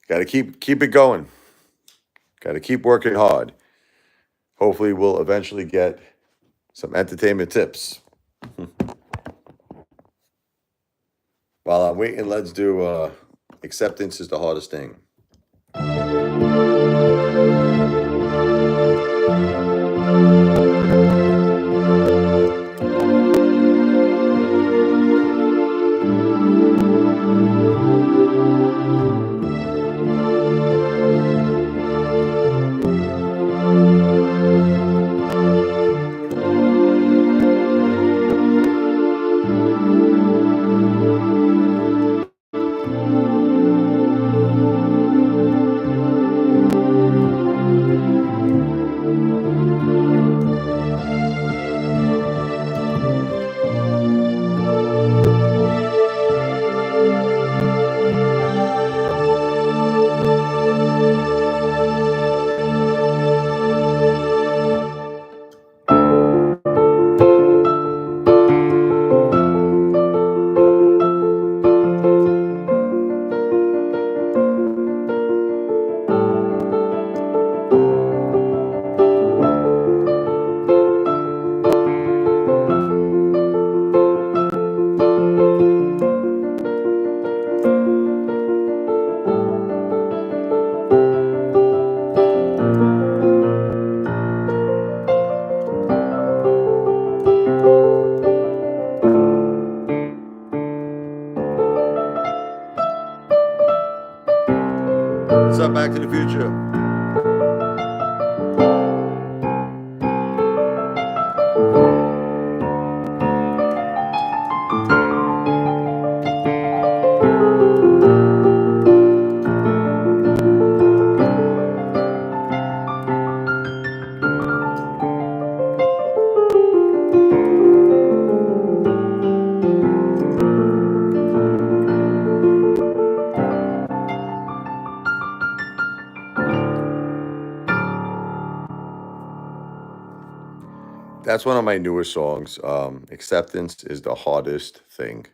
Got to keep it going. Got to keep working hard. Hopefully, we'll eventually get some entertainment tips. While I'm waiting, let's do acceptance is the hardest thing. What's up, Back to the Future? That's one of my newer songs. Acceptance is the hardest thing.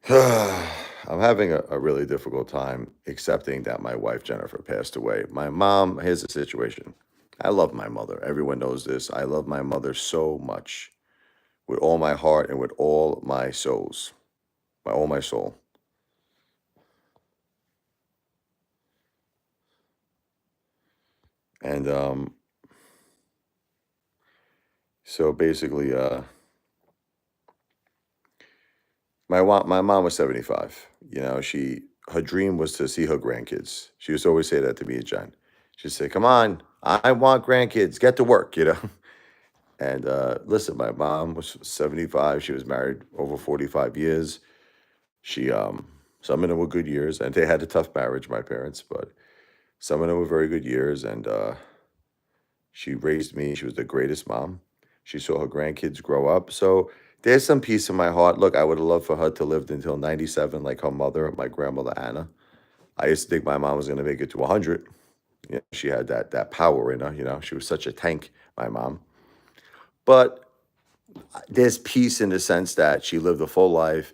I'm having a really difficult time accepting that my wife Jennifer passed away. My mom, here's the situation. I love my mother. Everyone knows this. I love my mother so much with all my heart and with all my souls, all my soul. And so basically, my mom was 75. You know, her dream was to see her grandkids. She used to always say that to me and Jen. She'd say, "Come on, I want grandkids. Get to work," you know. And listen, my mom was 75. She was married over 45 years. She some of them were good years, and they had a tough marriage, my parents, but some of them were very good years. And she raised me. She was the greatest mom. She saw her grandkids grow up. So there's some peace in my heart. Look, I would have loved for her to live until 97, like her mother, my grandmother Anna. I used to think my mom was going to make it to 100. You know, she had that power in her. You know, she was such a tank, my mom. But there's peace in the sense that she lived a full life.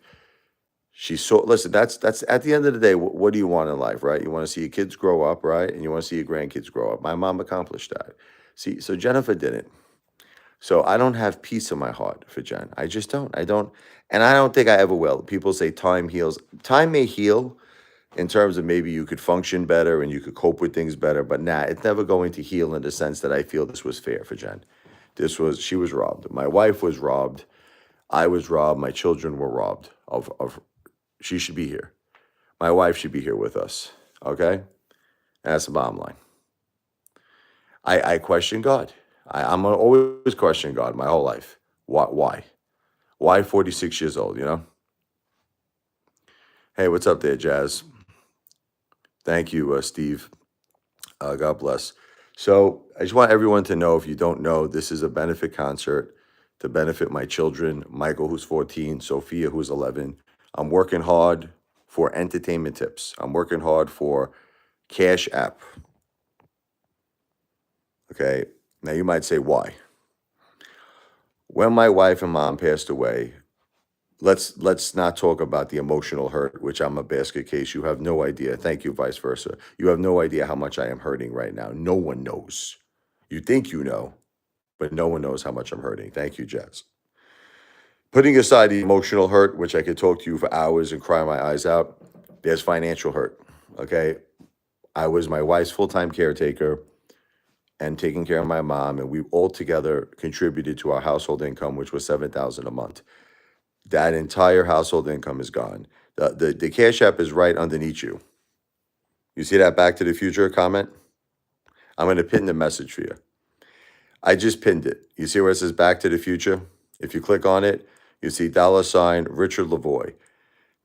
She saw. Listen, that's at the end of the day. What do you want in life, right? You want to see your kids grow up, right? And you want to see your grandkids grow up. My mom accomplished that. See, so Jennifer didn't. So I don't have peace in my heart for Jen. I just don't. I don't, and I don't think I ever will. People say time heals. Time may heal in terms of maybe you could function better and you could cope with things better, but nah, it's never going to heal in the sense that I feel this was fair for Jen. She was robbed. My wife was robbed. I was robbed. My children were robbed of. She should be here. My wife should be here with us. Okay, and that's the bottom line. I question God. I'm gonna always question God my whole life. Why? Why 46 years old, you know? Hey, what's up there, Jazz? Thank you, Steve. God bless. So I just want everyone to know, if you don't know, this is a benefit concert to benefit my children, Michael, who's 14, Sophia, who's 11. I'm working hard for entertainment tips. I'm working hard for Cash App. Okay. Now you might say, why? When my wife and mom passed away, let's not talk about the emotional hurt, which I'm a basket case. You have no idea. Thank you, vice versa. You have no idea how much I am hurting right now. No one knows. You think you know, but no one knows how much I'm hurting. Thank you, Jazz. Putting aside the emotional hurt, which I could talk to you for hours and cry my eyes out, there's financial hurt. Okay. I was my wife's full-time caretaker and taking care of my mom, and we all together contributed to our household income, which was $7,000 a month. That entire household income is gone. The Cash App is right underneath you. You see that Back to the Future comment? I'm going to pin the message for you. I just pinned it. You see where it says Back to the Future? If you click on it, you see $RichardLevoi.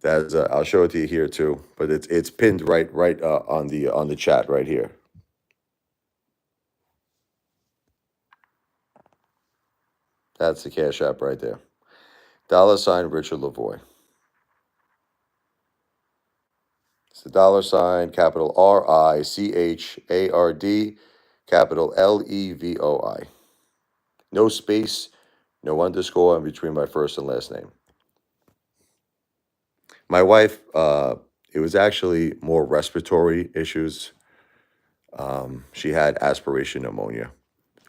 That's I'll show it to you here too, but it's pinned right on the chat right here. That's the Cash App right there. $RichardLevoi. It's the $, capital RICHARD, capital LEVOI. No space, no underscore in between my first and last name. My wife, it was actually more respiratory issues. She had aspiration pneumonia,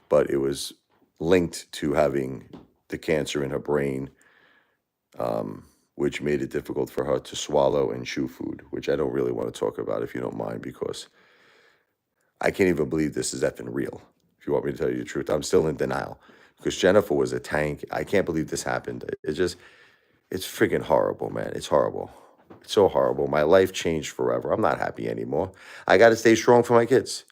but it was linked to having the cancer in her brain, which made it difficult for her to swallow and chew food, which I don't really want to talk about if you don't mind, because I can't even believe this is effing real. If you want me to tell you the truth, I'm still in denial because Jennifer was a tank. I can't believe this happened. It's freaking horrible, man. It's horrible. It's so horrible. My life changed forever. I'm not happy anymore. I got to stay strong for my kids.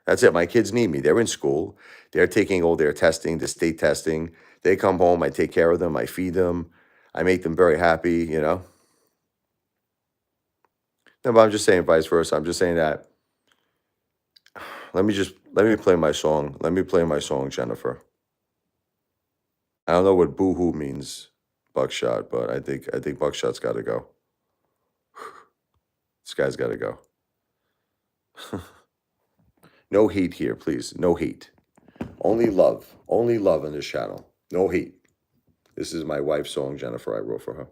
That's it. My kids need me. They're in school. They're taking all their testing, the state testing. They come home. I take care of them. I feed them. I make them very happy, you know. No, but I'm just saying vice versa. I'm just saying that. Let me play my song. Let me play my song, Jennifer. I don't know what boohoo means, Buckshot, but I think Buckshot's got to go. This guy's got to go. No hate here, please. No hate. Only love. Only love on this channel. No hate. This is my wife's song, Jennifer. I wrote for her.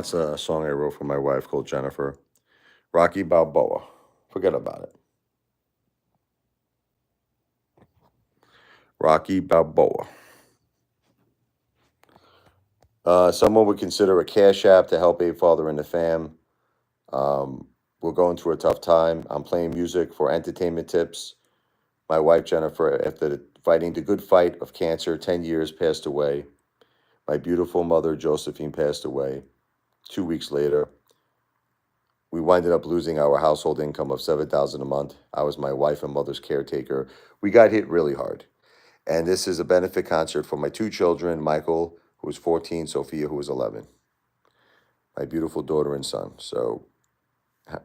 That's a song I wrote for my wife called Jennifer. Rocky Balboa. Forget about it. Rocky Balboa. Someone would consider a cash app to help Apefather and the fam. We're going through a tough time. I'm playing music for entertainment tips. My wife, Jennifer, after fighting the good fight of cancer, 10 years, passed away. My beautiful mother, Josephine, passed away. 2 weeks later, we winded up losing our household income of $7,000 a month. I was my wife and mother's caretaker. We got hit really hard. And this is a benefit concert for my 2 children, Michael, who was 14, Sophia, who was 11, my beautiful daughter and son. So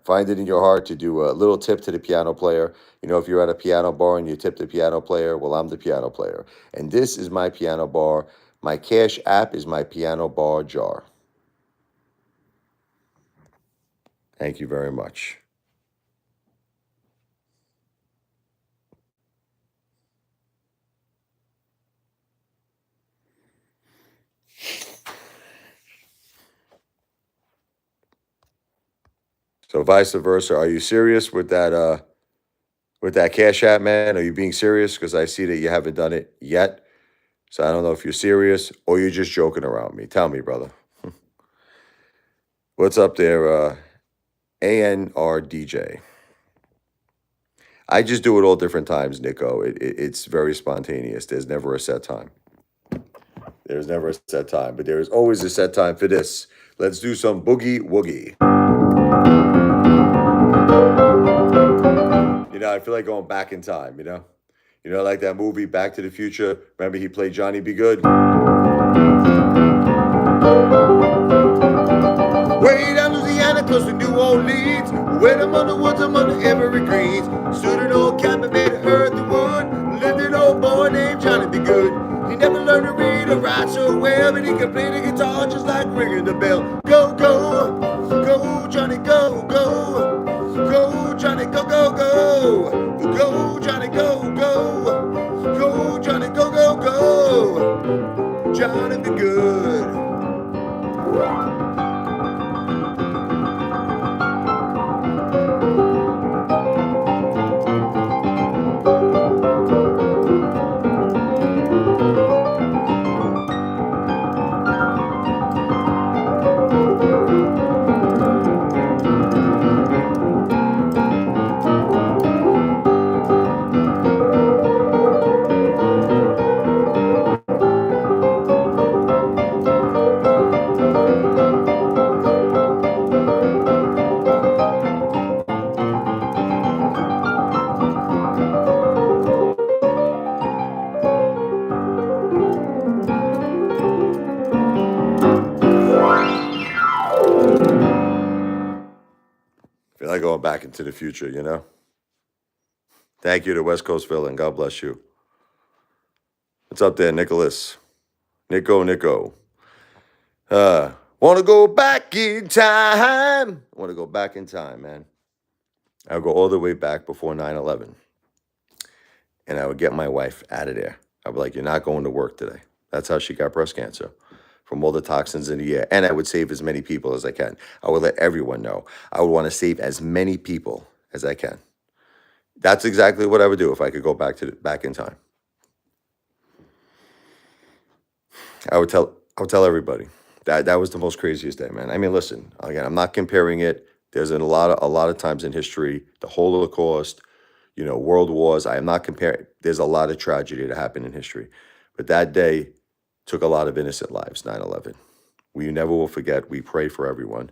find it in your heart to do a little tip to the piano player. You know, if you're at a piano bar and you tip the piano player, well, I'm the piano player. And this is my piano bar. My cash app is my piano bar jar. Thank you very much. So vice versa. Are you serious with that cash app, man? Are you being serious? Because I see that you haven't done it yet. So I don't know if you're serious or you're just joking around me. Tell me, brother. What's up there, ANRDJ? I just do it all different times, Nico. It's very spontaneous. There's never a set time. There's never a set time, but there is always a set time for this. Let's do some boogie woogie. You know, I feel like going back in time, you know? You know, like that movie Back to the Future. Remember he played Johnny Be Good? Way down Louisiana, close to New Orleans, where I'm on the woods, I'm on the evergreens. Stood an old cabin made of earth and wood. Lived an old boy named Johnny Be Good. He never learned to read or write so well, but he could play the guitar just like ringing the bell. Go, go, go, Johnny, go, go. Go, Johnny, go, go, go. Go, Johnny, go, go. Go, Johnny, go, go, go. Johnny Be Good. Feel like going back into the future, you know? Thank you to West Coast Villain. God bless you. What's up there, Nicholas? Nico. Want to go back in time. Want to go back in time, man. I'll go all the way back before 9/11. And I would get my wife out of there. I'd be like, you're not going to work today. That's how she got breast cancer, from all the toxins in the air. And I would save as many people as I can. I would let everyone know. I would want to save as many people as I can. That's exactly what I would do if I could go back in time. I would tell everybody. That was the most craziest day, man. I mean, listen, again, I'm not comparing it. There's a lot of times in history, the Holocaust, you know, world wars. I am not comparing. There's a lot of tragedy that happened in history. But that day took a lot of innocent lives, 9/11. We never will forget. We pray for everyone,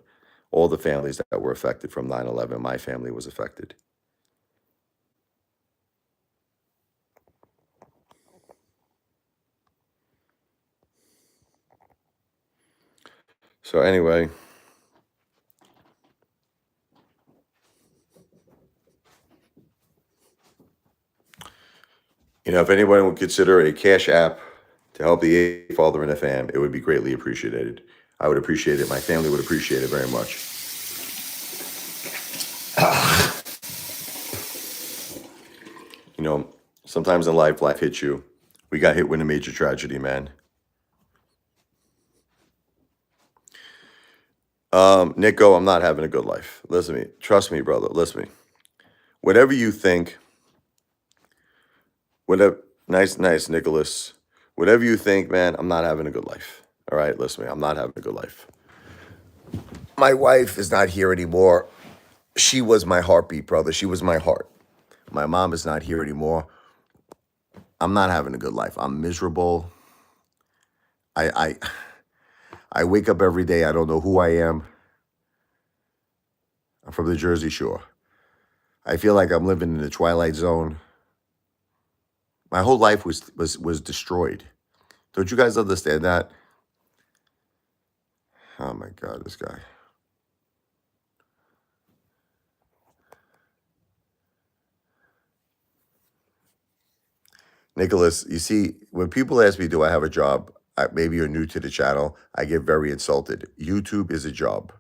all the families that were affected from 9/11. My family was affected. So anyway, you know, if anyone would consider a cash app to help the father and the fam, it would be greatly appreciated. I would appreciate it. My family would appreciate it very much. You know, sometimes in life hits you. We got hit with a major tragedy, man. Nico, I'm not having a good life. Listen to me. Trust me, brother. Listen to me. Whatever you think, whatever, nice, Nicholas. Whatever you think, man, I'm not having a good life. All right, listen to me. I'm not having a good life. My wife is not here anymore. She was my heartbeat, brother. She was my heart. My mom is not here anymore. I'm not having a good life. I'm miserable. I I wake up every day. I don't know who I am. I'm from the Jersey Shore. I feel like I'm living in the Twilight Zone. My whole life was destroyed. Don't you guys understand that? Oh my God, this guy. Nicholas, you see, when people ask me, do I have a job? Maybe you're new to the channel. I get very insulted. YouTube is a job.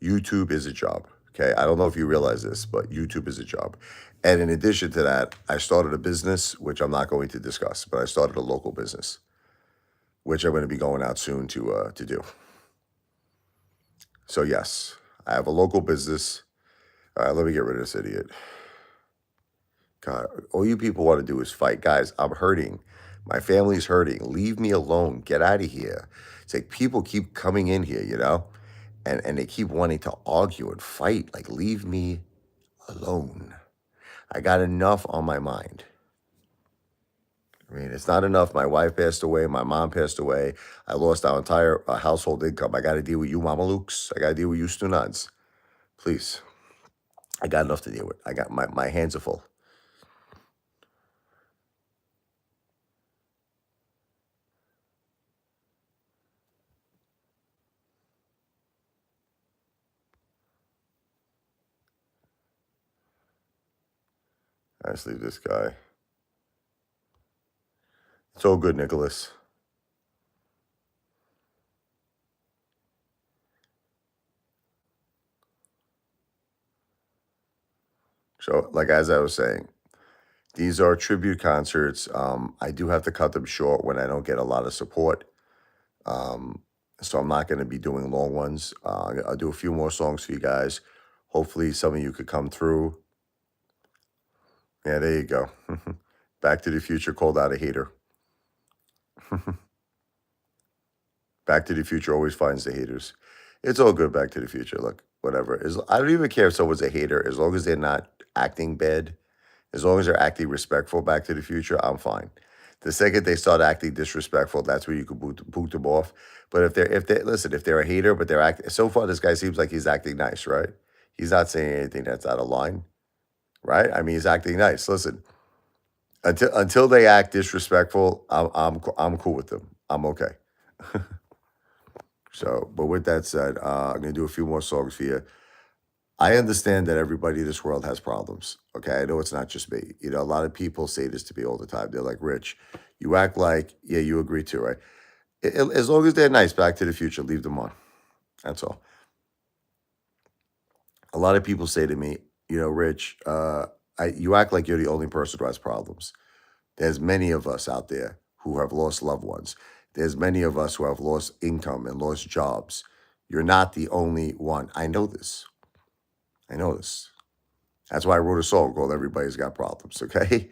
YouTube is a job. Okay. I don't know if you realize this, but YouTube is a job. And in addition to that, I started a business, which I'm not going to discuss, but I started a local business, which I'm going to be going out soon to do. So yes, I have a local business. All right, let me get rid of this idiot. God, all you people want to do is fight. Guys, I'm hurting. My family's hurting. Leave me alone. Get out of here. It's like people keep coming in here, and they keep wanting to argue and fight. Like, leave me alone. I got enough on my mind. I mean, it's not enough. My wife passed away. My mom passed away. I lost our entire household income. I got to deal with you mamalukes. I got to deal with you stunads. Please. I got enough to deal with. I got my hands are full. I just leave this guy. It's all good, Nicholas. So, like as I was saying, these are tribute concerts. I do have to cut them short when I don't get a lot of support. So I'm not going to be doing long ones. I'll do a few more songs for you guys. Hopefully, some of you could come through. Yeah, there you go. Back to the Future called out a hater. Back to the Future always finds the haters. It's all good, Back to the Future. Look, whatever. I don't even care if someone's a hater, as long as they're not acting bad. As long as they're acting respectful, Back to the Future, I'm fine. The second they start acting disrespectful, that's where you could boot them off. But if they're a hater, but they're acting, so far this guy seems like he's acting nice, right? He's not saying anything that's out of line, right? I mean, he's acting nice. Listen, until they act disrespectful, I'm cool with them. I'm okay. So, but with that said, I'm gonna do a few more songs for you. I understand that everybody in this world has problems. Okay, I know it's not just me. A lot of people say this to me all the time. They're like, "Rich, you act like, yeah, you agree too, right?" As long as they're nice, Back to the Future, leave them on. That's all. A lot of people say to me, Rich, you act like you're the only person who has problems. There's many of us out there who have lost loved ones. There's many of us who have lost income and lost jobs. You're not the only one. I know this. I know this. That's why I wrote a song called Everybody's Got Problems, okay?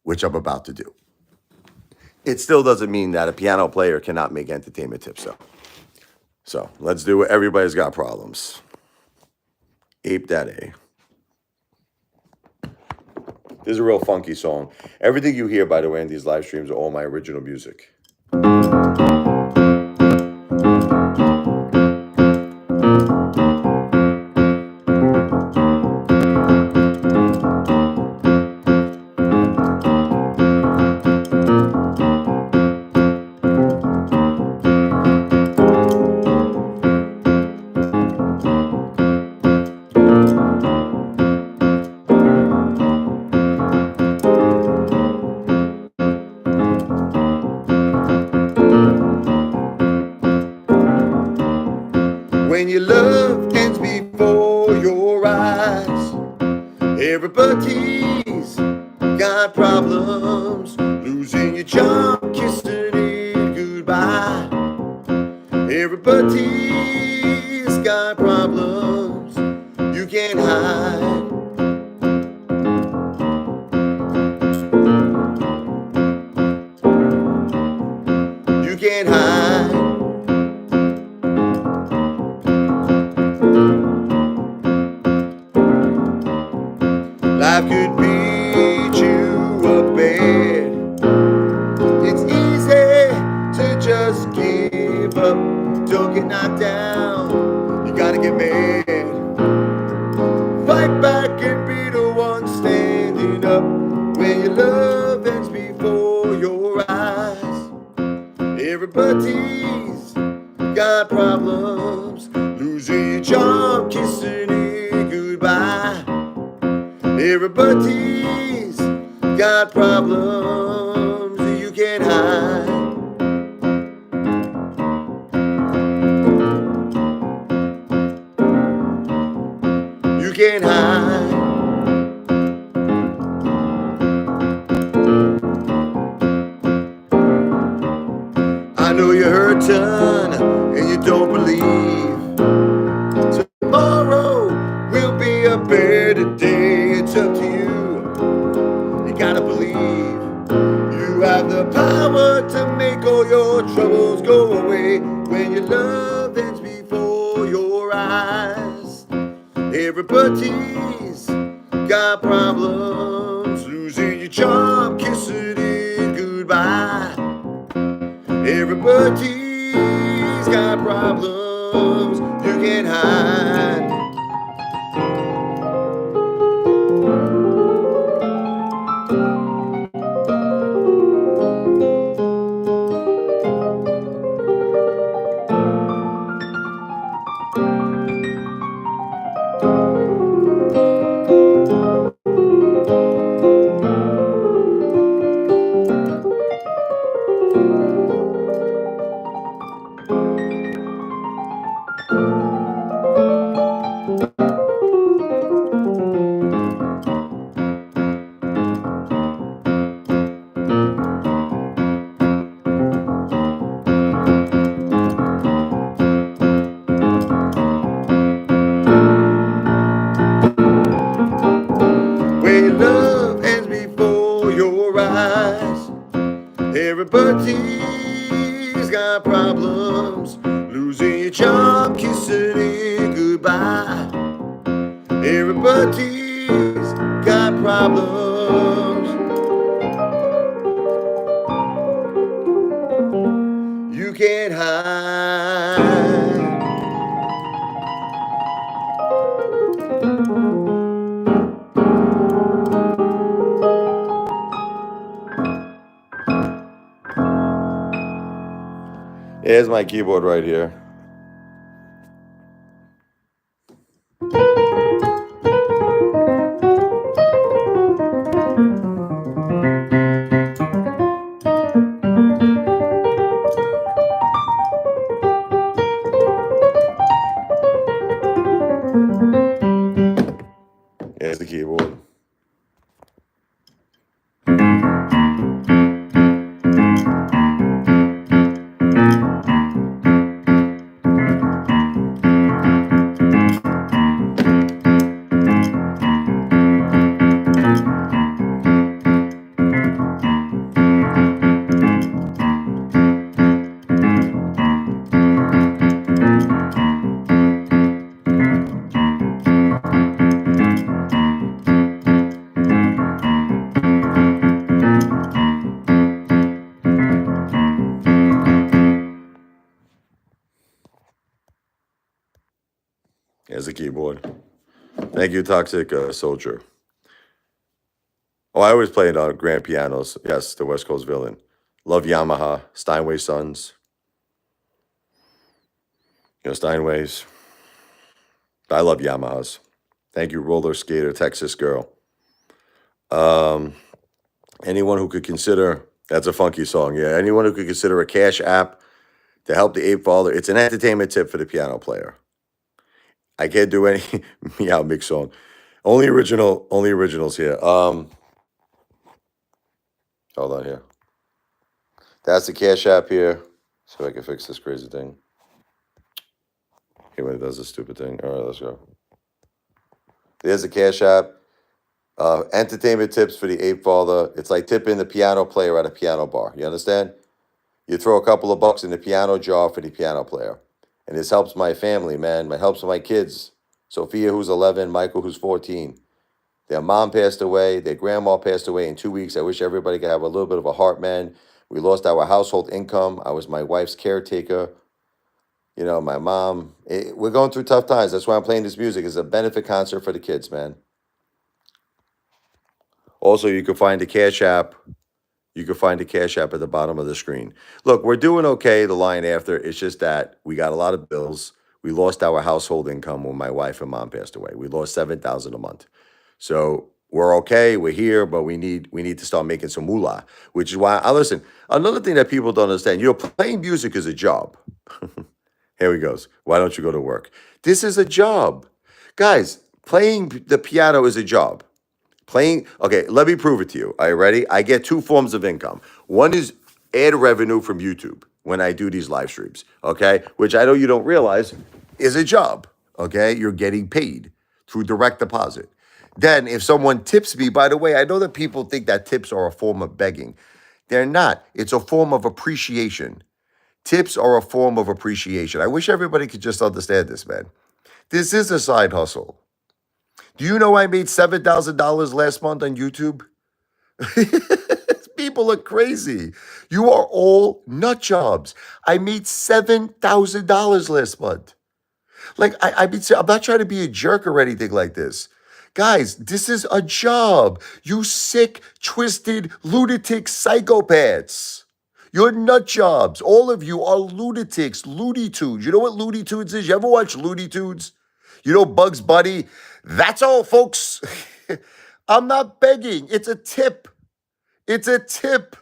Which I'm about to do. It still doesn't mean that a piano player cannot make entertainment tips, though. So let's do it. Everybody's Got Problems. Ape that A. This is a real funky song. Everything you hear, by the way, in these live streams are all my original music. When your love ends before your eyes, everybody's got problems. Losing your job, kissing it goodbye. Everybody's hide. You can't hide. Life could beat you up bad. It's easy to just give up. Don't get knocked down. You gotta get mad. Fight back and be the one standing up when your love ends before your eyes. Everybody's got problems. Losing your job, kissing it goodbye. Everybody's got problems you can't hide. You can't hide. I know you're hurting and you don't believe tomorrow will be a better day. It's up to you. You gotta believe you have the power to make all your troubles go away when your love ends before your eyes. Everybody's got problems. Losing your job, kissing it goodbye. Everybody's got problems you can't hide. When your love ends before your eyes, everybody's got problems. Losing your job, kissing it goodbye. Everybody's got problems you can't hide. Here's my keyboard right here. Here's the keyboard. Here's the keyboard. Thank you, Toxic Soldier. Oh, I always played on grand pianos. Yes, the West Coast Villain. Love Yamaha, Steinway Sons. You know, Steinways. I love Yamahas. Thank you, Roller Skater, Texas Girl. Anyone who could consider, that's a funky song, yeah. Anyone who could consider a cash app to help the Apefather, it's an entertainment tip for the piano player. I can't do any meow mix song. Only originals here. Hold on here. That's the cash app here. See if I can fix this crazy thing. Okay, when it does this stupid thing. All right, let's go. There's a Cash App. Entertainment tips for the Apefather. It's like tipping the piano player at a piano bar. You understand? You throw a couple of bucks in the piano jar for the piano player. And this helps my family, man. It helps my kids. Sophia, who's 11, Michael, who's 14. Their mom passed away. Their grandma passed away in 2 weeks. I wish everybody could have a little bit of a heart, man. We lost our household income. I was my wife's caretaker. You know, my mom. We're going through tough times. That's why I'm playing this music. It's a benefit concert for the kids, man. Also, you can find the Cash App. You can find the Cash App at the bottom of the screen. Look, we're doing okay, the line after. It's just that we got a lot of bills. We lost our household income when my wife and mom passed away. We lost 7,000 a month. So we're okay, we're here, but we need to start making some moolah, which is why I listen. Another thing that people don't understand, playing music is a job. Here he goes. Why don't you go to work? This is a job. Guys, playing the piano is a job. Okay, let me prove it to you. Are you ready? I get two forms of income. One is ad revenue from YouTube when I do these live streams, okay? Which I know you don't realize is a job, okay? You're getting paid through direct deposit. Then if someone tips me, by the way, I know that people think that tips are a form of begging. They're not. It's a form of appreciation. Tips are a form of appreciation. I wish everybody could just understand this, man. This is a side hustle. Do you know I made $7,000 last month on YouTube? People are crazy. You are all nut jobs. I made $7,000 last month. Like, I'm not trying to be a jerk or anything like this. Guys, this is a job. You sick, twisted, lunatic psychopaths. You're nut jobs. All of you are lunatics, Looney Tunes. You know what Looney Tunes is? You ever watch Looney Tunes? You know Bugs Bunny? That's all, folks. I'm not begging. It's a tip. It's a tip.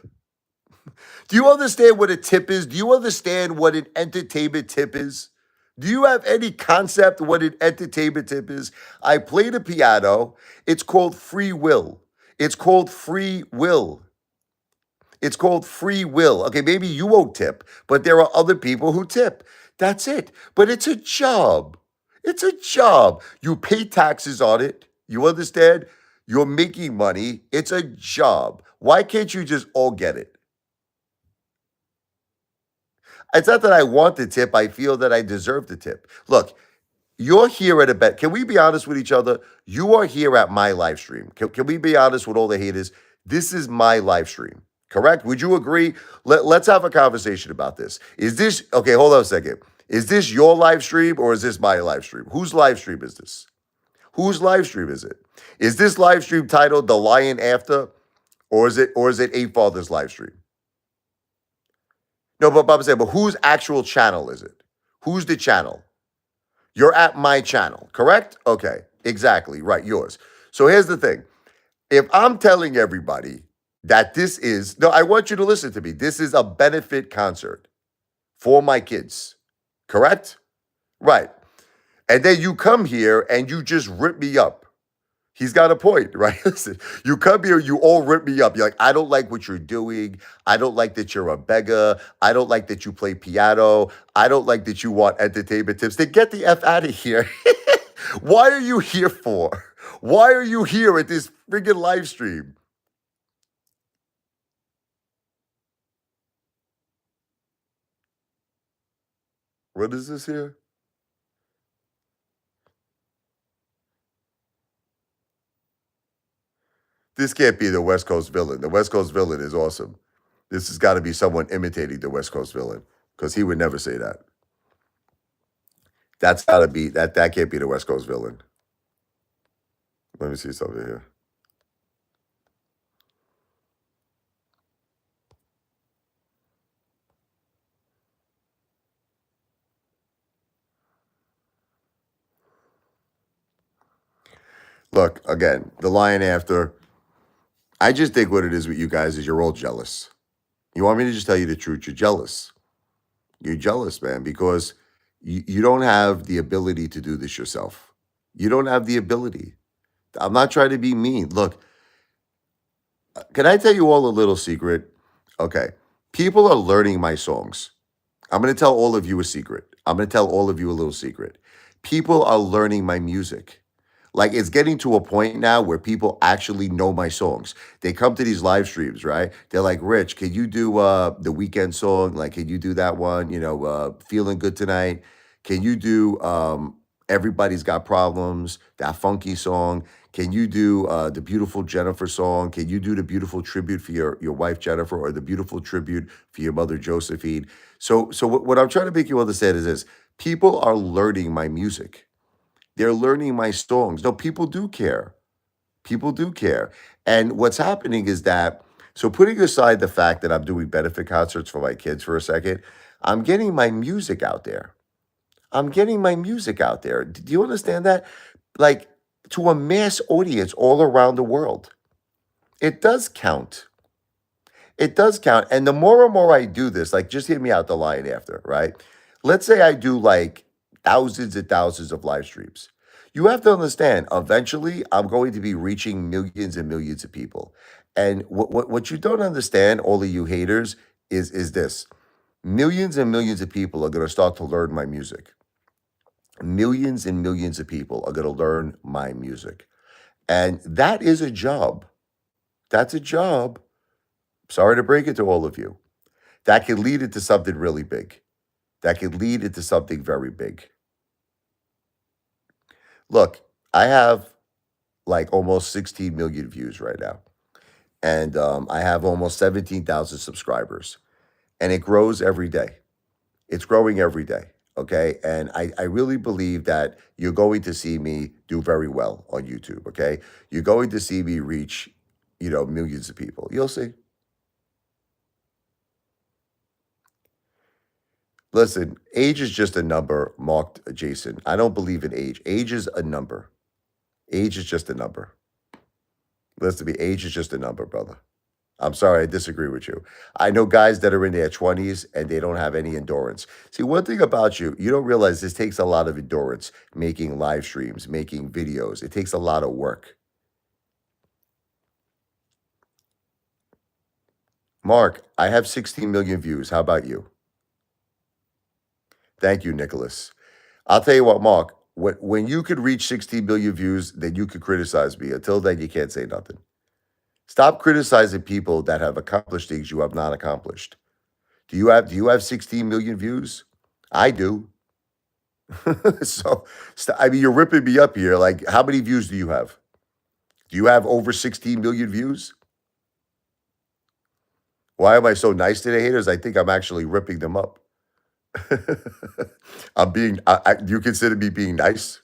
Do you understand what a tip is? Do you understand what an entertainment tip is? Do you have any concept what an entertainment tip is? I play the piano. It's called free will. It's called free will. It's called free will. Okay, maybe you won't tip, but there are other people who tip. That's it. But it's a job. It's a job. You pay taxes on it. You understand? You're making money. It's a job. Why can't you just all get it? It's not that I want the tip. I feel that I deserve the tip. Look, you're here at a bet. Can we be honest with each other? You are here at my live stream. Can we be honest with all the haters? This is my live stream. Correct? Would you agree? Let's have a conversation about this. Is this, okay, hold on a second. Is this your live stream or is this my live stream? Whose live stream is this? Whose live stream is it? Is this live stream titled The Lion After or is it Apefather's live stream? No, but I'm saying, but whose actual channel is it? Who's the channel? You're at my channel, correct? Okay, exactly, right, yours. So here's the thing. If I'm telling everybody that this is, no, I want you to listen to me. This is a benefit concert for my kids, correct? Right. And then you come here and you just rip me up. He's got a point, right? Listen, you come here, you all rip me up. You're like, I don't like what you're doing. I don't like that you're a beggar. I don't like that you play piano. I don't like that you want entertainment tips. Then get the F out of here. Why are you here for? Why are you here at this friggin' live stream? What is this here? This can't be the West Coast villain. The West Coast villain is awesome. This has got to be someone imitating the West Coast villain because he would never say that. That's got to be that can't be the West Coast villain. Let me see something here. Look, again, the Lion After. I just think what it is with you guys is you're all jealous. You want me to just tell you the truth? You're jealous. You're jealous, man, because you don't have the ability to do this yourself. You don't have the ability. I'm not trying to be mean. Look, can I tell you all a little secret? Okay. People are learning my songs. I'm going to tell all of you a secret. I'm going to tell all of you a little secret. People are learning my music. Like it's getting to a point now where people actually know my songs. They come to these live streams, right? They're like, Rich, can you do the weekend song? Like, can you do that one? Feeling good tonight. Can you do Everybody's Got Problems, that funky song? Can you do the beautiful Jennifer song? Can you do the beautiful tribute for your wife Jennifer, or the beautiful tribute for your mother Josephine? So what I'm trying to make you understand is this: people are learning my music. They're learning my songs. No, people do care. People do care. And what's happening is that, so putting aside the fact that I'm doing benefit concerts for my kids for a second, I'm getting my music out there. I'm getting my music out there. Do you understand that? Like, to a mass audience all around the world. It does count. It does count. And the more and more I do this, like, just hear me out the line after, right? Let's say I do like thousands and thousands of live streams. You have to understand, eventually, I'm going to be reaching millions and millions of people. And what you don't understand, all of you haters, is this: millions and millions of people are going to start to learn my music. Millions and millions of people are going to learn my music. And that is a job. That's a job. Sorry to break it to all of you. That could lead into something really big. That could lead into something very big. Look, I have like almost 16 million views right now. And I have almost 17,000 subscribers. And it grows every day. It's growing every day. Okay. And I really believe that you're going to see me do very well on YouTube. Okay. You're going to see me reach, millions of people. You'll see. Listen, age is just a number, marked Jason. I don't believe in age. Age is a number. Age is just a number. Listen to me, age is just a number, brother. I'm sorry, I disagree with you. I know guys that are in their 20s and they don't have any endurance. See, one thing about you, you don't realize this takes a lot of endurance, making live streams, making videos. It takes a lot of work. Mark, I have 16 million views. How about you? Thank you, Nicholas. I'll tell you what, Mark, when you could reach 16 million views, then you could criticize me. Until then, you can't say nothing. Stop criticizing people that have accomplished things you have not accomplished. Do you have 16 million views? I do. I mean, you're ripping me up here. Like, how many views do you have? Do you have over 16 million views? Why am I so nice to the haters? I think I'm actually ripping them up. Do you consider me being nice?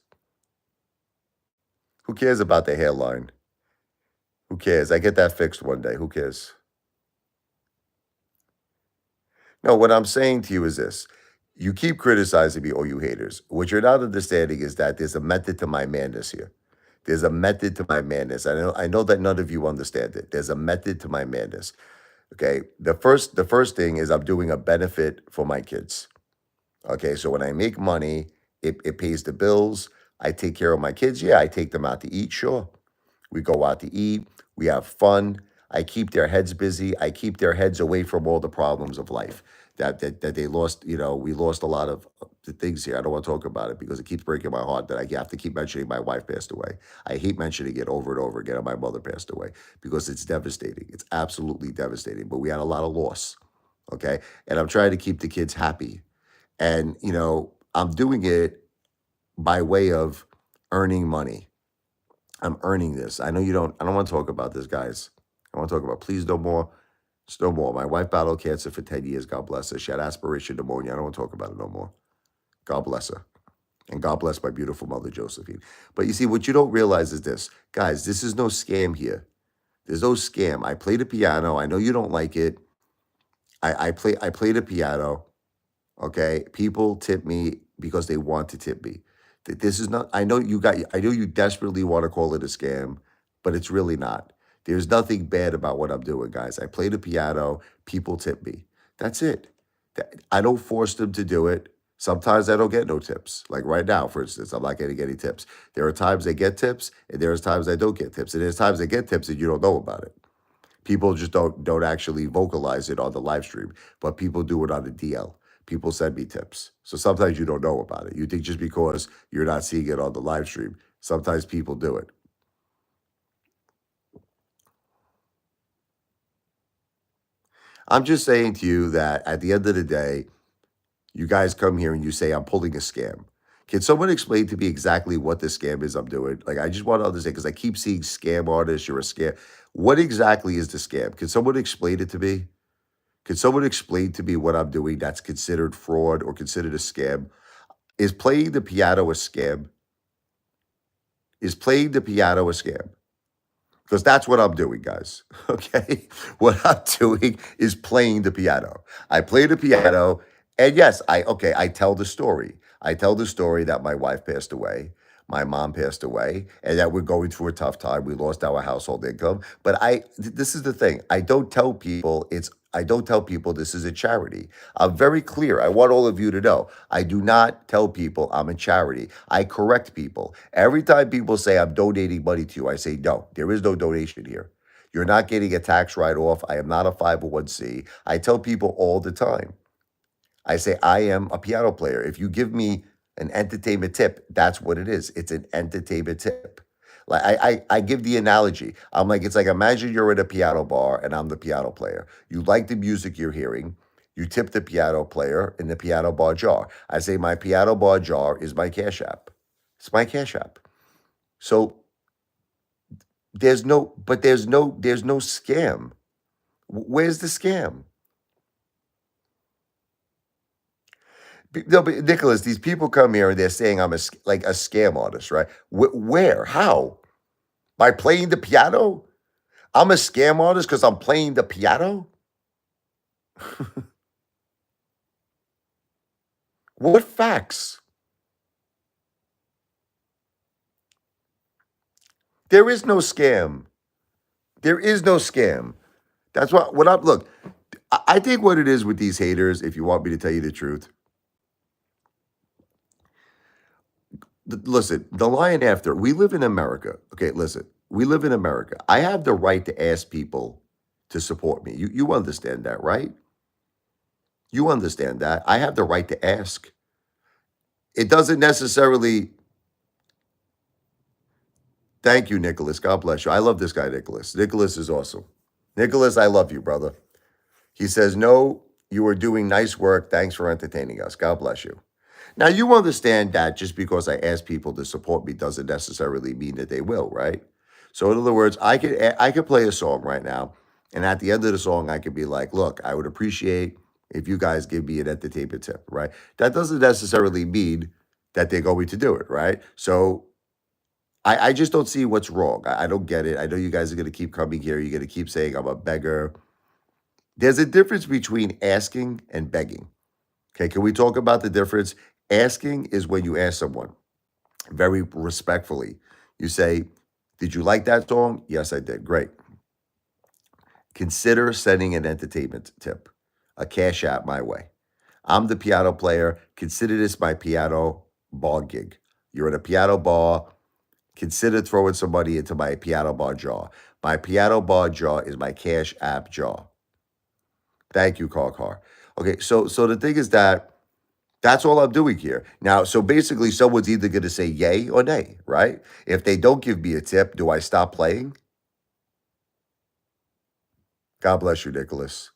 Who cares about the hairline? Who cares? I get that fixed one day. Who cares? No, what I'm saying to you is this. You keep criticizing me, all you haters. What you're not understanding is that there's a method to my madness here. There's a method to my madness. I know that none of you understand it. There's a method to my madness. Okay. The first thing is I'm doing a benefit for my kids. Okay. So when I make money, it pays the bills. I take care of my kids. Yeah, I take them out to eat, sure. We go out to eat. We have fun. I keep their heads busy. I keep their heads away from all the problems of life that they lost. We lost a lot of the things here. I don't want to talk about it because it keeps breaking my heart that I have to keep mentioning my wife passed away. I hate mentioning it over and over again. And my mother passed away because it's devastating. It's absolutely devastating. But we had a lot of loss. Okay. And I'm trying to keep the kids happy. And, I'm doing it by way of earning money. I'm earning this. I don't want to talk about this, guys. I want to talk about, please, no more. It's no more. My wife battled cancer for 10 years. God bless her. She had aspiration pneumonia. I don't want to talk about it no more. God bless her. And God bless my beautiful mother, Josephine. But you see, what you don't realize is this. Guys, this is no scam here. There's no scam. I play the piano. I know you don't like it. I play the piano. Okay. People tip me because they want to tip me. This is not, I know you desperately want to call it a scam, but it's really not. There's nothing bad about what I'm doing, guys. I play the piano, people tip me. That's it. I don't force them to do it. Sometimes I don't get no tips. Like right now, for instance, I'm not getting any tips. There are times I get tips, and there's times I don't get tips. And there's times I get tips and you don't know about it. People just don't actually vocalize it on the live stream, but people do it on the DL. People send me tips. So sometimes you don't know about it. You think just because you're not seeing it on the live stream Sometimes people do it. I'm just saying to you that at the end of the day, you guys come here and you say, I'm pulling a scam. Can someone explain to me exactly what the scam is I'm doing? Like, I just want to understand because I keep seeing scam artists, you're a scam. What exactly is the scam? Can someone explain it to me? Can someone explain to me what I'm doing that's considered fraud or considered a scam? Is playing the piano a scam? Is playing the piano a scam? Because that's what I'm doing, guys. Okay. What I'm doing is playing the piano. I play the piano, and yes, I tell the story. I tell the story that my wife passed away, my mom passed away, and that we're going through a tough time. We lost our household income. But this is the thing. I don't tell people this is a charity. I'm very clear. I want all of you to know. I do not tell people I'm a charity. I correct people. Every time people say I'm donating money to you, I say, no, there is no donation here. You're not getting a tax write-off. I am not a 501c. I tell people all the time. I say, I am a piano player. If you give me an entertainment tip, that's what it is. It's an entertainment tip. Like I give the analogy. I'm like, it's like imagine you're at a piano bar and I'm the piano player. You like the music you're hearing. You tip the piano player in the piano bar jar. I say my piano bar jar is my Cash App. It's my Cash App. So there's no scam. Where's the scam? No, but Nicholas, these people come here and they're saying I'm like a scam artist, right? Where? How? By playing the piano? I'm a scam artist because I'm playing the piano? What facts? There is no scam. There is no scam. That's what I'm look. I think what it is with these haters, if you want me to tell you the truth, listen, the lion after, we live in America. Okay, listen, we live in America. I have the right to ask people to support me. You understand that, right? You understand that. I have the right to ask. It doesn't necessarily. Thank you, Nicholas. God bless you. I love this guy, Nicholas. Nicholas is awesome. Nicholas, I love you, brother. He says, no, you are doing nice work. Thanks for entertaining us. God bless you. Now, you understand that just because I ask people to support me doesn't necessarily mean that they will, right? So, in other words, I could play a song right now, and at the end of the song, I could be like, look, I would appreciate if you guys give me an entertainment tip, right? That doesn't necessarily mean that they're going to do it, right? So, I just don't see what's wrong. I don't get it. I know you guys are going to keep coming here. You're going to keep saying I'm a beggar. There's a difference between asking and begging. Okay, can we talk about the difference? Asking is when you ask someone very respectfully. You say, did you like that song? Yes, I did. Great. Consider sending an entertainment tip, a cash app my way. I'm the piano player. Consider this my piano bar gig. You're at a piano bar. Consider throwing somebody into my piano bar jar. My piano bar jar is my cash app jar. Thank you, Car. Okay, so the thing is that that's all I'm doing here. Now, so basically someone's either going to say yay or nay, right? If they don't give me a tip, do I stop playing? God bless you, Nicholas.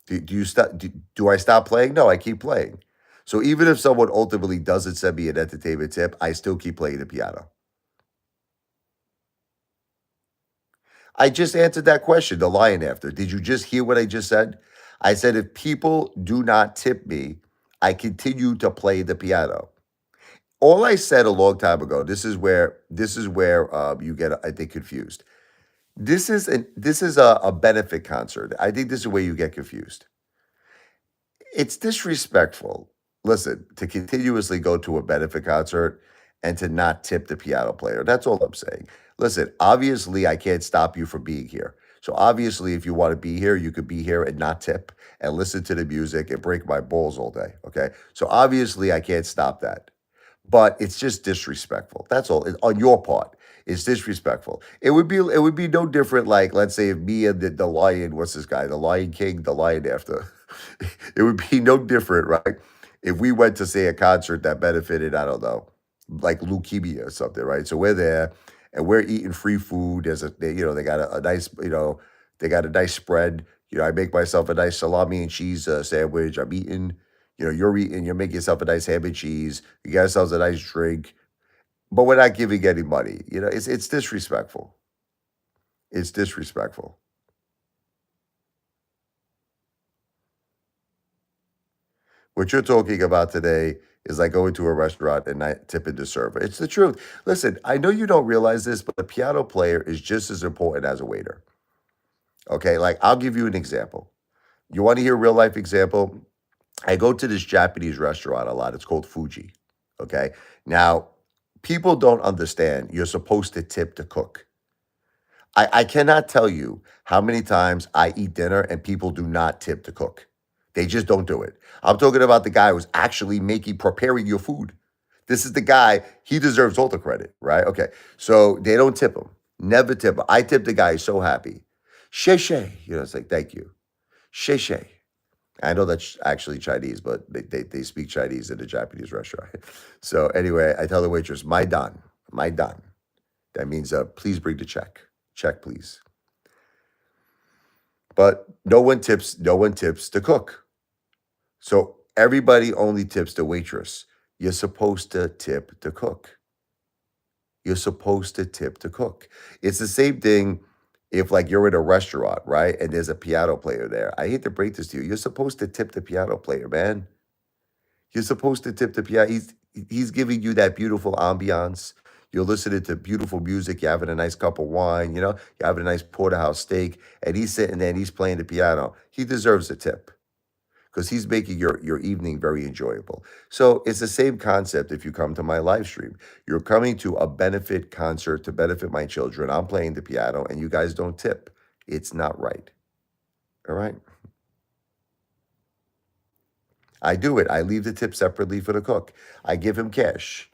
Do you stop do I stop playing? No, I keep playing. So even if someone ultimately doesn't send me an entertainment tip, I still keep playing the piano. I just answered that question, the lion after. Did you just hear what I just said? I said, if people do not tip me, I continue to play the piano. All I said a long time ago, this is where you get, I think, confused. This is a benefit concert. I think this is where you get confused. It's disrespectful. Listen, to continuously go to a benefit concert and to not tip the piano player. That's all I'm saying. Listen, obviously, I can't stop you from being here. So obviously, if you want to be here, you could be here and not tip and listen to the music and break my balls all day. Okay. So obviously, I can't stop that. But it's just disrespectful. That's all. On your part, it's disrespectful. It would be no different. Like, let's say if me and the lion, what's this guy, the Lion King, the lion after, it would be no different, right? If we went to say a concert that benefited, I don't know, like leukemia or something, right? So we're there and we're eating free food. They got a nice, they got a nice spread. I make myself a nice salami and cheese sandwich. I'm eating, you're eating, you're making yourself a nice ham and cheese. You got yourselves a nice drink, but we're not giving any money. It's disrespectful. It's disrespectful. What you're talking about today is like going to a restaurant and not tipping the server. It's the truth. Listen, I know you don't realize this, but the piano player is just as important as a waiter. Okay, like I'll give you an example. You want to hear a real life example? I go to this Japanese restaurant a lot. It's called Fuji. Okay. Now, people don't understand you're supposed to tip the cook. I cannot tell you how many times I eat dinner and people do not tip the cook. They just don't do it. I'm talking about the guy who's actually preparing your food. This is the guy, he deserves all the credit, right? Okay. So they don't tip him. Never tip him. I tip the guy, he's so happy. Sheshe. It's like, thank you. Sheshe. I know that's actually Chinese, but they speak Chinese in a Japanese restaurant. So anyway, I tell the waitress, my dan, my dan. That means please bring the check. Check, please. But no one tips the cook. So everybody only tips the waitress. You're supposed to tip the cook. You're supposed to tip the cook. It's the same thing if like you're in a restaurant, right? And there's a piano player there. I hate to break this to you. You're supposed to tip the piano player, man. You're supposed to tip the piano. He's giving you that beautiful ambiance. You're listening to beautiful music. You're having a nice cup of wine. You're having a nice porterhouse steak, and he's sitting there and he's playing the piano. He deserves a tip because he's making your evening very enjoyable. So it's the same concept if you come to my live stream. You're coming to a benefit concert to benefit my children. I'm playing the piano, and you guys don't tip. It's not right. All right. I do it. I leave the tip separately for the cook. I give him cash.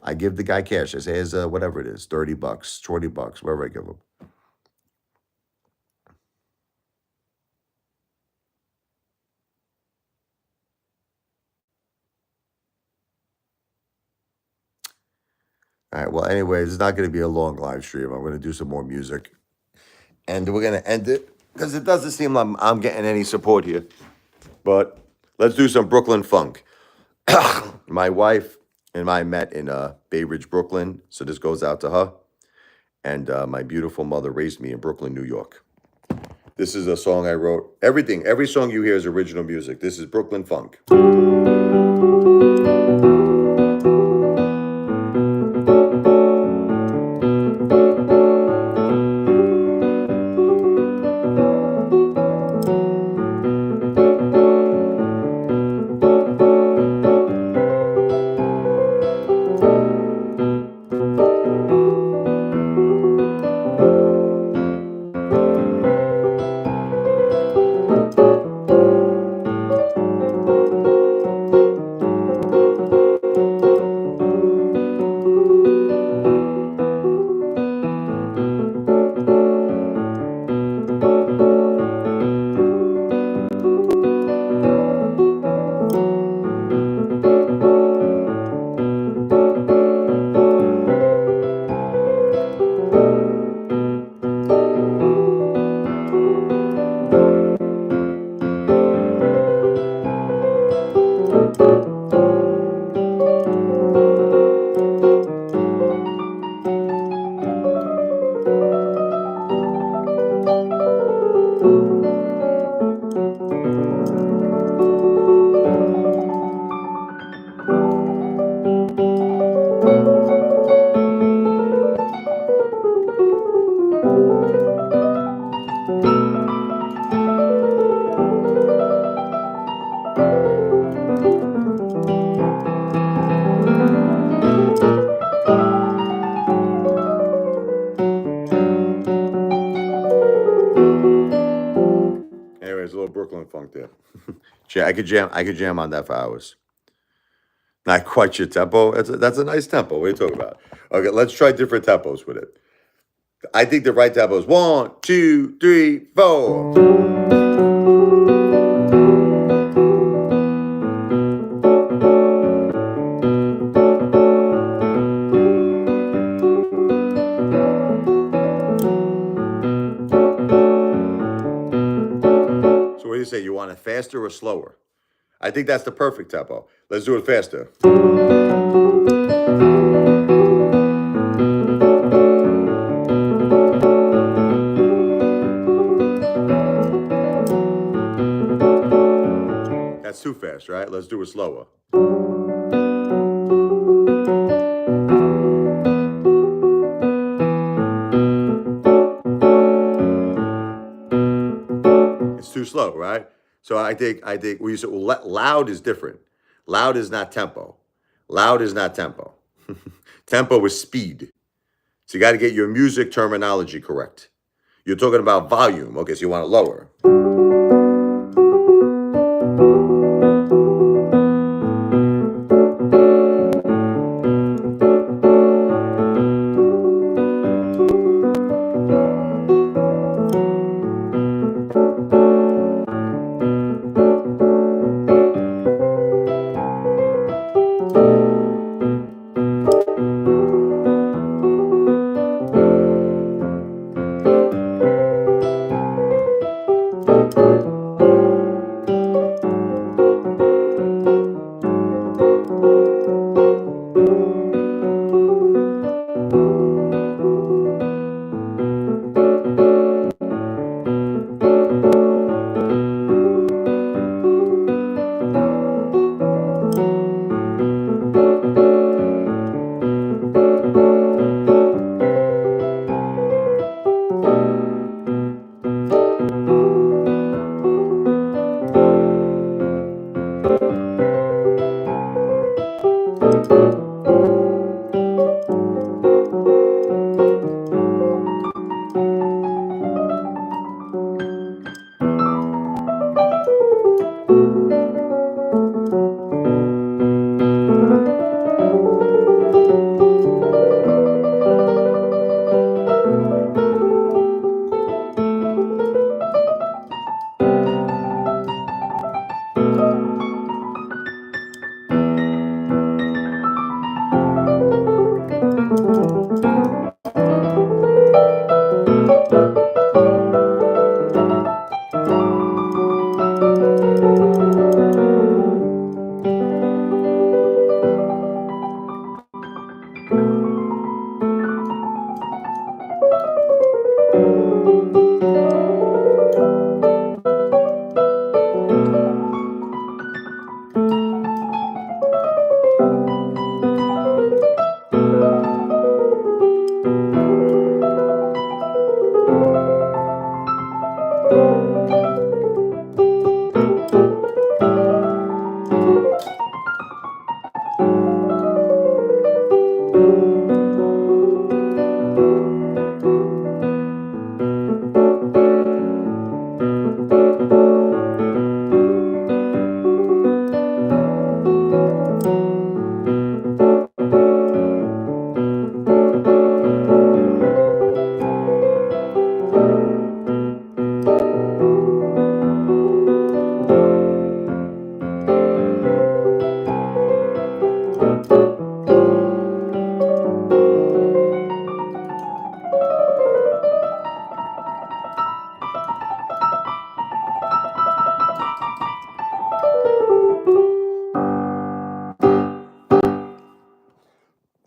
I give the guy cash. I say, here's whatever it is, $30, $20, whatever I give him. All right. Well, anyways, it's not going to be a long live stream. I'm going to do some more music. And we're going to end it because it doesn't seem like I'm getting any support here. But let's do some Brooklyn funk. My wife and I met in Bay Ridge, Brooklyn. So this goes out to her. And my beautiful mother raised me in Brooklyn, New York. This is a song I wrote. Every song you hear is original music. This is Brooklyn funk. Anyways, a little Brooklyn funk there. I could jam on that for hours. Not quite your tempo. That's a nice tempo. What are you talking about? Okay, let's try different tempos with it. I think the right tempo is 1, 2, 3, 4. want it faster or slower? I think that's the perfect tempo. Let's do it faster. That's too fast, right? Let's do it slower. It's too slow, right? So I think we said loud is different. Loud is not tempo. Loud is not tempo. Tempo is speed. So you got to get your music terminology correct. You're talking about volume. Okay, so you want it lower.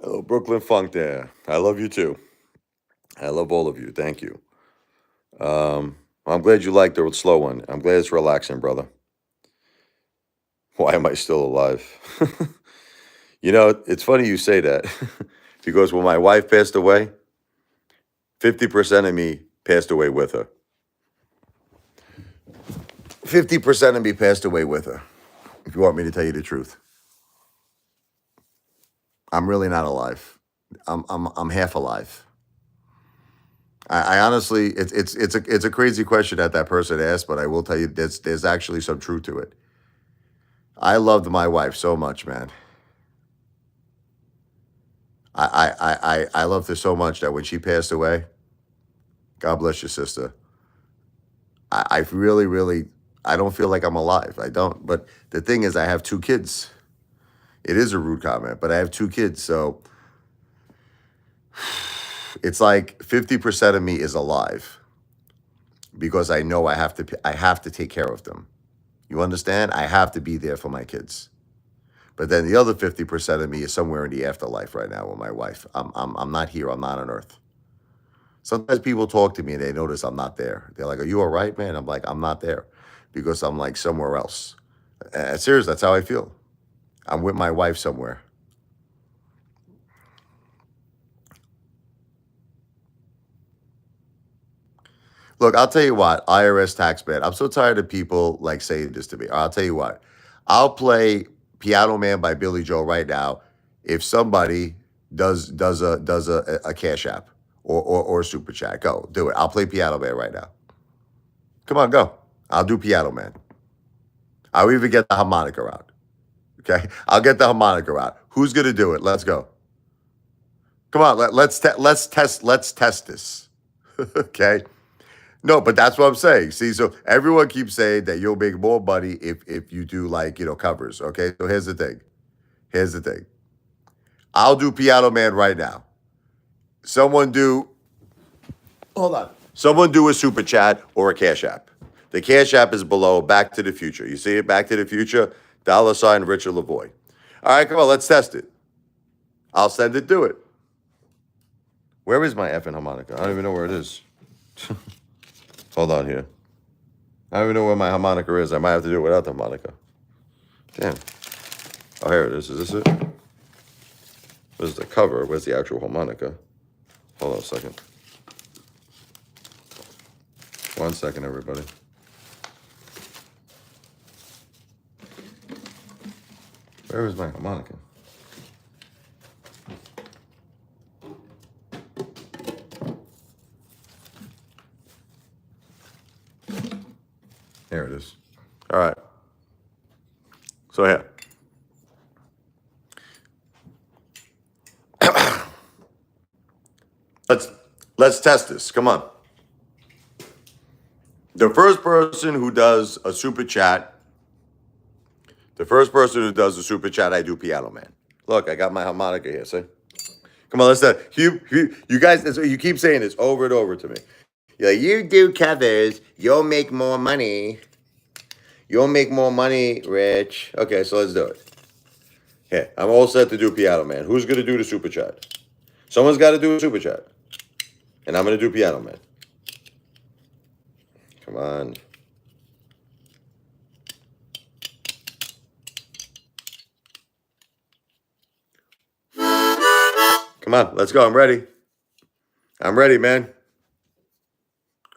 Hello, Brooklyn Funk there. I love you too. I love all of you. Thank you. I'm glad you liked the slow one. I'm glad it's relaxing, brother. Why am I still alive? It's funny you say that because when my wife passed away, 50% of me passed away with her. 50% of me passed away with her, if you want me to tell you the truth. I'm really not alive. I'm half alive. I honestly, it's a crazy question that person asked, but I will tell you there's actually some truth to it. I loved my wife so much, man. I loved her so much that when she passed away, God bless your sister. I really, really, I don't feel like I'm alive. I don't. But the thing is, I have 2 kids. It is a rude comment, but I have 2 kids, so it's like 50% of me is alive because I know I have to take care of them. You understand? I have to be there for my kids. But then the other 50% of me is somewhere in the afterlife right now with my wife. I'm not here. I'm not on earth. Sometimes people talk to me and they notice I'm not there. They're like, "Are you all right, man?" I'm like, "I'm not there," because I'm like somewhere else. Seriously, that's how I feel. I'm with my wife somewhere. Look, I'll tell you what, IRS taxman. I'm so tired of people like saying this to me. I'll tell you what, I'll play Piano Man by Billy Joel right now if somebody does a Cash App or Super Chat. Go do it. I'll play Piano Man right now. Come on, go. I'll do Piano Man. I'll even get the harmonica out. Okay, I'll get the harmonica out. Who's gonna do it? Let's go. Come on, let's test this. Okay. No, but that's what I'm saying. See, so everyone keeps saying that you'll make more money if you do like, covers. Okay. So here's the thing. Here's the thing. I'll do Piano Man right now. Someone do hold on. Someone do a super chat or a cash app. The cash app is below Back to the Future. You see it? Back to the Future, $ Richard Levoi. All right, come on, let's test it. I'll send it, do it. Where is my effing harmonica? I don't even know where it is. Hold on here. I don't even know where my harmonica is. I might have to do it without the harmonica. Damn. Oh, here it is. Is this it? This is the cover. Where's the actual harmonica? Hold on a second. 1 second, everybody. Where is my harmonica? There it is. All right. So here. Let's test this. Come on. The first person who does a super chat, I do Piano Man. Look, I got my harmonica here. See? Come on, let's do it. You guys, you keep saying this over and over to me. You're like, you do covers, you'll make more money. You'll make more money, Rich. Okay, so let's do it. Here, I'm all set to do Piano Man. Who's going to do the super chat? Someone's got to do a super chat. And I'm going to do Piano Man. Come on. Come on, let's go. I'm ready. I'm ready, man.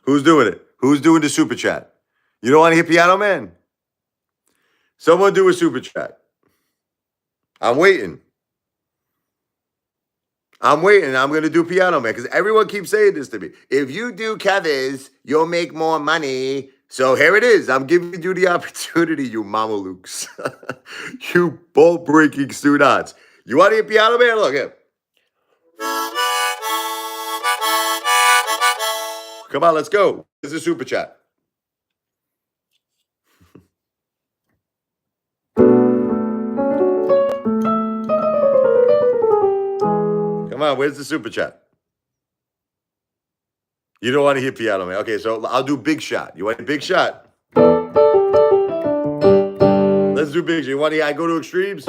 Who's doing it? Who's doing the super chat? You don't want to hear Piano Man? Someone do a super chat. I'm waiting. I'm going to do Piano Man because everyone keeps saying this to me. If you do covers, you'll make more money. So here it is. I'm giving you the opportunity, you mamalukes. You ball-breaking students. You want to hear Piano Man? Look here. Come on, let's go. This is a super chat. Come on, where's the super chat? You don't want to hear Piano Man. Okay, so I'll do Big Shot. You want a Big Shot? Let's do Big Shot. You want to hear I Go to Extremes?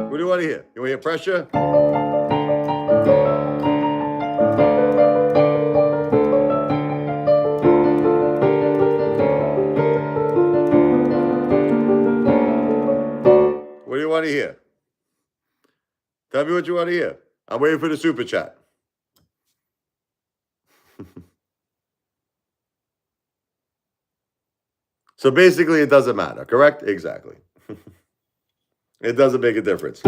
What do you want to hear? You want to hear Pressure? What do you want to hear? Tell me what you want to hear. I'm waiting for the super chat. So basically, it doesn't matter, correct? Exactly. It doesn't make a difference.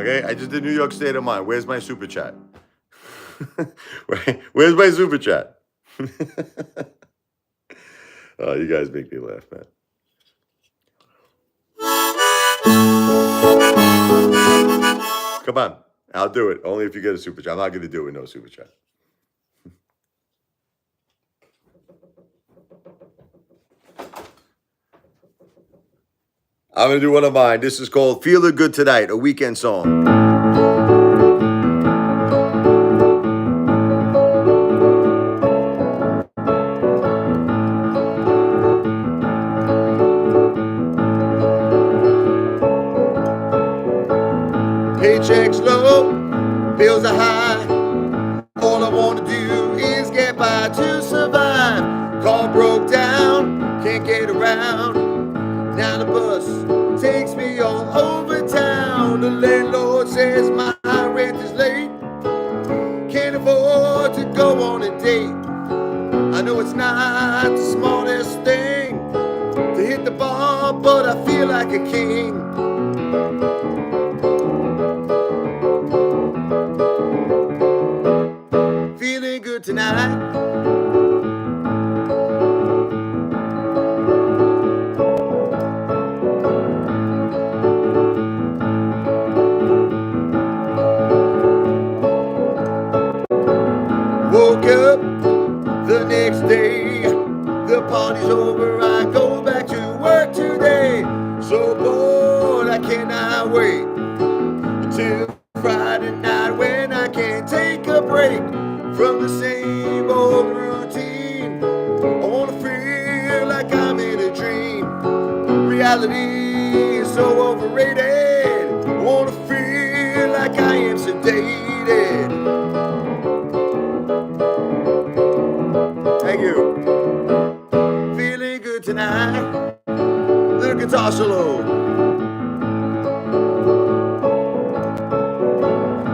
Okay, I just did New York State of Mind. Where's my super chat? Where's my super chat? Oh, you guys make me laugh, man. Come on, I'll do it. Only if you get a super chat. I'm not going to do it with no super chat. I'm going to do one of mine. This is called Feeling Good Tonight, a weekend song. Paychecks low, bills are high. All I want to do is get by to survive. Car broke down, can't get around. Now the bus takes me all over town. The landlord says my rent is late. Can't afford to go on a date. I know it's not the smartest thing to hit the bar, but I feel like a king. Feeling good tonight. Woke up the next day, the party's over, I go back to work today. So bored, I cannot wait until Friday night when I can take a break from the same old routine. I wanna feel like I'm in a dream. Reality is so overrated. I wanna feel like I am sedated. Thank you. Feeling good tonight. Little guitar solo.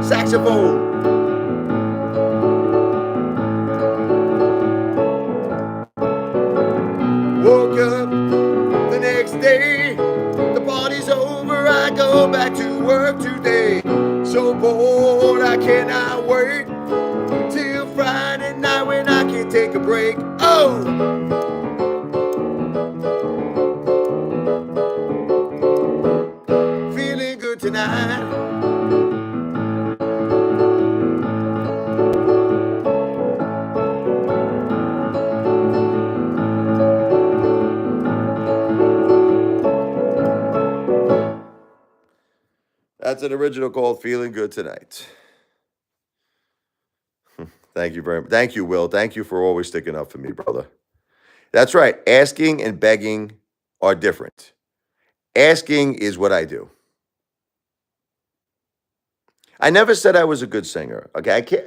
Saxophone. Woke up the next day. The party's over. I go back to work today. So bored, I cannot wait till Friday night when I can take a break. Oh! Feeling good tonight. That's an original called Feeling Good Tonight. Thank you very much. Thank you, Will. Thank you for always sticking up for me, brother. That's right. Asking and begging are different. Asking is what I do. I never said I was a good singer. Okay, I can't.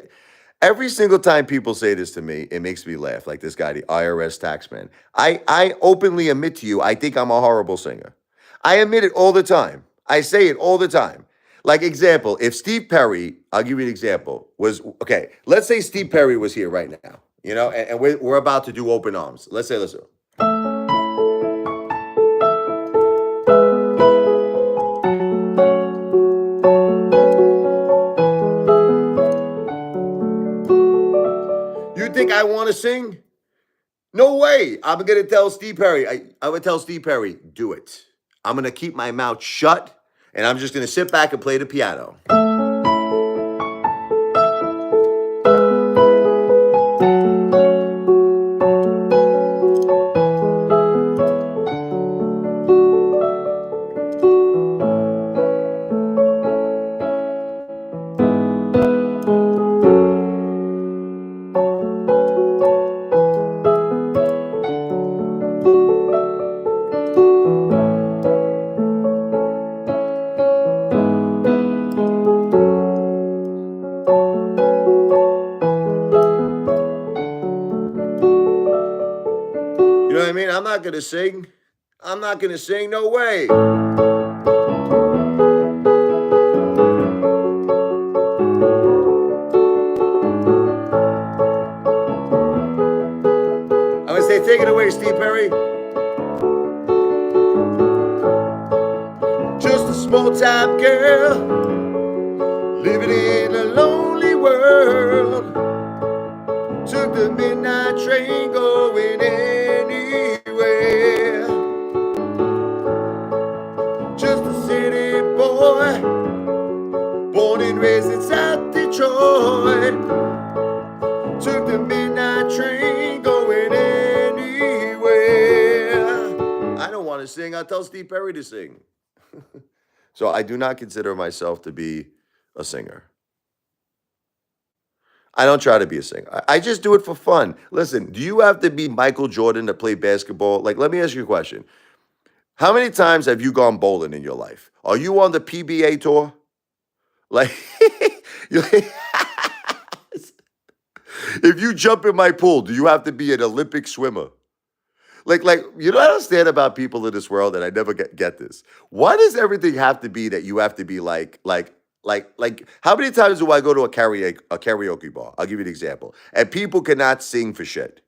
Every single time people say this to me, it makes me laugh. Like this guy, the IRS taxman. I openly admit to you, I think I'm a horrible singer. I admit it all the time. I say it all the time. Like example, if Steve Perry, I'll give you an example, was, okay, let's say Steve Perry was here right now, you know, and we're about to do Open Arms. Let's say, listen. You think I want to sing? No way. I'm going to tell Steve Perry. I would tell Steve Perry, do it. I'm going to keep my mouth shut, and I'm just going to sit back and play the piano. You know what I mean? I'm not going to sing. I'm not going to sing. No way. I'm going to say, take it away, Steve Perry. Just a small-time girl the midnight train going anywhere. Just a city boy, born and raised in South Detroit. Took the midnight train going anywhere. I don't want to sing. I'll tell Steve Perry to sing. So I do not consider myself to be a singer. I don't try to be a singer. I just do it for fun. Listen, do you have to be Michael Jordan to play basketball? Like, let me ask you a question. How many times have you gone bowling in your life? Are you on the PBA tour? Like, if you jump in my pool, do you have to be an Olympic swimmer? Like, you don't understand about people in this world, and I never get this. Why does everything have to be that you have to be like, how many times do I go to a karaoke bar? I'll give you an example. And people cannot sing for shit.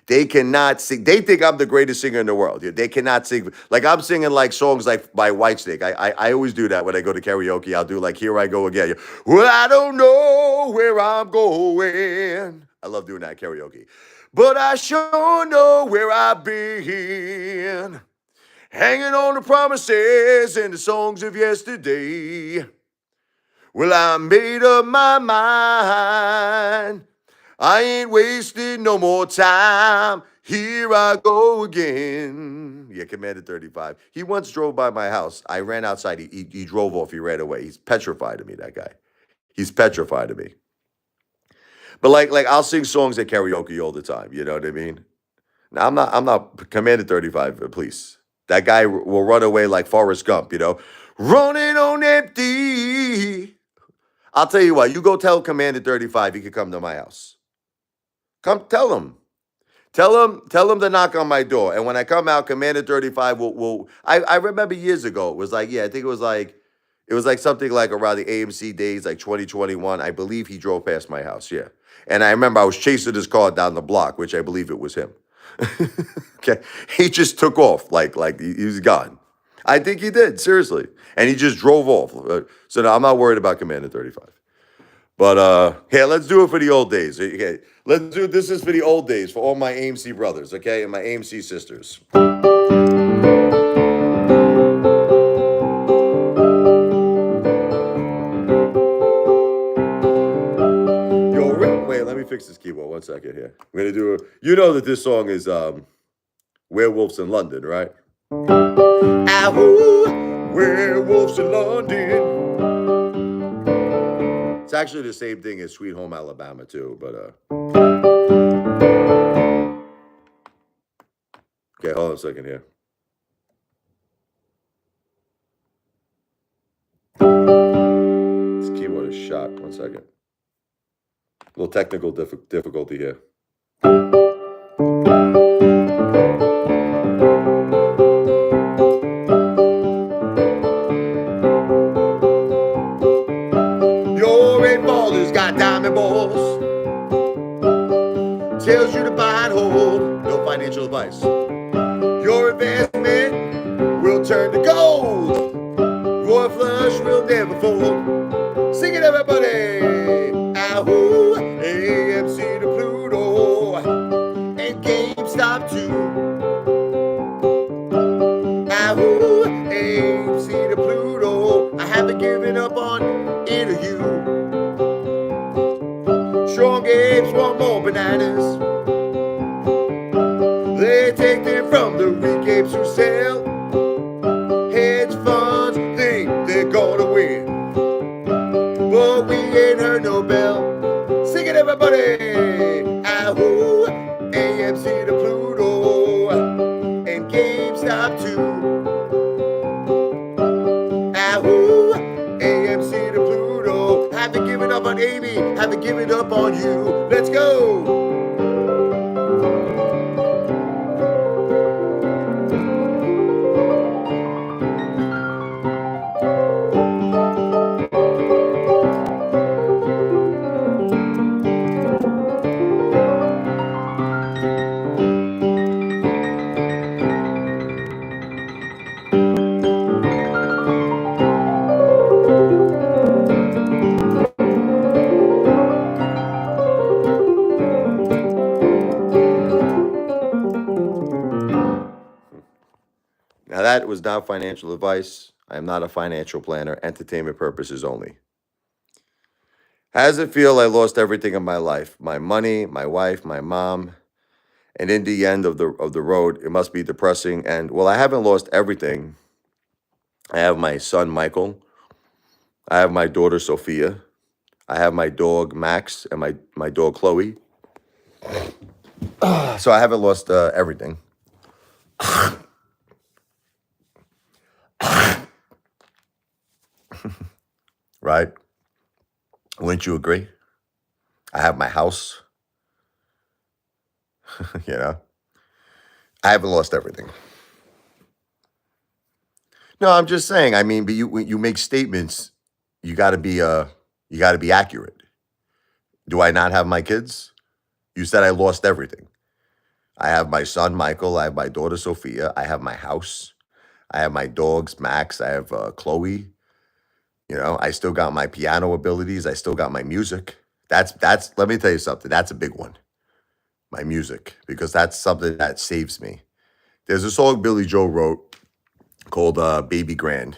They cannot sing. They think I'm the greatest singer in the world. They cannot sing. Like, I'm singing like songs like by Whitesnake. I always do that when I go to karaoke. I'll do like Here I Go Again. Well, I don't know where I'm going. I love doing that karaoke. But I sure know where I've been. Hanging on the promises and the songs of yesterday. Well, I made up my mind. I ain't wasting no more time. Here I go again. Yeah, Commander 35. He once drove by my house. I ran outside. He drove off. He ran away. He's petrified of me, that guy. He's petrified of me. But like I'll sing songs at karaoke all the time. You know what I mean? Now, I'm not Commander 35, please. That guy will run away like Forrest Gump, you know? Running on empty. I'll tell you what, you go tell Commander 35 he could come to my house. Come tell him. Tell him to knock on my door. And when I come out, Commander 35 will I remember years ago, it was like, yeah, I think it was like something like around the AMC days, like 2021. I believe he drove past my house, yeah. And I remember I was chasing his car down the block, which I believe it was him. Okay. He just took off like he was gone. I think he did, seriously. And he just drove off. So no, I'm not worried about Commander 35. But yeah, let's do it for the old days. Okay, let's do this is for the old days, for all my AMC brothers, okay, and my AMC sisters. Wait, let me fix this keyboard 1 second here. I'm gonna do you know that this song is Werewolves in London, right? Ahoo, Werewolves in London. It's actually the same thing as Sweet Home Alabama too, but okay, hold on a second here. This keyboard is shot. 1 second. A little technical difficulty here. Diamond balls, tells you to buy and hold, no financial advice. Your investment will turn to gold. Royal flush will never fold. Sing it, everybody. Ahoo, AMC to Pluto, and GameStop too. Ahoo, AMC to Pluto. I haven't given up on either of you. Strong apes want more bananas. They take them from the weak apes who sell. Hedge funds think they're gonna win, but we ain't heard no bell. Sing it, everybody. Ahoo, AMC to Pluto, and GameStop too. Ahoo, AMC to Pluto. Haven't given up on Amy, haven't given up on you. Let's go. was not financial advice. I am not a financial planner. Entertainment purposes only. How does it feel? I lost everything in my life: my money, my wife, my mom, and in the end of the road, it must be depressing. And well, I haven't lost everything. I have my son Michael. I have my daughter Sophia. I have my dog Max and my dog Chloe. So I haven't lost everything. Right? Wouldn't you agree? I have my house. You know, I haven't lost everything. No, I'm just saying. I mean, but you when you make statements, you got to be you got to be accurate. Do I not have my kids? You said I lost everything. I have my son Michael. I have my daughter Sophia. I have my house. I have my dogs Max. I have Chloe. You know, I still got my piano abilities. I still got my music. That's. Let me tell you something. That's a big one. My music, because that's something that saves me. There's a song Billy Joe wrote called "Baby Grand."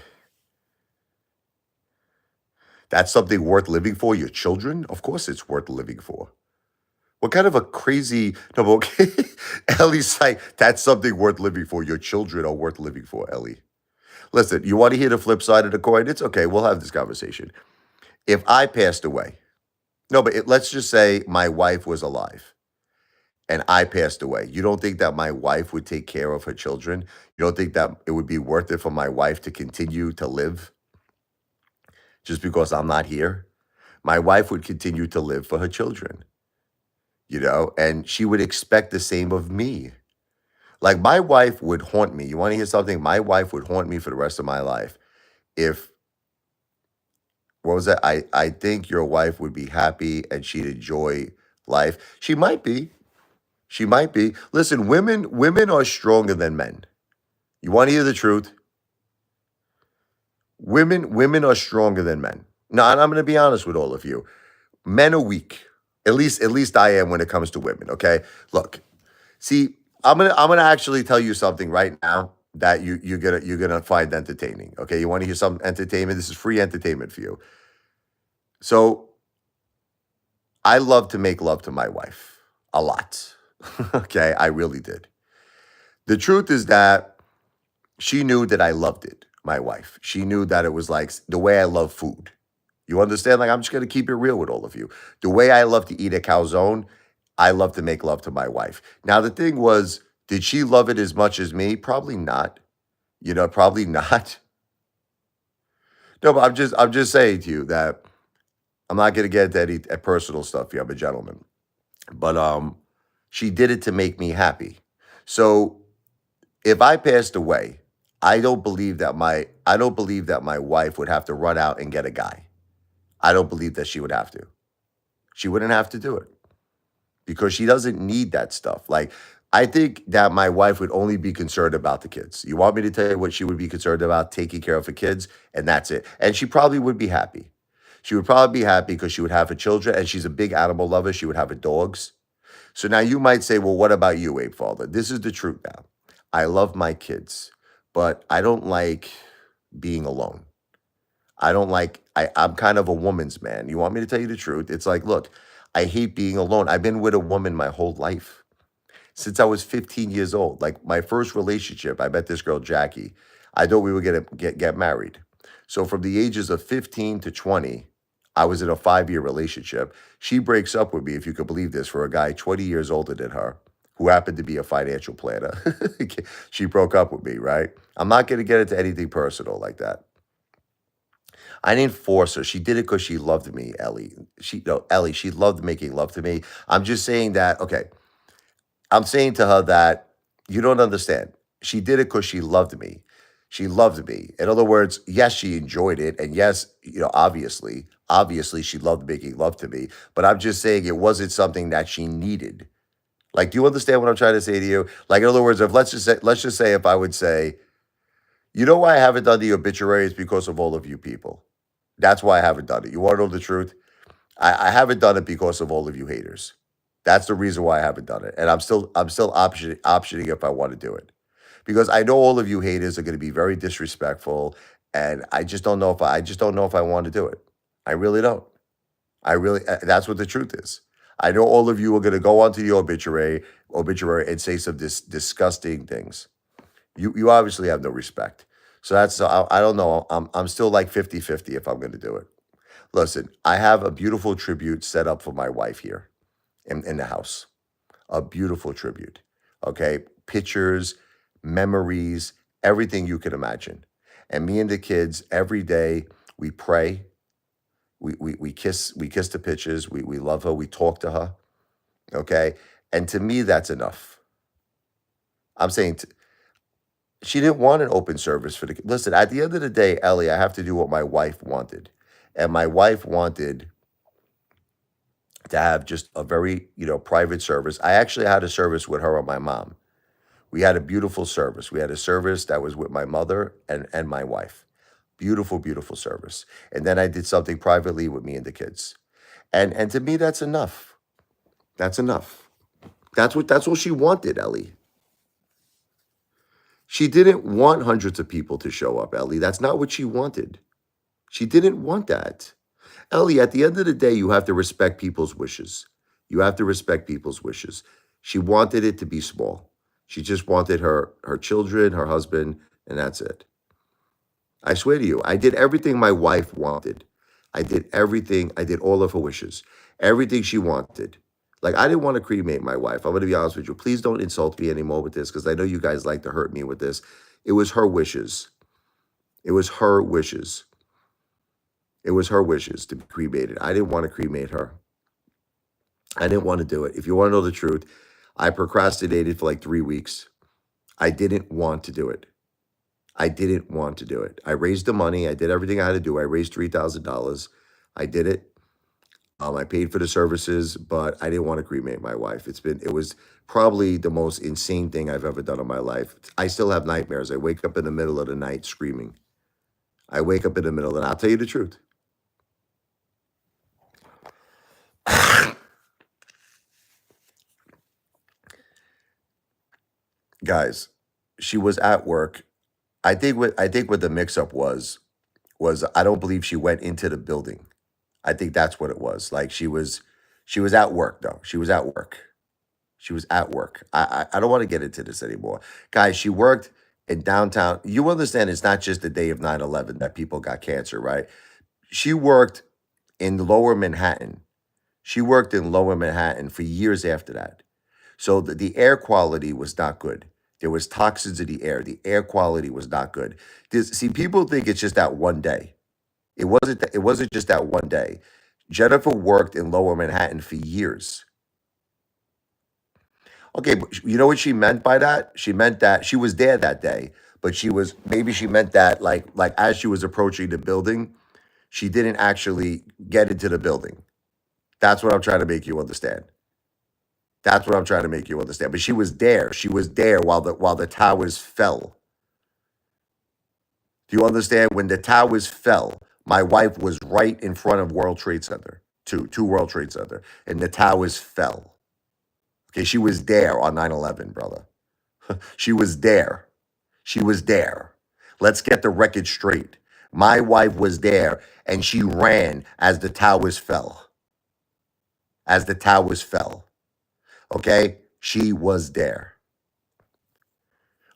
That's something worth living for. Your children, of course, it's worth living for. What kind of a crazy no? But okay, Ellie's like that's something worth living for. Your children are worth living for, Ellie. Listen, you want to hear the flip side of the coin? It's okay. We'll have this conversation. If I passed away, no, but let's just say my wife was alive and I passed away. You don't think that my wife would take care of her children? You don't think that it would be worth it for my wife to continue to live just because I'm not here? My wife would continue to live for her children, and she would expect the same of me. Like my wife would haunt me. You want to hear something? My wife would haunt me for the rest of my life. If what was that? I think your wife would be happy and she'd enjoy life. She might be. She might be. Listen, women are stronger than men. You want to hear the truth? Women are stronger than men. Now, and I'm going to be honest with all of you. Men are weak. At least I am when it comes to women, okay? Look, see, I'm gonna actually tell you something right now that you're gonna find entertaining. Okay, you want to hear some entertainment? This is free entertainment for you. So I love to make love to my wife a lot. Okay, I really did. The truth is that she knew that I loved it. My wife, she knew that it was like the way I love food. You understand? Like I'm just gonna keep it real with all of you. The way I love to eat a calzone, I love to make love to my wife. Now the thing was, did she love it as much as me? Probably not. Probably not. No, but I'm just saying to you that I'm not gonna get into any personal stuff here. I'm a gentleman. But she did it to make me happy. So if I passed away, I don't believe that my wife would have to run out and get a guy. I don't believe that she would have to. She wouldn't have to do it because she doesn't need that stuff. Like, I think that my wife would only be concerned about the kids. You want me to tell you what she would be concerned about? Taking care of her kids, and that's it. And she probably would be happy. She would probably be happy because she would have her children, and she's a big animal lover. She would have her dogs. So now you might say, well, what about you, Apefather? This is the truth now. I love my kids, but I don't like being alone. I'm kind of a woman's man. You want me to tell you the truth? It's like, look, I hate being alone. I've been with a woman my whole life since I was 15 years old. Like my first relationship, I met this girl, Jackie. I thought we were going to get married. So from the ages of 15 to 20, I was in a 5-year relationship. She breaks up with me, if you could believe this, for a guy 20 years older than her who happened to be a financial planner. She broke up with me, right? I'm not going to get into anything personal like that. I didn't force her. She did it because she loved me, Ellie. Ellie, she loved making love to me. I'm just saying that, okay, I'm saying to her that you don't understand. She did it because she loved me. She loved me. In other words, yes, she enjoyed it. And yes, obviously she loved making love to me. But I'm just saying it wasn't something that she needed. Like, do you understand what I'm trying to say to you? Like, in other words, if let's just say if I would say, you know why I haven't done the obituary is because of all of you people. That's why I haven't done it. You want to know the truth? I haven't done it because of all of you haters. That's the reason why I haven't done it. And I'm still optioning if I want to do it. because I know all of you haters are going to be very disrespectful, and I just don't know if I want to do it. I really don't. I really that's what the truth is. I know all of you are going to go onto the obituary and say some disgusting things. You obviously have no respect. So I don't know. I'm still like 50-50 if I'm going to do it. Listen, I have a beautiful tribute set up for my wife here in the house. A beautiful tribute. Okay? Pictures, memories, everything you can imagine. And me and the kids every day we pray, we kiss the pictures, we love her, we talk to her. Okay? And to me that's enough. I'm saying she didn't want an open service for the listen, at the end of the day, Ellie, I have to do what my wife wanted. And my wife wanted to have just a very, private service. I actually had a service with her and my mom. We had a beautiful service. We had a service that was with my mother and my wife. Beautiful, beautiful service. And then I did something privately with me and the kids. And to me, that's enough. That's enough. That's what she wanted, Ellie. She didn't want hundreds of people to show up, Ellie. That's not what she wanted. She didn't want that. Ellie, at the end of the day, you have to respect people's wishes. You have to respect people's wishes. She wanted it to be small. She just wanted her children, her husband, and that's it. I swear to you, I did everything my wife wanted. I did everything. I did all of her wishes. Everything she wanted. Like, I didn't want to cremate my wife. I'm going to be honest with you. Please don't insult me anymore with this because I know you guys like to hurt me with this. It was her wishes. It was her wishes. It was her wishes to be cremated. I didn't want to cremate her. I didn't want to do it. If you want to know the truth, I procrastinated for like 3 weeks. I didn't want to do it. I didn't want to do it. I raised the money. I did everything I had to do. I raised $3,000. I did it. I paid for the services, but I didn't want to cremate my wife. It was probably the most insane thing I've ever done in my life. I still have nightmares. I wake up in the middle of the night screaming. I wake up in the middle, and I'll tell you the truth. Guys, she was at work. I think what the mix-up was I don't believe she went into the building. I think that's what it was. Like she was at work though. She was at work. She was at work. I don't want to get into this anymore. Guys, she worked in downtown. You understand it's not just the day of 9/11 that people got cancer, right? She worked in lower Manhattan. She worked in lower Manhattan for years after that. So the air quality was not good. There was toxins in the air. The air quality was not good. See, people think it's just that one day. It wasn't just that one day. Jennifer worked in lower Manhattan for years. Okay, but you know what she meant by that? She meant that she was there that day, but she meant that like as she was approaching the building, she didn't actually get into the building. That's what I'm trying to make you understand. That's what I'm trying to make you understand. But she was there. She was there while the towers fell. Do you understand? When the towers fell, my wife was right in front of World Trade Center, two World Trade Center, and the towers fell. Okay, she was there on 9/11, brother. She was there. She was there. Let's get the record straight. My wife was there, and she ran as the towers fell. As the towers fell. Okay? She was there.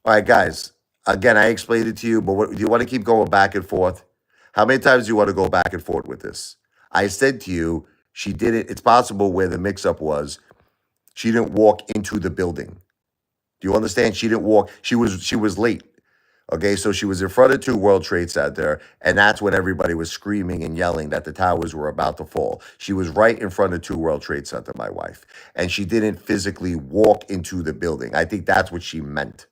All right, guys. Again, I explained it to you, but do you want to keep going back and forth? How many times do you want to go back and forth with this? I said to you, she didn't. It's possible where the mix-up was. She didn't walk into the building. Do you understand? She didn't walk. She was late. Okay, so she was in front of two World Trade Center, and that's when everybody was screaming and yelling that the towers were about to fall. She was right in front of two World Trade Center, my wife, and she didn't physically walk into the building. I think that's what she meant.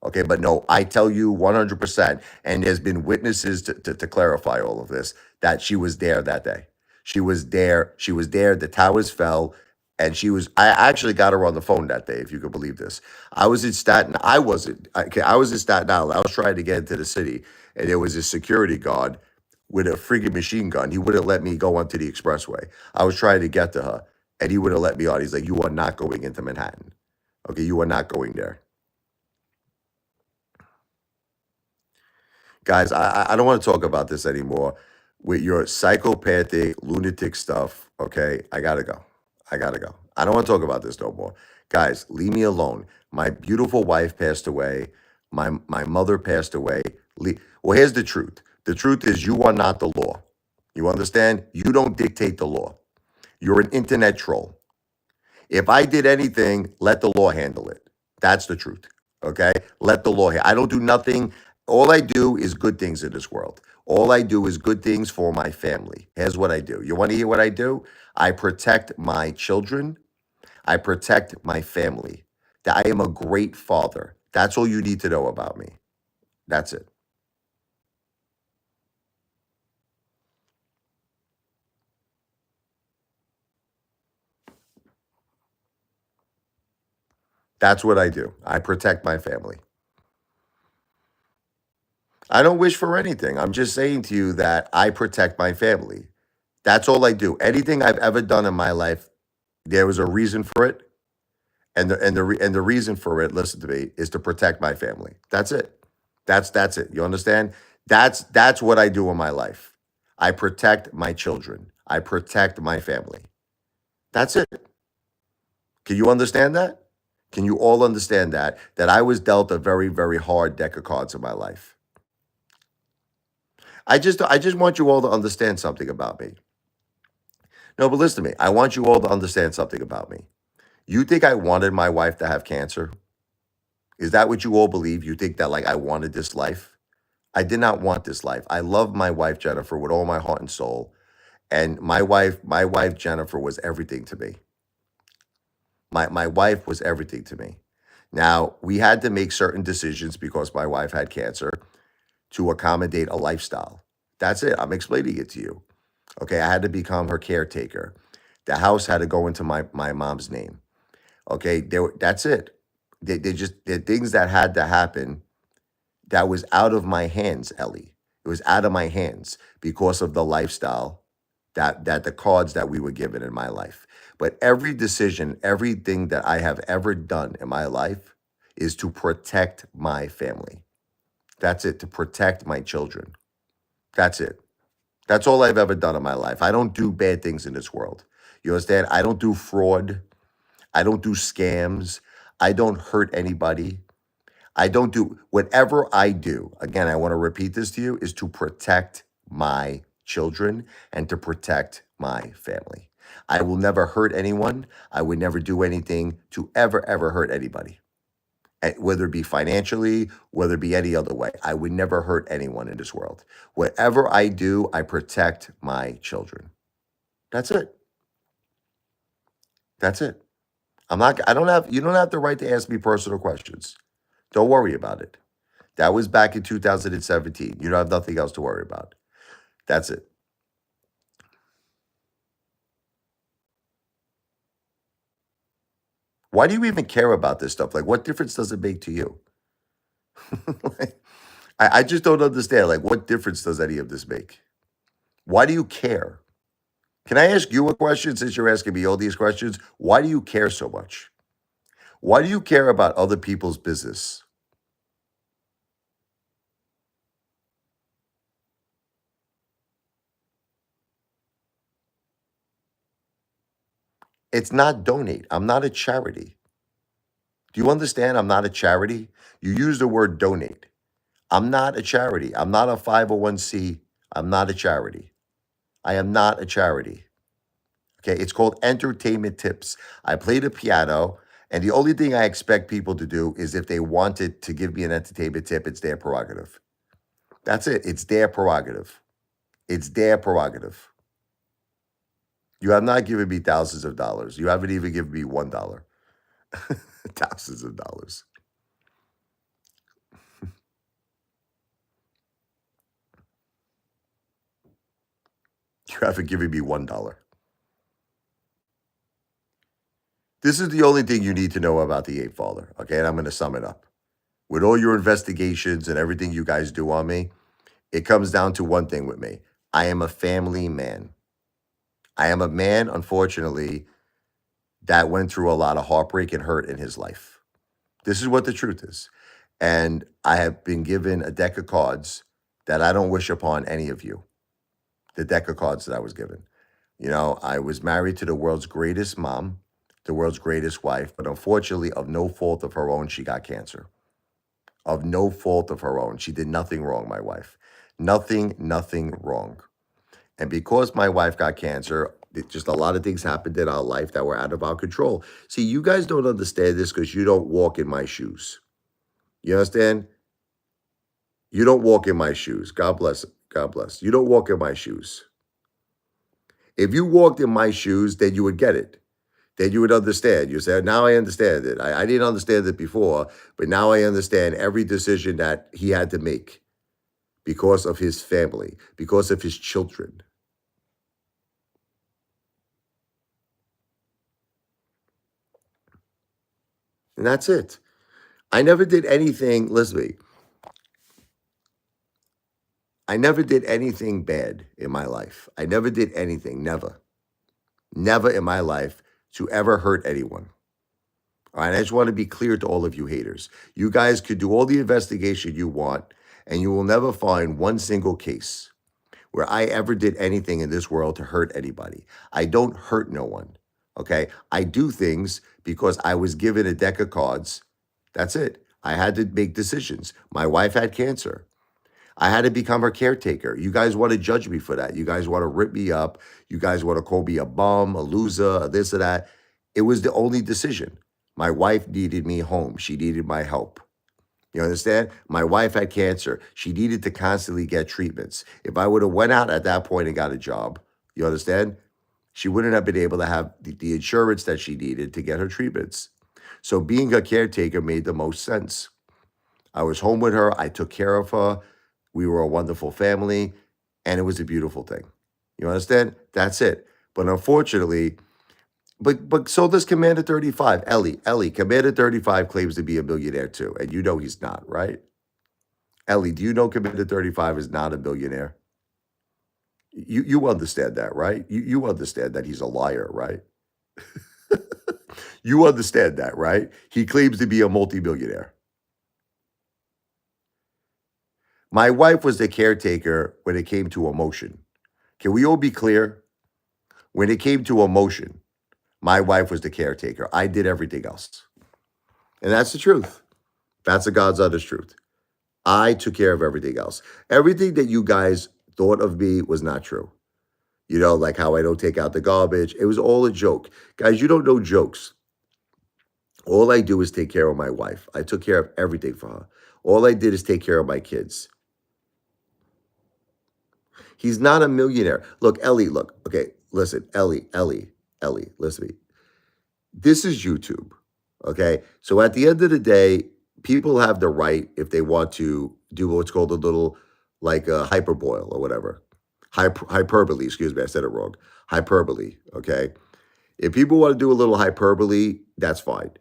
Okay, but no, I tell you 100%, and there's been witnesses to clarify all of this, that she was there that day. She was there. She was there. The towers fell, and I actually got her on the phone that day, if you could believe this. I was in Staten, I wasn't, okay, I was in Staten Island. I was trying to get into the city, and there was a security guard with a friggin' machine gun. He wouldn't let me go onto the expressway. I was trying to get to her, and he wouldn't let me on. He's like, you are not going into Manhattan. Okay, you are not going there. Guys, I don't want to talk about this anymore with your psychopathic, lunatic stuff. Okay, I gotta go. I gotta go. I don't want to talk about this no more. Guys, leave me alone. My beautiful wife passed away. My mother passed away. Well, here's the truth. The truth is you are not the law. You understand? You don't dictate the law. You're an internet troll. If I did anything, let the law handle it. That's the truth. Okay? Let the law. I don't do nothing. All I do is good things in this world. All I do is good things for my family. Here's what I do. You want to hear what I do? I protect my children. I protect my family. That I am a great father. That's all you need to know about me. That's it. That's what I do. I protect my family. I don't wish for anything. I'm just saying to you that I protect my family. That's all I do. Anything I've ever done in my life, there was a reason for it, and the reason for it, listen to me, is to protect my family. That's it. That's it. You understand? That's what I do in my life. I protect my children. I protect my family. That's it. Can you understand that? Can you all understand that? That I was dealt a very, very hard deck of cards in my life. I just want you all to understand something about me. No, but listen to me. I want you all to understand something about me. You think I wanted my wife to have cancer? Is that what you all believe? You think that like I wanted this life? I did not want this life. I love my wife Jennifer with all my heart and soul. And my wife Jennifer was everything to me. My wife was everything to me. Now, we had to make certain decisions because my wife had cancer to accommodate a lifestyle. That's it. I'm explaining it to you. Okay, I had to become her caretaker. The house had to go into my mom's name. Okay, that's it. They're things that had to happen that was out of my hands, Ellie. It was out of my hands because of the lifestyle that the cards that we were given in my life. But every decision, everything that I have ever done in my life is to protect my family. That's it, to protect my children. That's it. That's all I've ever done in my life. I don't do bad things in this world. You understand? I don't do fraud. I don't do scams. I don't hurt anybody. I don't do whatever I do. Again, I want to repeat this to you is to protect my children and to protect my family. I will never hurt anyone. I would never do anything to ever hurt anybody. Whether it be financially, whether it be any other way. I would never hurt anyone in this world. Whatever I do, I protect my children. That's it. That's it. I don't have, you don't have the right to ask me personal questions. Don't worry about it. That was back in 2017. You don't have nothing else to worry about. That's it. Why do you even care about this stuff? Like, what difference does it make to you? Like, I just don't understand. Like, what difference does any of this make? Why do you care? Can I ask you a question since you're asking me all these questions? Why do you care so much? Why do you care about other people's business? It's not donate. I'm not a charity. Do you understand? I'm not a charity. You use the word donate. I'm not a charity. I'm not a 501c. I'm not a charity. I am not a charity. Okay. It's called entertainment tips. I play the piano, and the only thing I expect people to do is if they wanted to give me an entertainment tip, it's their prerogative. That's it. It's their prerogative. It's their prerogative. You have not given me thousands of dollars. You haven't even given me $1. Thousands of dollars. You haven't given me $1. This is the only thing you need to know about the Apefather. Okay. And I'm going to sum it up. With all your investigations and everything you guys do on me, it comes down to one thing with me. I am a family man. I am a man, unfortunately, that went through a lot of heartbreak and hurt in his life. This is what the truth is. And I have been given a deck of cards that I don't wish upon any of you. The deck of cards that I was given. I was married to the world's greatest mom, the world's greatest wife, but unfortunately, of no fault of her own, she got cancer. Of no fault of her own. She did nothing wrong, my wife. Nothing wrong. And because my wife got cancer, just a lot of things happened in our life that were out of our control. See, you guys don't understand this because you don't walk in my shoes. You understand? You don't walk in my shoes. God bless. God bless. You don't walk in my shoes. If you walked in my shoes, then you would get it. Then you would understand. You say, now I understand it. I didn't understand it before, but now I understand every decision that he had to make because of his family, because of his children. And that's it. I never did anything, listen to me, I never did anything bad in my life. I never did anything, never. Never in my life to ever hurt anyone. All right, I just want to be clear to all of you haters. You guys could do all the investigation you want, and you will never find one single case where I ever did anything in this world to hurt anybody. I don't hurt no one, okay? I do things because I was given a deck of cards. That's it. I had to make decisions. My wife had cancer. I had to become her caretaker. You guys want to judge me for that. You guys want to rip me up. You guys want to call me a bum, a loser, a this or that. It was the only decision. My wife needed me home. She needed my help. You understand? My wife had cancer. She needed to constantly get treatments. If I would have went out at that point and got a job, you understand? She wouldn't have been able to have the insurance that she needed to get her treatments. So being a caretaker made the most sense. I was home with her. I took care of her. We were a wonderful family, and it was a beautiful thing. You understand? That's it. But unfortunately, but so does Commander 35. Ellie, Commander 35 claims to be a millionaire too, and you know he's not, right? Ellie, do you know Commander 35 is not a millionaire? You understand that, right? You understand that he's a liar, right? You understand that, right? He claims to be a multimillionaire. My wife was the caretaker when it came to emotion. Can we all be clear? When it came to emotion, my wife was the caretaker. I did everything else. And that's the truth. That's the God's honest truth. I took care of everything else. Everything that you guys thought of me was not true. Like how I don't take out the garbage. It was all a joke. Guys, you don't know jokes. All I do is take care of my wife. I took care of everything for her. All I did is take care of my kids. He's not a millionaire. Look, Ellie, okay, listen, Ellie, listen to me. This is YouTube, okay? So at the end of the day, people have the right, if they want to, do what's called a little, like a hyperboil or whatever. Hyperbole, excuse me, I said it wrong. Hyperbole, okay? If people want to do a little hyperbole, that's fine.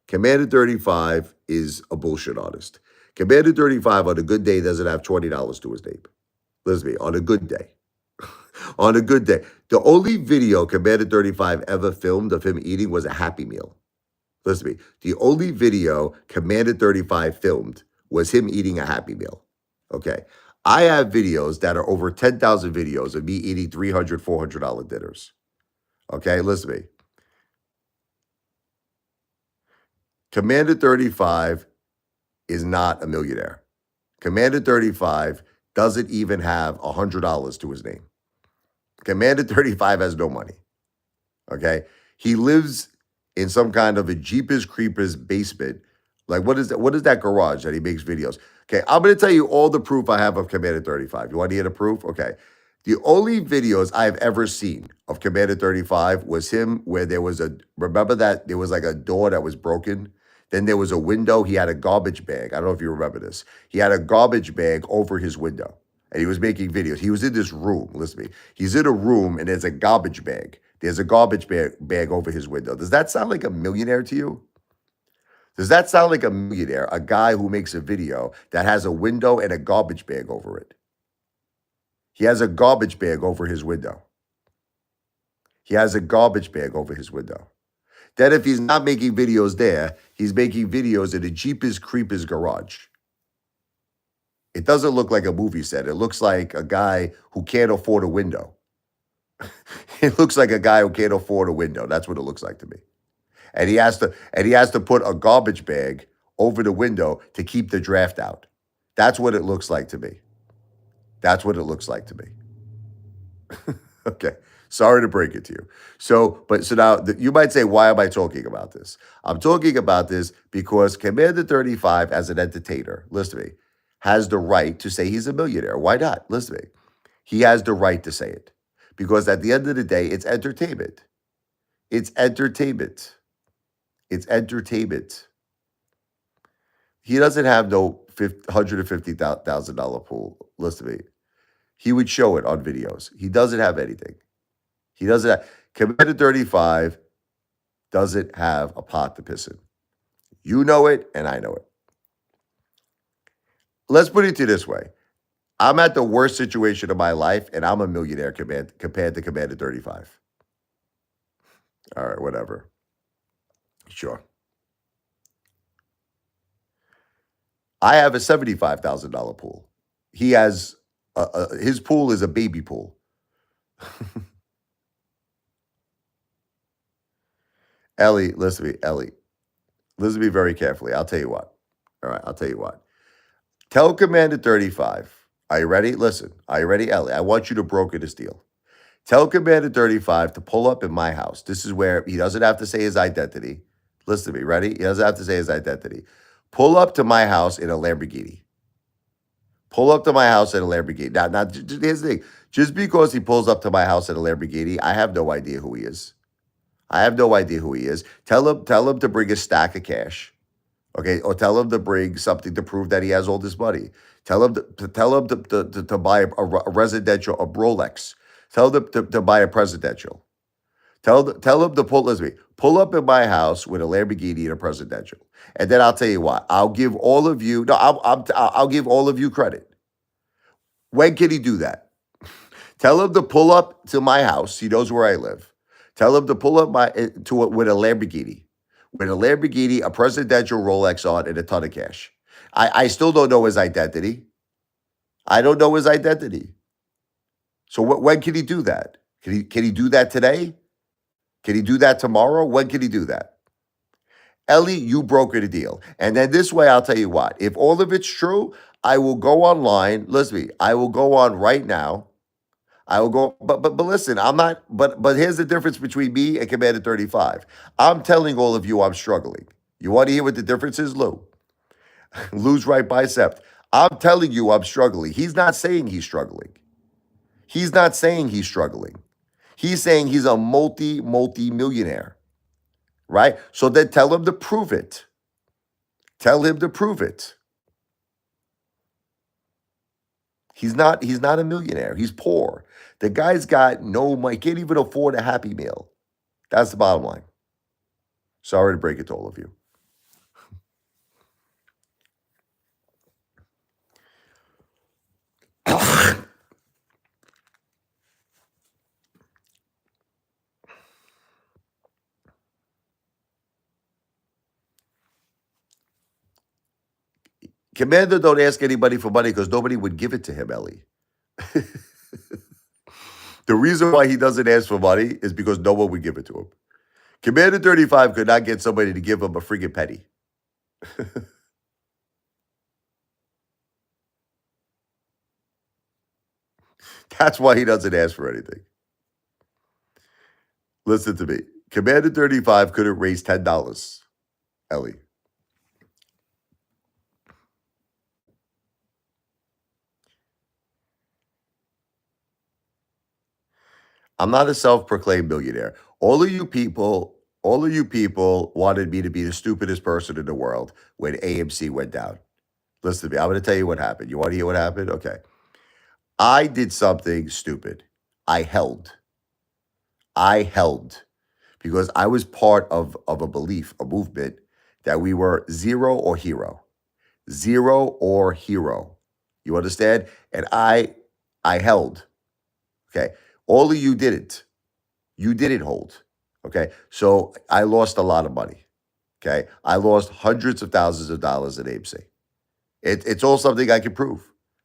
Commander 35 is a bullshit artist. Commander 35 on a good day doesn't have $20 to his name. Listen to me, on a good day. On a good day. The only video Commander 35 ever filmed of him eating was a Happy Meal. Listen to me. The only video Commander 35 filmed was him eating a Happy Meal. Okay. I have videos that are over 10,000 videos of me eating $300, $400 dinners. Okay. Listen to me. Commander 35 is not a millionaire. Commander 35 doesn't even have $100 to his name. Commander 35 has no money. Okay. He lives in some kind of a Jeepers Creepers basement. Like, what is that? What is that garage that he makes videos? Okay, I'm going to tell you all the proof I have of Commander 35. You want to hear the proof? Okay. The only videos I've ever seen of Commander 35 was him where there was remember that there was like a door that was broken? Then there was a window. He had a garbage bag. I don't know if you remember this. He had a garbage bag over his window and he was making videos. He was in this room. Listen to me. He's in a room and there's a garbage bag. There's a garbage bag over his window. Does that sound like a millionaire to you? Does that sound like a millionaire, a guy who makes a video that has a window and a garbage bag over it? He has a garbage bag over his window. He has a garbage bag over his window. Then if he's not making videos there, he's making videos in a Jeepers Creepers garage. It doesn't look like a movie set. It looks like a guy who can't afford a window. It looks like a guy who can't afford a window. That's what it looks like to me. And he has to put a garbage bag over the window to keep the draft out. That's what it looks like to me. That's what it looks like to me. Okay. Sorry to break it to you. So now you might say, why am I talking about this? I'm talking about this because Commander 35, as an entertainer, listen to me, has the right to say he's a millionaire. Why not? Listen to me. He has the right to say it because at the end of the day, it's entertainment. It's entertainment. It's entertainment. He doesn't have no $150,000 pool. Listen to me. He would show it on videos. He doesn't have anything. He doesn't have, Commander 35 doesn't have a pot to piss in. You know it, and I know it. Let's put it to this way. I'm at the worst situation of my life, and I'm a millionaire compared to Commander 35. All right, whatever. Sure. I have a $75,000 pool. He has, his pool is a baby pool. Ellie, listen to me, Ellie. Listen to me very carefully. I'll tell you what. All right, I'll tell you what. Tell Commander 35. Are you ready? Listen. Are you ready, Ellie? I want you to broker this deal. Tell Commander 35 to pull up in my house. This is where he doesn't have to say his identity. Listen to me, ready? He doesn't have to say his identity. Pull up to my house in a Lamborghini. Pull up to my house in a Lamborghini. Now, here's the thing. Just because he pulls up to my house in a Lamborghini, I have no idea who he is. I have no idea who he is. Tell him to bring a stack of cash. Okay, or tell him to bring something to prove that he has all this money. Tell him to buy a residential, a Rolex. Tell him to buy a presidential. Tell him to pull up in my house with a Lamborghini and a presidential. And then I'll tell you what, I'll give all of you, no, I'll give all of you credit. When can he do that? Tell him to pull up to my house. He knows where I live. Tell him to pull up with a Lamborghini. With a Lamborghini, a presidential Rolex on, and a ton of cash. I still don't know his identity. I don't know his identity. So when can he do that? Can he do that today? Can he do that tomorrow? When can he do that? Ellie, you brokered a deal. And then this way, I'll tell you what. If all of it's true, I will go online. Listen to me. I will go on right now. I will go, but listen, I'm not, but here's the difference between me and Commander 35. I'm telling all of you I'm struggling. You want to hear what the difference is, Lou? Lou's right bicep. I'm telling you I'm struggling. He's not saying he's struggling. He's not saying he's struggling. He's saying he's a multi-millionaire, right? So then tell him to prove it. Tell him to prove it. He's not a millionaire. He's poor. The guy's got no money, can't even afford a Happy Meal. That's the bottom line. Sorry to break it to all of you. Commander don't ask anybody for money because nobody would give it to him, Ellie. The reason why he doesn't ask for money is because no one would give it to him. Commander 35 could not get somebody to give him a friggin' penny. That's why he doesn't ask for anything. Listen to me. Commander 35 couldn't raise $10, Ellie. I'm not a self-proclaimed millionaire. All of you people wanted me to be the stupidest person in the world when AMC went down. Listen to me. I'm going to tell you what happened. You want to hear what happened? Okay. I did something stupid. I held because I was part of a belief, a movement that we were zero or hero. Zero or hero. You understand? And I held. Okay. All of you didn't. You didn't hold. Okay. So I lost a lot of money. Okay. I lost hundreds of thousands of dollars at AMC. It's all something I can prove.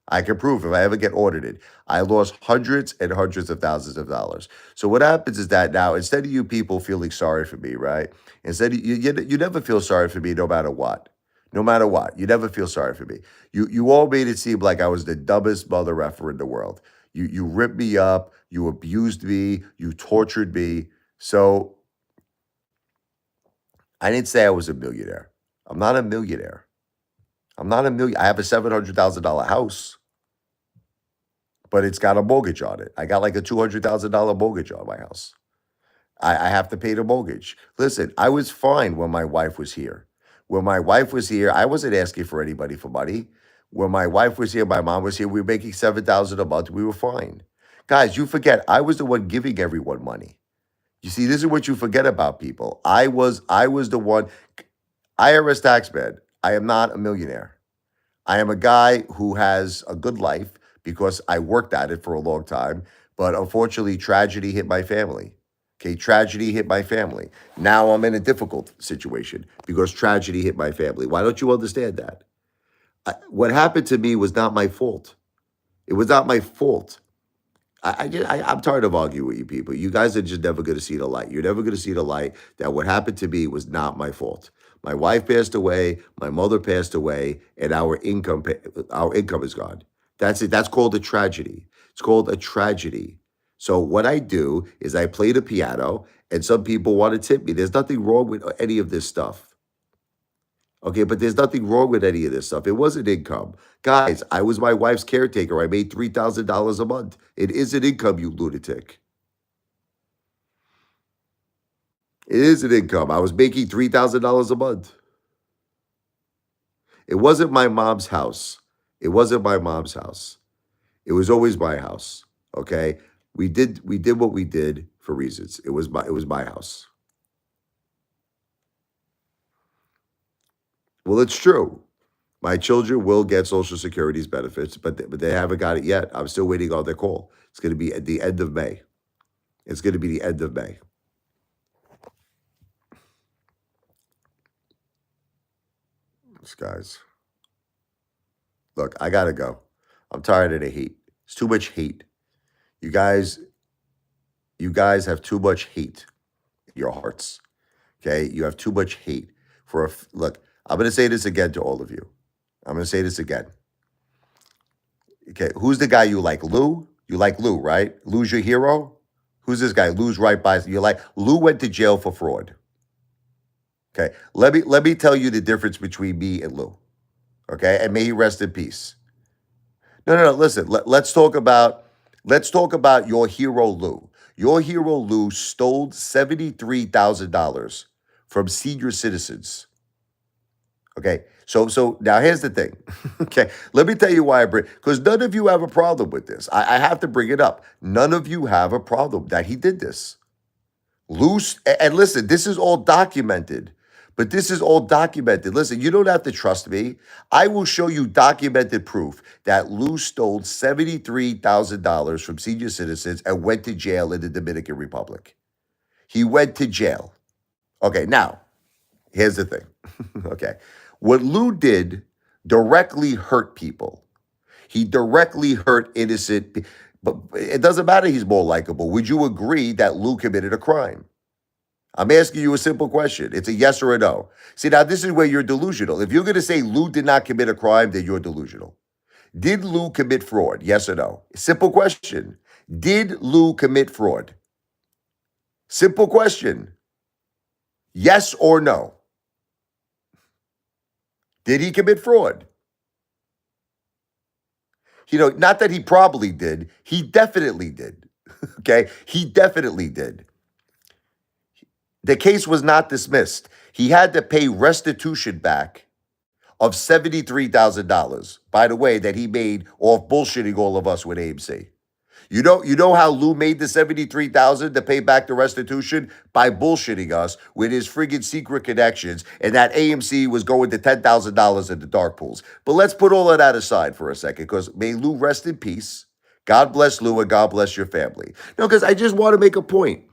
I can prove if I ever get audited. I lost hundreds and hundreds of thousands of dollars. So what happens is that now, instead of you people feeling sorry for me, right? Instead of you never feel sorry for me no matter what. No matter what. You never feel sorry for me. You all made it seem like I was the dumbest mother effer in the world. You ripped me up, you abused me, you tortured me. So I didn't say I was a millionaire. I'm not a millionaire. I'm not a million. I have a $700,000 house, but it's got a mortgage on it. I got like a $200,000 mortgage on my house. I have to pay the mortgage. Listen, I was fine when my wife was here. When my wife was here, I wasn't asking for anybody for money. When my wife was here, my mom was here. We were making $7,000 a month. We were fine. Guys, you forget I was the one giving everyone money. You see, this is what you forget about people. I was the one. IRS taxman. I am not a millionaire. I am a guy who has a good life because I worked at it for a long time. But unfortunately, tragedy hit my family. Okay, tragedy hit my family. Now I'm in a difficult situation because tragedy hit my family. Why don't you understand that? What happened to me was not my fault. It was not my fault. I'm tired of arguing with you people. You guys are just never going to see the light. You're never going to see the light that what happened to me was not my fault. My wife passed away, my mother passed away, and our income is gone. That's it. That's called a tragedy. It's called a tragedy. So what I do is I play the piano, and some people want to tip me. There's nothing wrong with any of this stuff. Okay, but there's nothing wrong with any of this stuff. It wasn't income. Guys, I was my wife's caretaker. I made $3,000 a month. It is an income, you lunatic. It is an income. I was making $3,000 a month. It wasn't my mom's house. It wasn't my mom's house. It was always my house. Okay? We did what we did for reasons. It was my house. Well, it's true. My children will get Social Security's benefits, but they haven't got it yet. I'm still waiting on their call. It's going to be at the end of May. It's going to be the end of May. These guys. Look, I gotta go. I'm tired of the hate. It's too much hate. You guys, you guys have too much hate in your hearts. Okay, you have too much hate look. I'm gonna say this again to all of you. I'm gonna say this again. Okay, who's the guy you like? Lou? You like Lou, right? Lou's your hero. Who's this guy? Lou's right by you. Like Lou went to jail for fraud. Okay, let me tell you the difference between me and Lou. Okay, and may he rest in peace. No. Listen, let's talk about your hero Lou. Your hero Lou stole $73,000 from senior citizens. Okay, so now here's the thing. Okay, let me tell you why because none of you have a problem with this. I have to bring it up. None of you have a problem that he did this. Loose and listen, this is all documented. But this is all documented. Listen, you don't have to trust me. I will show you documented proof that Lou stole $73,000 from senior citizens and went to jail in the Dominican Republic. He went to jail. Okay, now, here's the thing. Okay. What Lou did directly hurt people. He directly hurt innocent. But it doesn't matter he's more likable. Would you agree that Lou committed a crime? I'm asking you a simple question. It's a yes or a no. See, now this is where you're delusional. If you're going to say Lou did not commit a crime, then you're delusional. Did Lou commit fraud? Yes or no? Simple question. Did Lou commit fraud? Simple question. Yes or no? Did he commit fraud? Not that he probably did. He definitely did. Okay? He definitely did. The case was not dismissed. He had to pay restitution back of $73,000, by the way, that he made off bullshitting all of us with AMC. You know how Lou made the $73,000 to pay back the restitution? By bullshitting us with his friggin' secret connections, and that AMC was going to $10,000 in the dark pools. But let's put all of that aside for a second, because may Lou rest in peace. God bless Lou and God bless your family. No, because I just want to make a point.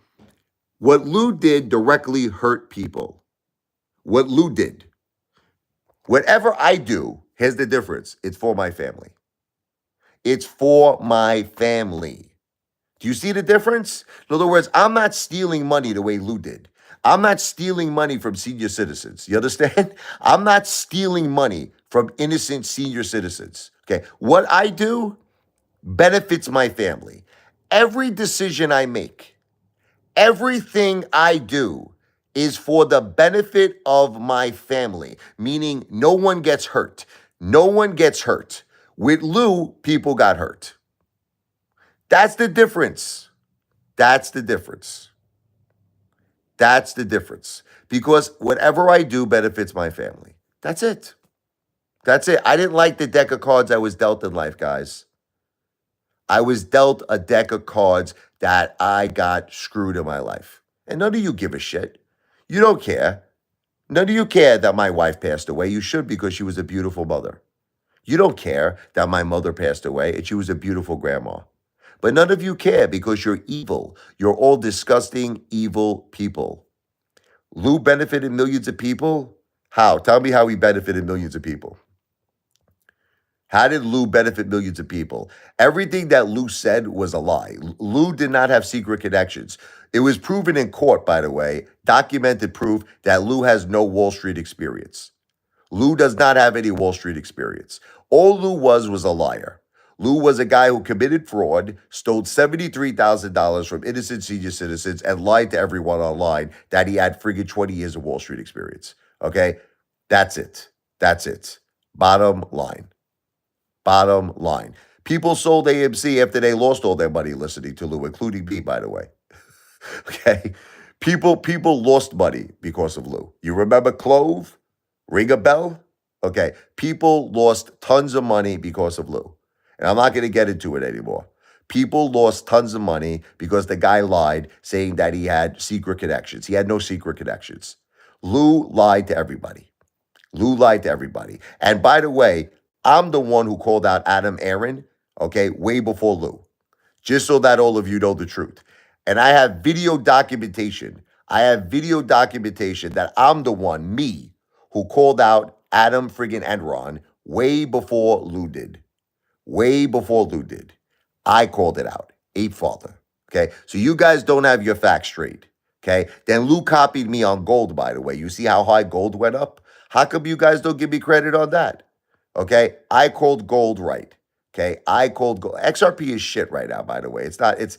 What Lou did directly hurt people. What Lou did. Whatever I do, here's the difference. It's for my family. It's for my family. Do you see the difference? In other words, I'm not stealing money the way Lou did. I'm not stealing money from senior citizens. You understand? I'm not stealing money from innocent senior citizens. Okay. What I do benefits my family. Every decision I make, everything I do is for the benefit of my family, meaning no one gets hurt. No one gets hurt. With Lou, people got hurt. That's the difference. That's the difference. That's the difference. Because whatever I do benefits my family. That's it. That's it. I didn't like the deck of cards I was dealt in life, guys. I was dealt a deck of cards that I got screwed in my life. And none of you give a shit. You don't care. None of you care that my wife passed away. You should, because she was a beautiful mother. You don't care that my mother passed away and she was a beautiful grandma. But none of you care because you're evil. You're all disgusting, evil people. Lou benefited millions of people? How? Tell me how he benefited millions of people. How did Lou benefit millions of people? Everything that Lou said was a lie. Lou did not have secret connections. It was proven in court, by the way, documented proof that Lou has no Wall Street experience. Lou does not have any Wall Street experience. All Lou was a liar. Lou was a guy who committed fraud, stole $73,000 from innocent senior citizens, and lied to everyone online that he had friggin' 20 years of Wall Street experience. Okay? That's it. That's it. Bottom line. Bottom line. People sold AMC after they lost all their money listening to Lou, including me, by the way. Okay? People lost money because of Lou. You remember Clove? Ring a bell? Okay. People lost tons of money because of Lou. And I'm not going to get into it anymore. People lost tons of money because the guy lied, saying that he had secret connections. He had no secret connections. Lou lied to everybody. Lou lied to everybody. And by the way, I'm the one who called out Adam Aaron, okay, way before Lou. Just so that all of you know the truth. And I have video documentation. I have video documentation that I'm the one, me, who called out Adam friggin' Enron way before Lou did. Way before Lou did. I called it out. Apefather. Okay? So you guys don't have your facts straight. Okay? Then Lou copied me on gold, by the way. You see how high gold went up? How come you guys don't give me credit on that? Okay? I called gold right. Okay? I called gold. XRP is shit right now, by the way. It's not, it's,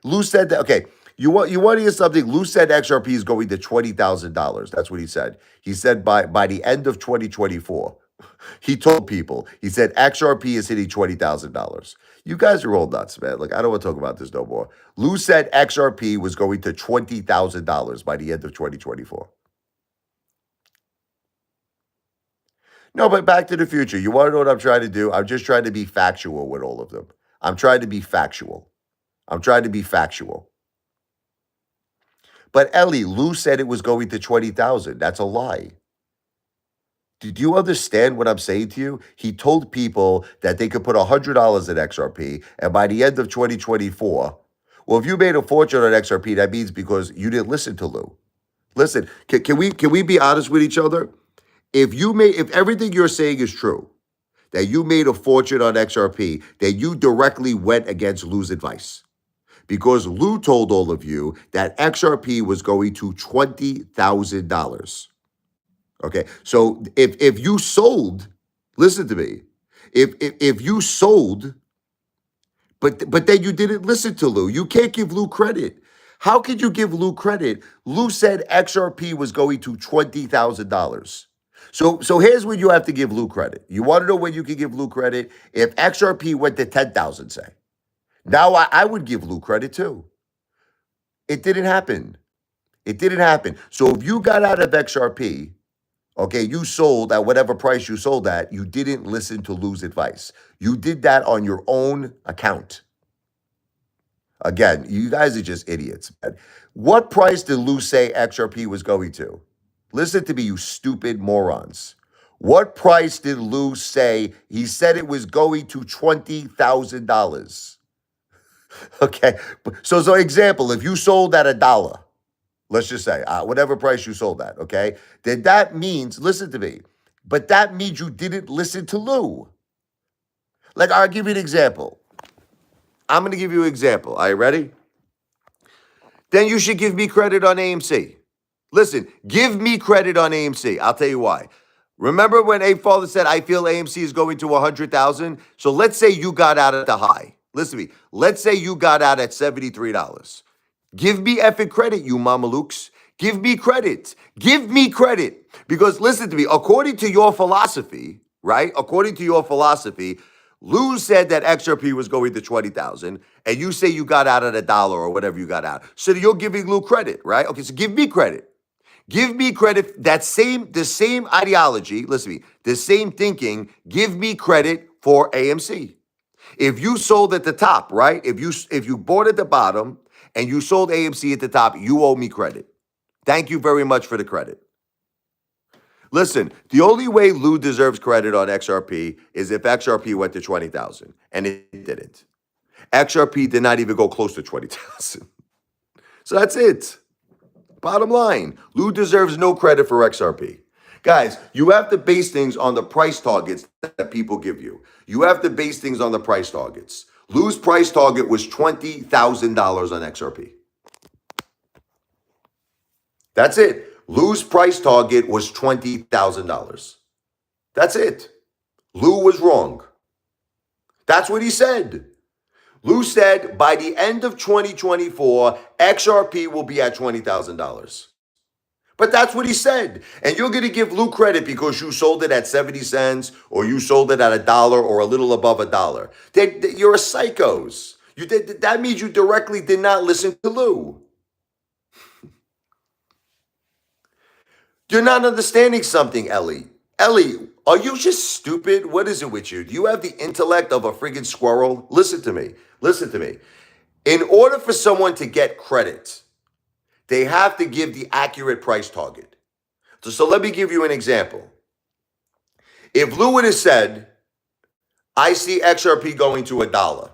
Lou said that, okay. You want to hear something? Lou said XRP is going to $20,000. That's what he said. He said by the end of 2024. He told people, he said XRP is hitting $20,000. You guys are all nuts, man. Like, I don't want to talk about this no more. Lou said XRP was going to $20,000 by the end of 2024. No, but Back to the Future. You want to know what I'm trying to do? I'm just trying to be factual with all of them. I'm trying to be factual. I'm trying to be factual. But Ellie, Lou said it was going to 20,000. That's a lie. Do you understand what I'm saying to you? He told people that they could put $100 in XRP, and by the end of 2024, well, if you made a fortune on XRP, that means because you didn't listen to Lou. Listen, can we be honest with each other? If everything you're saying is true, that you made a fortune on XRP, then you directly went against Lou's advice. Because Lou told all of you that XRP was going to $20,000. Okay, so if you sold, listen to me. If you sold, but then you didn't listen to Lou, you can't give Lou credit. How could you give Lou credit? Lou said XRP was going to $20,000. So here's when you have to give Lou credit. You want to know when you can give Lou credit? If XRP went to 10,000, say. Now I would give Lou credit too. It didn't happen. It didn't happen. So if you got out of XRP, okay, you sold at whatever price you sold at, you didn't listen to Lou's advice. You did that on your own account. Again, you guys are just idiots, man. What price did Lou say XRP was going to? Listen to me, you stupid morons. What price did Lou say? He said it was going to $20,000. Okay, so example, if you sold at $1, let's just say, whatever price you sold at, okay? Then that means, listen to me, but that means you didn't listen to Lou. Like, I'll give you an example. I'm going to give you an example. Are you ready? Then you should give me credit on AMC. Listen, give me credit on AMC. I'll tell you why. Remember when Apefather said, I feel AMC is going to 100,000? So let's say you got out at the high. Listen to me. Let's say you got out at $73. Give me effing credit, you mamalukes. Give me credit. Give me credit. Because listen to me, according to your philosophy, right? According to your philosophy, Lou said that XRP was going to 20,000, and you say you got out at $1 or whatever you got out. So you're giving Lou credit, right? Okay, so give me credit. Give me credit. The same ideology, listen to me, the same thinking, give me credit for AMC. If you sold at the top, right? If you bought at the bottom and you sold AMC at the top, you owe me credit. Thank you very much for the credit. Listen, the only way Lou deserves credit on XRP is if XRP went to 20,000, and it didn't. XRP did not even go close to 20,000. So that's it. Bottom line, Lou deserves no credit for XRP. Guys, you have to base things on the price targets that people give you. You have to base things on the price targets. Lou's price target was $20,000 on XRP. That's it. Lou's price target was $20,000. That's it. Lou was wrong. That's what he said. Lou said by the end of 2024, XRP will be at $20,000. But that's what he said. And you're going to give Lou credit because you sold it at 70 cents or you sold it at $1 or a little above $1. You're a psychos. That means you directly did not listen to Lou. You're not understanding something, Ellie. Ellie, are you just stupid? What is it with you? Do you have the intellect of a friggin' squirrel? Listen to me. Listen to me. In order for someone to get credit, they have to give the accurate price target. So let me give you an example. If Lou would have said, I see XRP going to $1,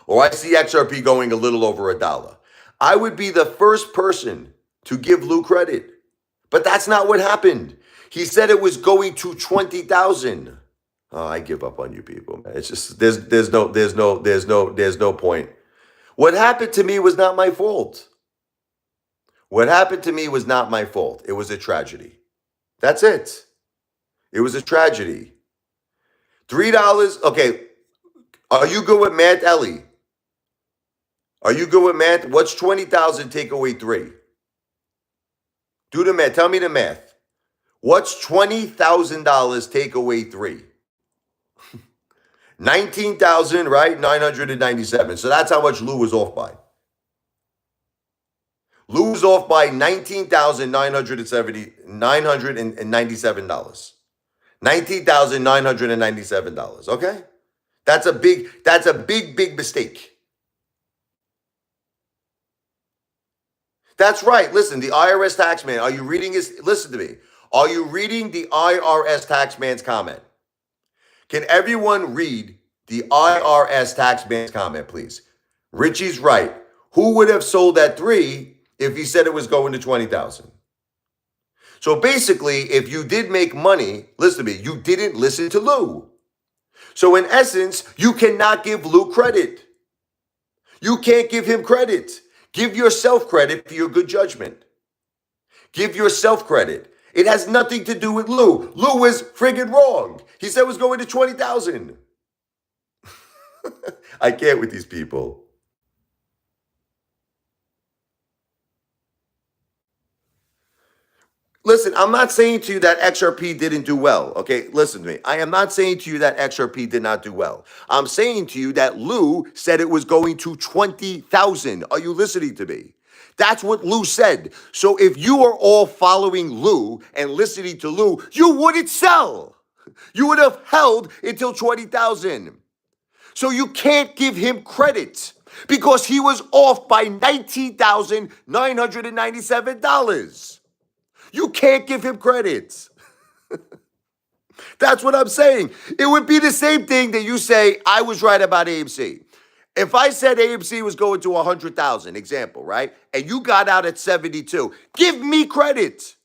or I see XRP going a little over $1, I would be the first person to give Lou credit. But that's not what happened. He said it was going to 20,000. Oh, I give up on you people, man. It's just there's no point. What happened to me was not my fault. What happened to me was not my fault. It was a tragedy. That's it. It was a tragedy. $3. Okay. Are you good with math, Ellie? Are you good with math? What's 20,000 take away 3? Do the math. Tell me the math. What's $20,000 take away 3? 19,000, right? 997. So that's how much Lou was off by. Lou was off by $19,997. $19,997. Okay? That's a big mistake. That's right. Listen, the IRS taxman, are you reading his? Listen to me. Are you reading the IRS taxman's comment? Can everyone read the IRS taxman's comment, please? Richie's right. Who would have sold at 3 if he said it was going to 20,000? So basically, if you did make money, listen to me, you didn't listen to Lou. So in essence, you cannot give Lou credit. You can't give him credit. Give yourself credit for your good judgment. Give yourself credit. It has nothing to do with Lou. Lou was friggin' wrong. He said it was going to 20,000. I can't with these people. Listen, I'm not saying to you that XRP didn't do well, okay? Listen to me. I am not saying to you that XRP did not do well. I'm saying to you that Lou said it was going to 20,000. Are you listening to me? That's what Lou said. So if you are all following Lou and listening to Lou, you wouldn't sell. You would have held until 20,000. So you can't give him credit because he was off by $19,997. You can't give him credit. That's what I'm saying. It would be the same thing that you say, I was right about AMC. If I said AMC was going to 100,000, example, right? And you got out at 72, give me credit.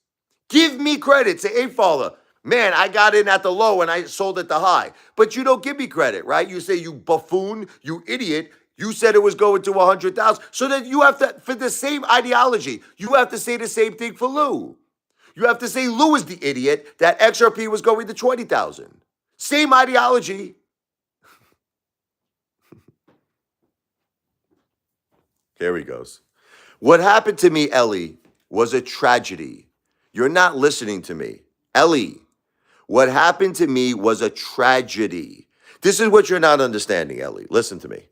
Give me credit. Say, hey, Fowler, Man, I got in at the low and I sold at the high. But you don't give me credit, right? You say, you buffoon, you idiot. You said it was going to 100,000. So then you have to, for the same ideology, you have to say the same thing for Lou. You have to say Lou is the idiot that XRP was going to 20,000. Same ideology. Here he goes. What happened to me, Ellie, was a tragedy. You're not listening to me. Ellie, what happened to me was a tragedy. This is what you're not understanding, Ellie. Listen to me.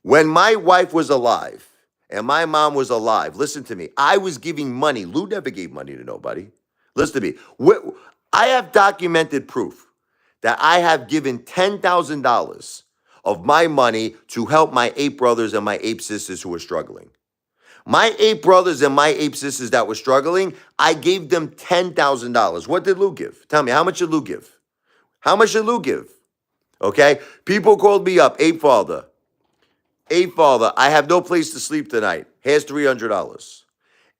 When my wife was alive and my mom was alive, listen to me. I was giving money. Lou never gave money to nobody. Listen to me. I have documented proof that I have given $10,000 of my money to help my 8 brothers and my 8 sisters who were struggling. My 8 brothers and my 8 sisters that were struggling, I gave them $10,000. What did Lou give? Tell me, how much did Lou give? How much did Lou give? Okay? People called me up. Apefather, I have no place to sleep tonight. Here's $300.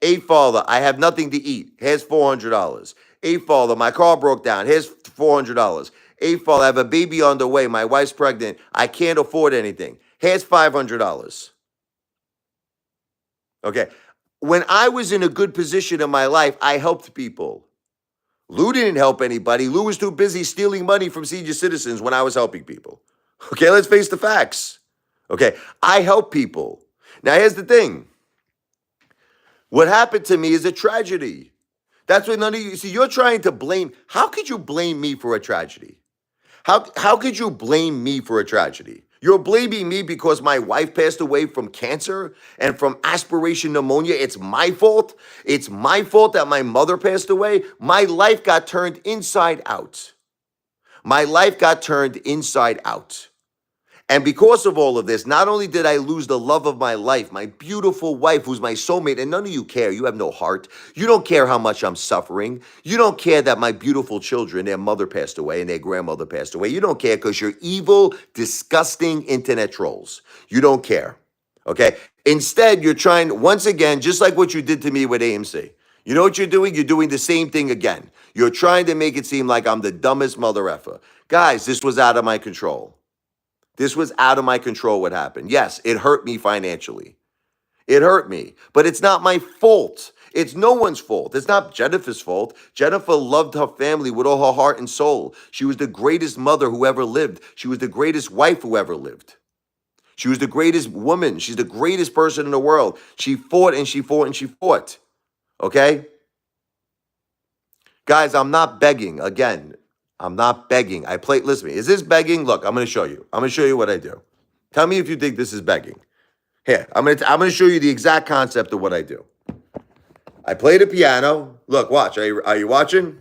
Apefather, I have nothing to eat. Here's $400. Apefather, my car broke down. Here's $400. Apefather, I have a baby on the way. My wife's pregnant. I can't afford anything. Here's $500. Okay. When I was in a good position in my life, I helped people. Lou didn't help anybody. Lou was too busy stealing money from senior citizens when I was helping people. Okay, let's face the facts. Okay, I help people. Now, here's the thing. What happened to me is a tragedy. That's what none of you see. You're trying to blame. How could you blame me for a tragedy? How could you blame me for a tragedy? You're blaming me because my wife passed away from cancer and from aspiration pneumonia. It's my fault. It's my fault that my mother passed away. My life got turned inside out. My life got turned inside out. And because of all of this, not only did I lose the love of my life, my beautiful wife, who's my soulmate, and none of you care. You have no heart. You don't care how much I'm suffering. You don't care that my beautiful children, their mother passed away and their grandmother passed away. You don't care because you're evil, disgusting internet trolls. You don't care. Okay? Instead, you're trying, once again, just like what you did to me with AMC. You know what you're doing? You're doing the same thing again. You're trying to make it seem like I'm the dumbest mother effer. Guys, this was out of my control. This was out of my control what happened. Yes, it hurt me financially. It hurt me, but it's not my fault. It's no one's fault. It's not Jennifer's fault. Jennifer loved her family with all her heart and soul. She was the greatest mother who ever lived. She was the greatest wife who ever lived. She was the greatest woman. She's the greatest person in the world. She fought and she fought and she fought. Okay? Guys, I'm not begging. Again, I'm not begging. Listen to me. Is this begging? Look, I'm going to show you. I'm going to show you what I do. Tell me if you think this is begging. Here, I'm going to show you the exact concept of what I do. I play the piano. Look, watch. Are you watching?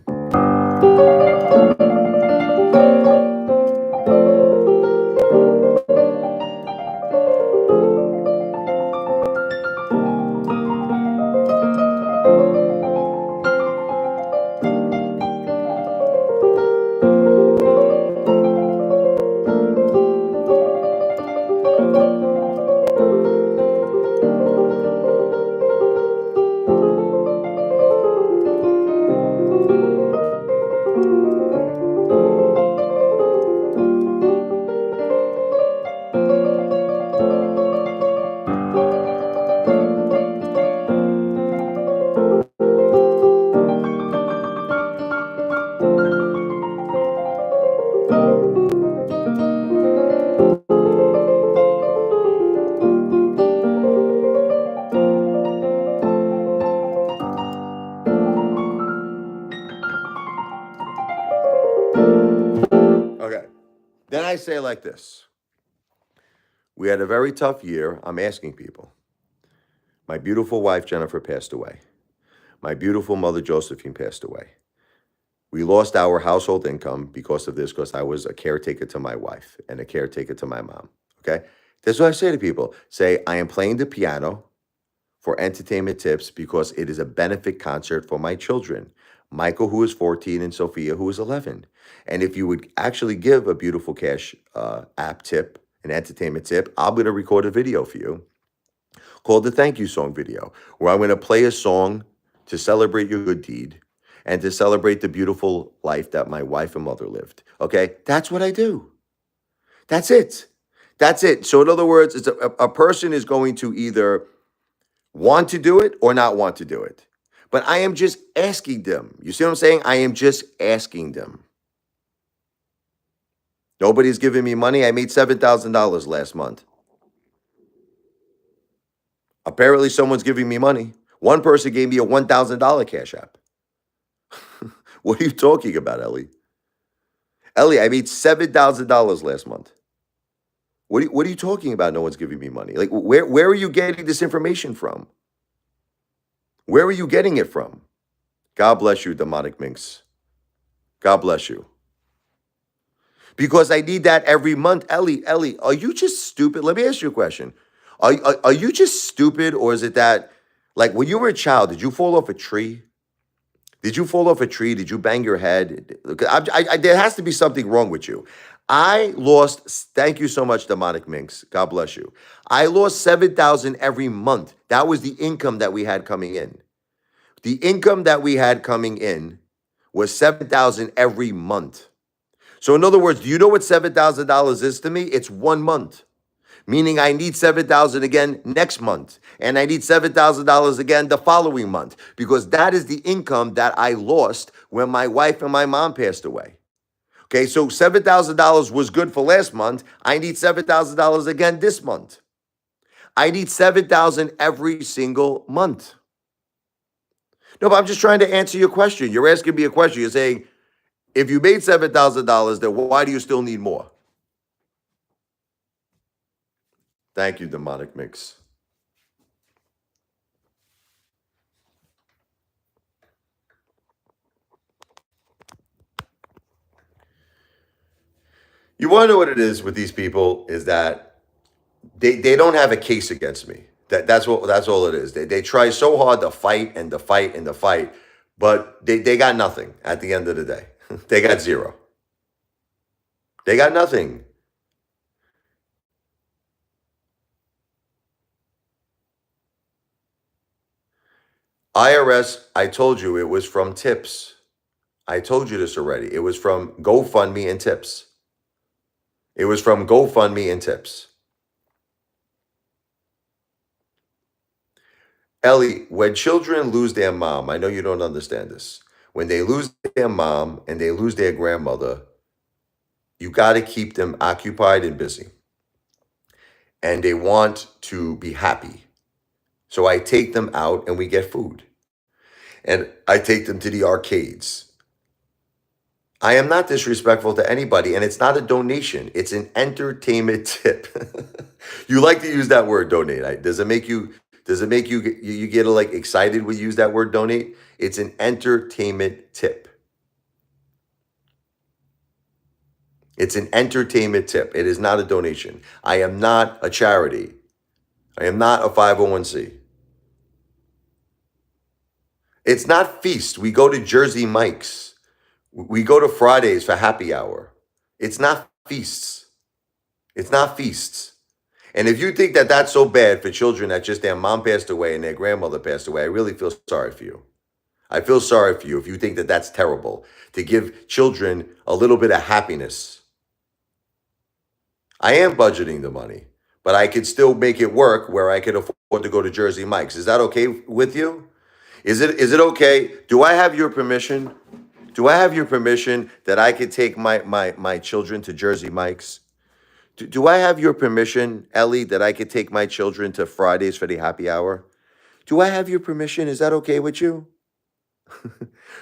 Okay. Then I say like this. We had a very tough year. I'm asking people. My beautiful wife, Jennifer, passed away. My beautiful mother, Josephine, passed away. We lost our household income because of this, because I was a caretaker to my wife and a caretaker to my mom. Okay? That's what I say to people. Say, I am playing the piano for entertainment tips because it is a benefit concert for my children. Michael, who is 14, and Sophia, who is 11. And if you would actually give a beautiful cash app tip, an entertainment tip, I'm going to record a video for you called the Thank You Song video, where I'm going to play a song to celebrate your good deed. and to celebrate the beautiful life that my wife and mother lived. Okay? That's what I do. That's it. That's it. So, in other words, it's a person is going to either want to do it or not want to do it. But I am just asking them. You see what I'm saying? I am just asking them. Nobody's giving me money. I made $7,000 last month. Apparently, someone's giving me money. One person gave me a $1,000 Cash App. What are you talking about, Ellie? Ellie, I made $7,000 last month. What are you talking about? No one's giving me money. Like, where are you getting this information from? Where are you getting it from? God bless you, demonic minx. God bless you. Because I need that every month. Ellie, are you just stupid? Let me ask you a question. Are you just stupid, or is it that, like, when you were a child, did you fall off a tree? Did you fall off a tree? Did you bang your head? There has to be something wrong with you. I lost, thank you so much, demonic minx. God bless you. I lost 7,000 every month. That was the income that we had coming in. The income that we had coming in was 7,000 every month. So in other words, do you know what $7,000 is to me? It's 1 month. Meaning I need 7,000 again next month, and I need $7,000 again the following month, because that is the income that I lost when my wife and my mom passed away. Okay, so $7,000 was good for last month. I need $7,000 again this month. I need 7,000 every single month. No, but I'm just trying to answer your question. You're asking me a question. You're saying, if you made $7,000, then why do you still need more? Thank you, demonic mix. You want to know what it is with these people is that they don't have a case against me. That's all it is. They try so hard to fight and to fight and to fight, but they got nothing at the end of the day. They got zero. They got nothing. IRS, I told you it was from tips. I told you this already. It was from GoFundMe and tips. It was from GoFundMe and tips. Ellie, when children lose their mom, I know you don't understand this. When they lose their mom and they lose their grandmother, you got to keep them occupied and busy. And they want to be happy. So I take them out and we get food. And I take them to the arcades. I am not disrespectful to anybody, and it's not a donation. It's an entertainment tip. You like to use that word, donate. Does it make you you get like excited when you use that word, donate? It's an entertainment tip. It's an entertainment tip. It is not a donation. I am not a charity. I am not a 501c. It's not feast. We go to Jersey Mike's. We go to Fridays for happy hour. It's not feasts. It's not feasts. And if you think that that's so bad for children that just their mom passed away and their grandmother passed away, I really feel sorry for you. I feel sorry for you if you think that that's terrible, to give children a little bit of happiness. I am budgeting the money, but I could still make it work where I could afford to go to Jersey Mike's. Is that okay with you? Is it okay? Do I have your permission? Do I have your permission that I could take my children to Jersey Mike's? Do I have your permission, Ellie, that I could take my children to Fridays for the happy hour? Do I have your permission? Is that okay with you?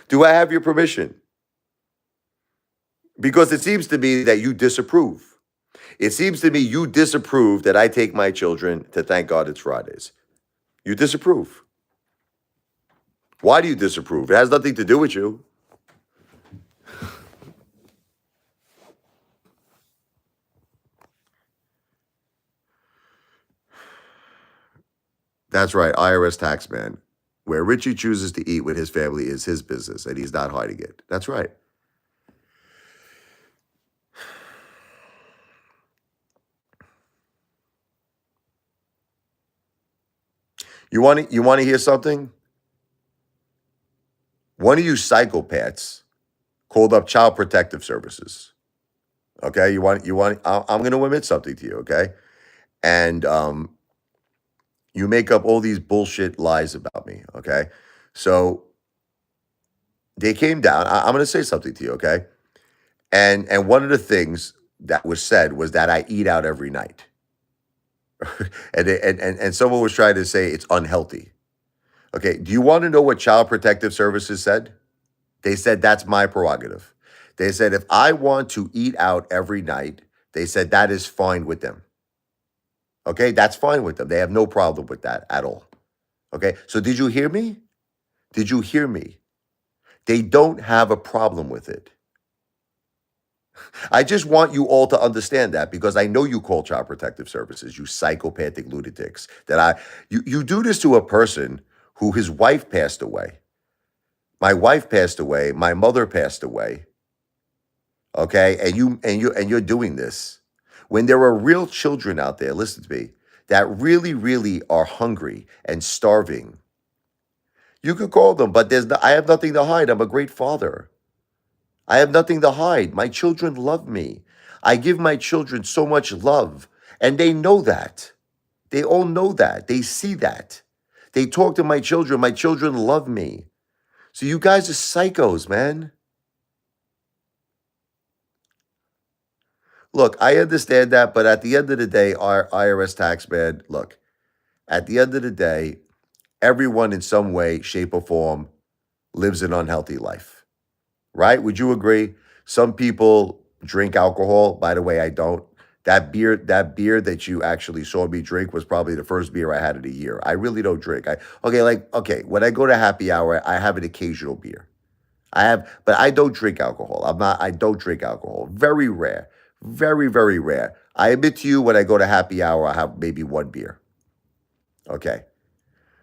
Do I have your permission? Because it seems to me that you disapprove. It seems to me you disapprove that I take my children to Thank God It's Fridays. You disapprove. Why do you disapprove? It has nothing to do with you. That's right, IRS taxman. Where Richie chooses to eat with his family is his business, and he's not hiding it. That's right. You want to hear something? One of you psychopaths called up Child Protective Services. Okay, I'm going to admit something to you. Okay, and you make up all these bullshit lies about me. Okay, so they came down. I'm going to say something to you. Okay, and one of the things that was said was that I eat out every night, and someone was trying to say it's unhealthy. Okay, do you want to know what Child Protective Services said? They said that's my prerogative. They said if I want to eat out every night, they said that is fine with them. Okay, that's fine with them. They have no problem with that at all. Okay, so did you hear me? Did you hear me? They don't have a problem with it. I just want you all to understand that because I know you call Child Protective Services, you psychopathic lunatics. You do this to a person who his wife passed away. My wife passed away. My mother passed away. Okay, and you're doing this when there are real children out there. Listen to me, that really are hungry and starving. You could call them, but I have nothing to hide. I'm a great father. I have nothing to hide. My children love me. I give my children so much love, and they know that. They all know that. They see that. They talk to my children. My children love me. So you guys are psychos, man. Look, I understand that, but at the end of the day, our IRS taxman, look, at the end of the day, everyone in some way, shape, or form lives an unhealthy life, right? Would you agree? Some people drink alcohol. By the way, I don't. That beer that you actually saw me drink was probably the first beer I had in a year. I really don't drink. Okay, when I go to happy hour, I have an occasional beer. But I don't drink alcohol. I don't drink alcohol. Very rare. Very rare. I admit to you, when I go to happy hour, I have maybe one beer. Okay.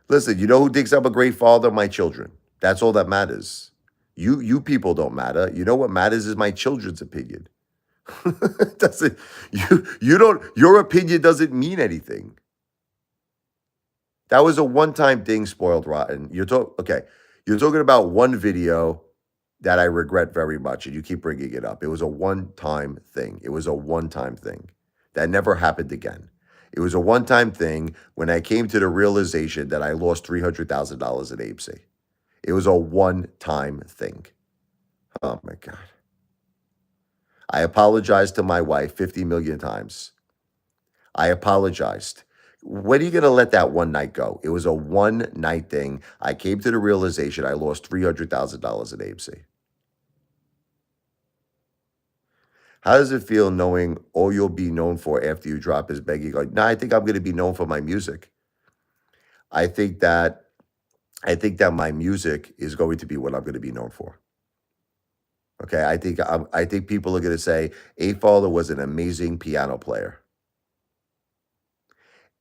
Listen, you know who thinks I'm a great father? My children. That's all that matters. You people don't matter. You know what matters is my children's opinion. doesn't you don't Your opinion doesn't mean anything. That was a one-time thing, spoiled rotten. You're talking about one video that I regret very much, and you keep bringing it up. It was a one-time thing. It was a one-time thing. That never happened again. It was a one-time thing when I came to the realization that I lost $300,000 at APC. It was a one-time thing. Oh my God. I apologized to my wife 50 million times. I apologized. When are you going to let that one night go? It was a one-night thing. I came to the realization I lost $300,000 at APC. How does it feel knowing all you'll be known for after you drop is begging? No, I think I'm going to be known for my music. I think that my music is going to be what I'm going to be known for. Okay, I think people are going to say Apefather was an amazing piano player.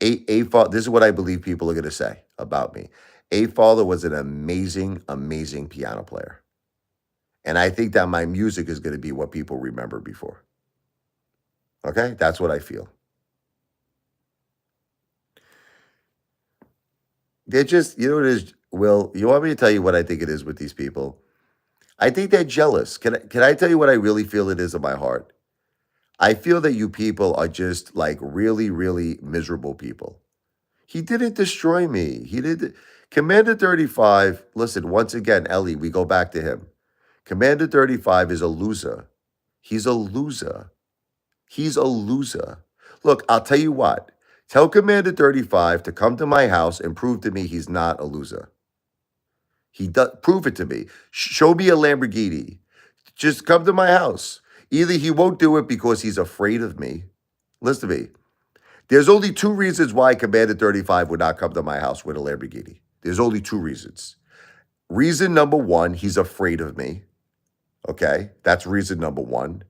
Apefather, this is what I believe people are going to say about me. Apefather was an amazing piano player. And I think that my music is going to be what people remember before. Okay? That's what I feel. They're just, you know what it is, Will, you want me to tell you what I think it is with these people? I think they're jealous. Can I tell you what I really feel it is in my heart? I feel that you people are just like really miserable people. He didn't destroy me. He did. Commander 35, listen, once again, Ellie, we go back to him. Commander 35 is a loser. He's a loser. He's a loser. Look, I'll tell you what. Tell Commander 35 to come to my house and prove to me he's not a loser. He does. Prove it to me. Show me a Lamborghini. Just come to my house. Either he won't do it because he's afraid of me. Listen to me. There's only two reasons why Commander 35 would not come to my house with a Lamborghini. There's only two reasons. Reason number one, he's afraid of me. Okay, that's reason number one.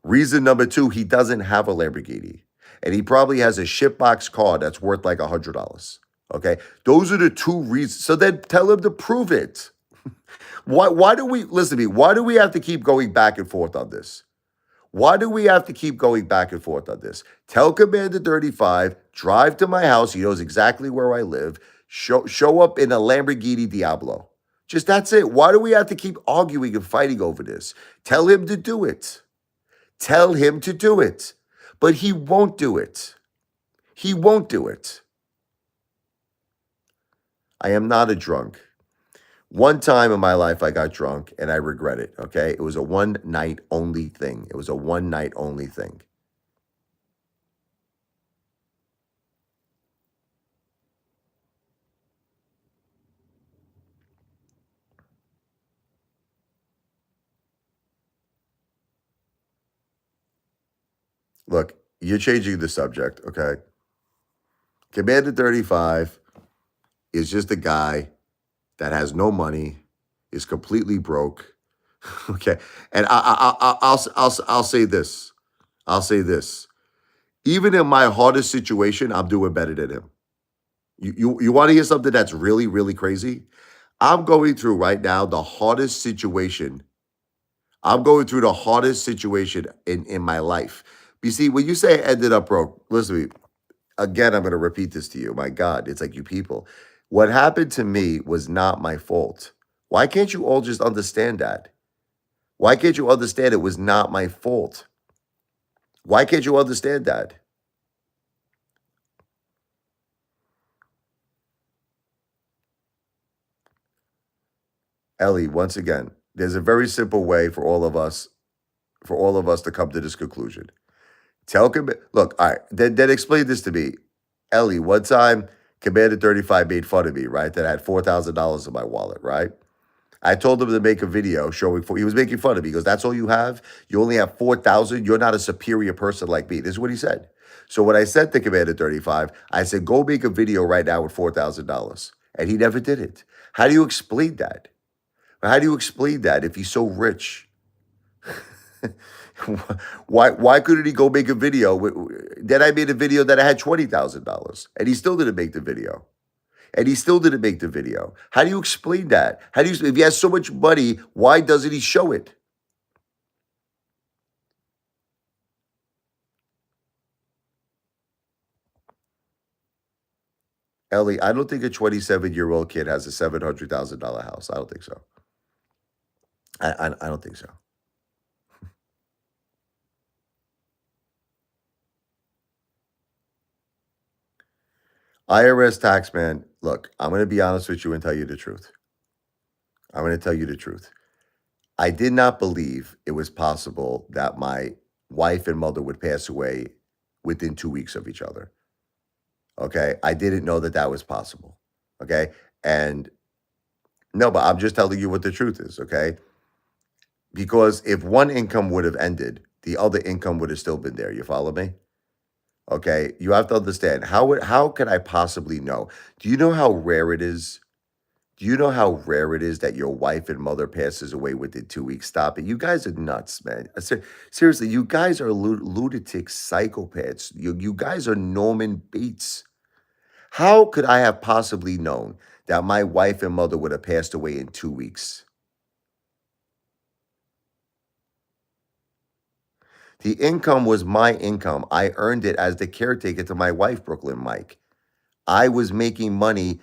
Reason number two, he doesn't have a Lamborghini. And he probably has a shitbox car that's worth like $100. Okay, those are the two reasons. So then tell him to prove it. Why do we, listen to me, why do we have to keep going back and forth on this? Why do we have to keep going back and forth on this? Tell Commander 35, drive to my house. He knows exactly where I live. Show up in a Lamborghini Diablo. Just that's it. Why do we have to keep arguing and fighting over this? Tell him to do it. Tell him to do it. But he won't do it. He won't do it. I am not a drunk. One time in my life, I got drunk and I regret it. Okay. It was a one night only thing. It was a one night only thing. Look, you're changing the subject. Okay. Commander 35 is just a guy that has no money, is completely broke. Okay. And I'll say this. I'll say this. Even in my hardest situation, I'm doing better than him. You want to hear something that's really, really crazy? I'm going through right now the hardest situation. I'm going through the hardest situation in my life. You see, when you say I ended up broke, listen to me. Again, I'm going to repeat this to you. My God, it's like you people. What happened to me was not my fault. Why can't you all just understand that? Why can't you understand it was not my fault? Why can't you understand that? Ellie, once again, there's a very simple way for all of us to come to this conclusion. Look, all right, then explain this to me. Ellie, one time, Commander 35 made fun of me, right? That I had $4,000 in my wallet, right? I told him to make a video showing, he was making fun of me. He goes, that's all you have? You only have 4,000? You're not a superior person like me. This is what he said. So when I said to Commander 35, I said, go make a video right now with $4,000. And he never did it. How do you explain that? How do you explain that if he's so rich? Why couldn't he go make a video? Then I made a video that I had $20,000 and he still didn't make the video. And he still didn't make the video. How do you explain that? How do you, if he has so much money, why doesn't he show it? Ellie, I don't think a 27-year-old kid has a $700,000 house. I don't think so. I don't think so. IRS taxman, look, I'm going to be honest with you and tell you the truth. I'm going to tell you the truth. I did not believe it was possible that my wife and mother would pass away within 2 weeks of each other. Okay. I didn't know that that was possible. Okay. And no, but I'm just telling you what the truth is. Okay. Because if one income would have ended, the other income would have still been there. You follow me? Okay. You have to understand how could I possibly know? Do you know how rare it is? Do you know how rare it is that your wife and mother passes away within 2 weeks? Stop it. You guys are nuts, man. Seriously, you guys are lunatic psychopaths. You guys are Norman Bates. How could I have possibly known that my wife and mother would have passed away in 2 weeks? The income was my income. I earned it as the caretaker to my wife, Brooklyn Mike. I was making money,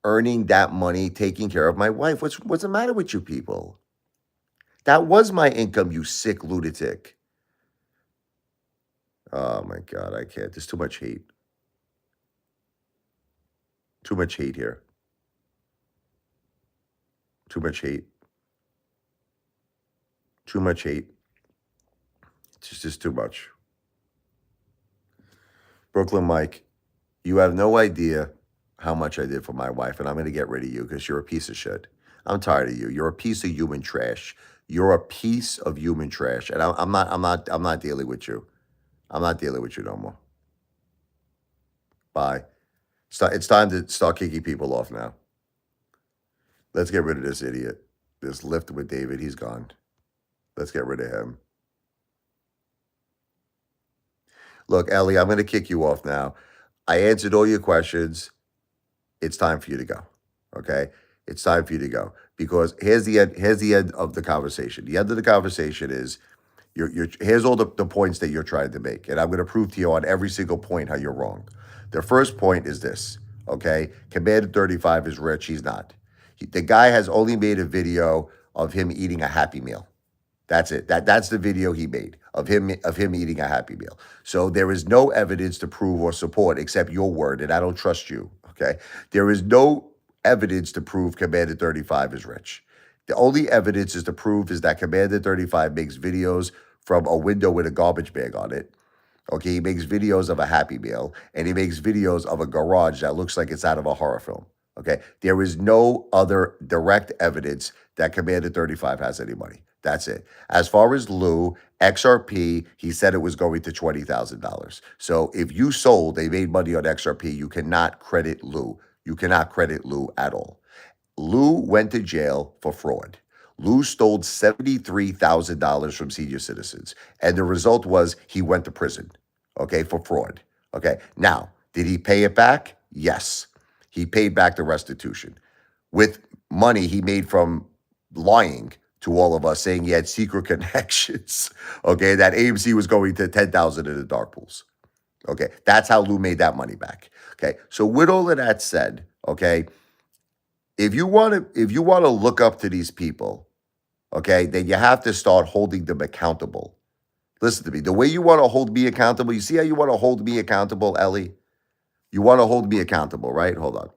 earning that money, taking care of my wife. What's the matter with you people? That was my income, you sick lunatic. Oh my God, I can't. There's too much hate. Too much hate here. Too much hate. Too much hate. It's just too much. Brooklyn Mike, you have no idea how much I did for my wife, and I'm going to get rid of you because you're a piece of shit. I'm tired of you. You're a piece of human trash. You're a piece of human trash, and I'm not dealing with you. I'm not dealing with you no more. Bye. It's time to start kicking people off now. Let's get rid of this idiot. This lift with David, he's gone. Let's get rid of him. Look, Ellie, I'm going to kick you off now. I answered all your questions. It's time for you to go. Okay? It's time for you to go. Because here's the end of the conversation. The end of the conversation is here's all the points that you're trying to make. And I'm going to prove to you on every single point how you're wrong. The first point is this. Okay? Commander 35 is rich. He's not. The guy has only made a video of him eating a Happy Meal. That's it. That's the video he made of him eating a Happy Meal. So there is no evidence to prove or support except your word, and I don't trust you. Okay, there is no evidence to prove Commander 35 is rich. The only evidence is to prove is that Commander 35 makes videos from a window with a garbage bag on it. Okay, he makes videos of a Happy Meal and he makes videos of a garage that looks like it's out of a horror film. Okay, there is no other direct evidence that Commander 35 has any money. That's it. As far as Lou, XRP, he said it was going to $20,000. So if you sold, they made money on XRP, you cannot credit Lou. You cannot credit Lou at all. Lou went to jail for fraud. Lou stole $73,000 from senior citizens. And the result was he went to prison, okay, for fraud. Okay. Now, did he pay it back? Yes. He paid back the restitution with money he made from lying to all of us, saying he had secret connections, okay, that AMC was going to 10,000 in the dark pools. Okay. That's how Lou made that money back. Okay. So with all of that said, okay, if you want to look up to these people, okay, then you have to start holding them accountable. Listen to me. The way you want to hold me accountable, you see how you want to hold me accountable, Ellie? You want to hold me accountable, right? Hold on.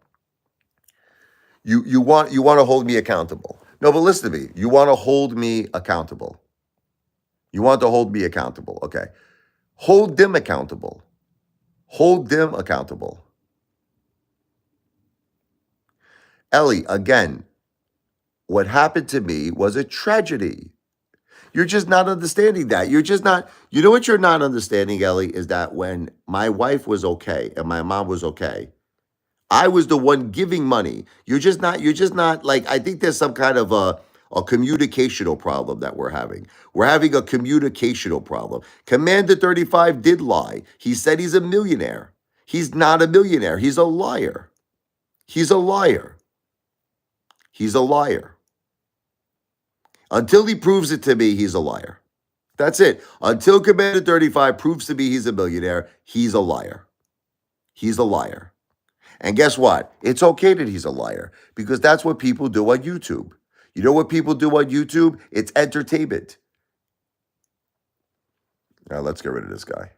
You want to hold me accountable. No, but listen to me. You want to hold me accountable. You want to hold me accountable. Okay. Hold them accountable. Hold them accountable. Ellie, again, what happened to me was a tragedy. You're just not understanding that. You're just not, you know what you're not understanding, Ellie, is that when my wife was okay and my mom was okay, I was the one giving money. You're just not like, I think there's some kind of a communicational problem that we're having. We're having a communicational problem. Commander 35 did lie. He said he's a millionaire. He's not a millionaire. He's a liar. He's a liar. He's a liar. Until he proves it to me, he's a liar. That's it. Until Commander 35 proves to me he's a millionaire, he's a liar. He's a liar. And guess what? It's okay that he's a liar because that's what people do on YouTube. You know what people do on YouTube? It's entertainment. Now let's get rid of this guy.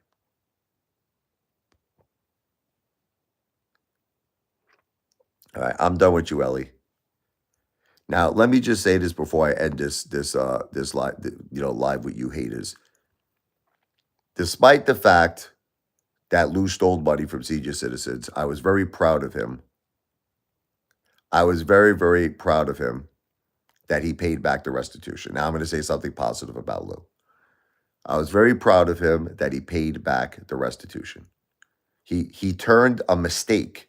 All right, I'm done with you, Ellie. Now, let me just say this before I end this live, live with you haters. Despite the fact that Lou stole money from senior citizens, I was very proud of him. I was very, very proud of him that he paid back the restitution. Now I'm going to say something positive about Lou. I was very proud of him that he paid back the restitution. He turned a mistake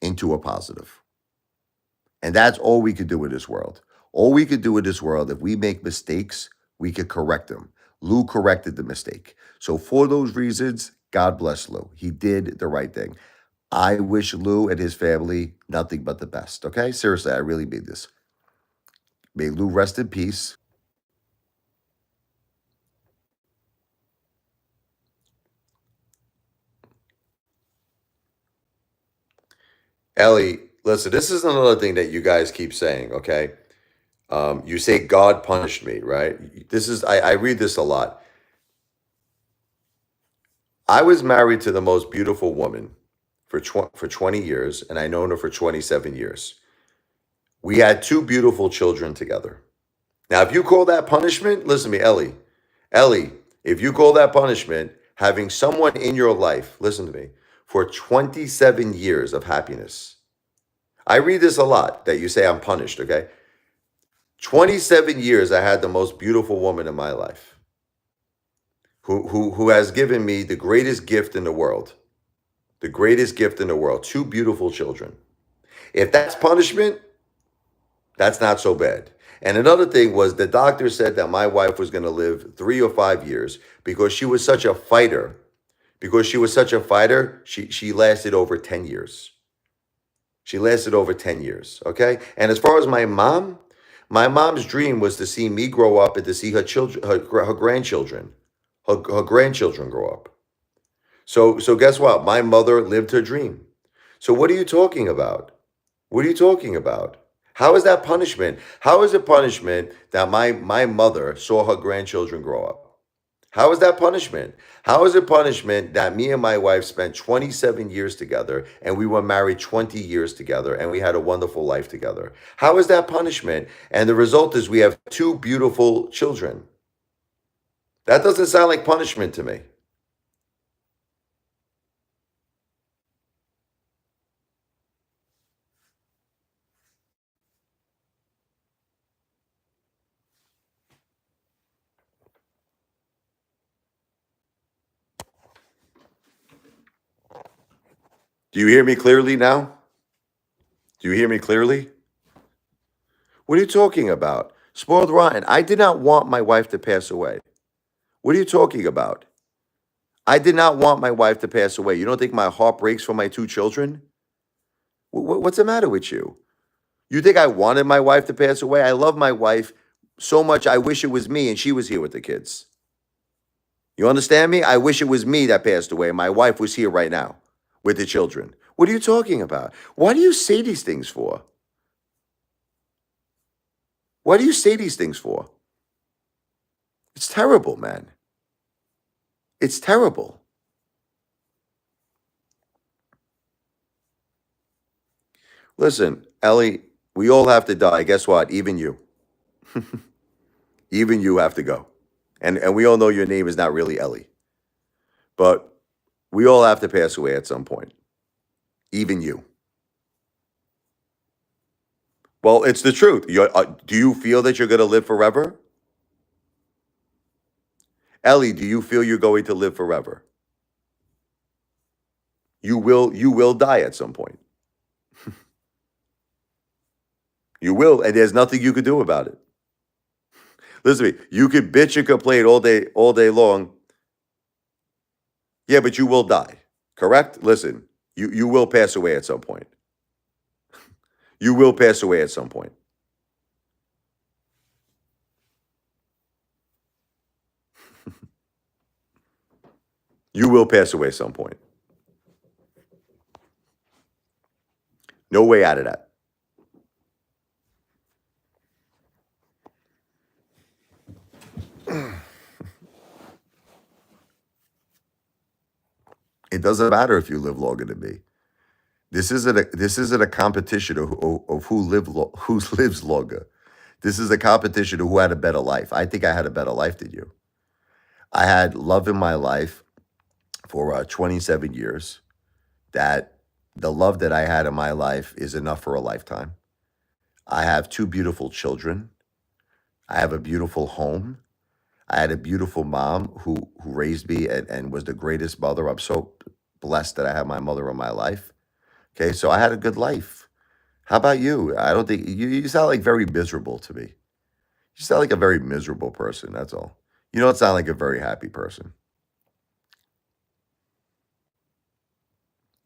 into a positive. And that's all we could do in this world. All we could do in this world, if we make mistakes, we could correct them. Lou corrected the mistake. So for those reasons, God bless Lou. He did the right thing. I wish Lou and his family nothing but the best, okay? Seriously, I really mean this. May Lou rest in peace. Ellie, listen, this is another thing that you guys keep saying, okay? You say God punished me, right? This is, I read this a lot. I was married to the most beautiful woman for 20 years, and I known her for 27 years. We had two beautiful children together. Now, if you call that punishment, listen to me, Ellie, if you call that punishment, having someone in your life, listen to me, for 27 years of happiness. I read this a lot that you say I'm punished, okay? 27 years I had the most beautiful woman in my life who has given me the greatest gift in the world. The greatest gift in the world, two beautiful children. If that's punishment, that's not so bad. And another thing was the doctor said that my wife was going to live 3 or 5 years because she was such a fighter. Because she was such a fighter, she lasted over 10 years. She lasted over 10 years, okay? And as far as my mom's dream was to see me grow up and to see her children, her grandchildren, her grandchildren grow up. So guess what? My mother lived her dream. So what are you talking about? What are you talking about? How is that punishment? How is it punishment that my mother saw her grandchildren grow up? How is that punishment? How is it punishment that me and my wife spent 27 years together and we were married 20 years together and we had a wonderful life together? How is that punishment? And the result is we have two beautiful children. That doesn't sound like punishment to me. Do you hear me clearly now? Do you hear me clearly? What are you talking about? Spoiled rotten. I did not want my wife to pass away. What are you talking about? I did not want my wife to pass away. You don't think my heart breaks for my two children? What's the matter with you? You think I wanted my wife to pass away? I love my wife so much. I wish it was me and she was here with the kids. You understand me? I wish it was me that passed away. My wife was here right now with the children. What are you talking about? Why do you say these things for? Why do you say these things for? It's terrible, man. It's terrible. Listen, Ellie, we all have to die. Guess what? Even you. Even you have to go. And we all know your name is not really Ellie. But we all have to pass away at some point. Even you. Well, it's the truth. Do you feel that you're going to live forever? Ellie, do you feel you're going to live forever? You will die at some point. You will, and there's nothing you could do about it. Listen to me. You could bitch and complain all day long. Yeah, but you will die. Correct? Listen, you will pass away at some point. You will pass away at some point. You will pass away at some point. No way out of that. It doesn't matter if you live longer than me. This isn't a competition of who lives longer. This is a competition of who had a better life. I think I had a better life than you. I had love in my life for 27 years. That the love that I had in my life is enough for a lifetime. I have two beautiful children. I have a beautiful home. I had a beautiful mom who raised me and was the greatest mother. I'm so blessed that I have my mother in my life. Okay, so I had a good life. How about you? I don't think you sound like very miserable to me. You sound like a very miserable person. That's all. You don't sound like a very happy person.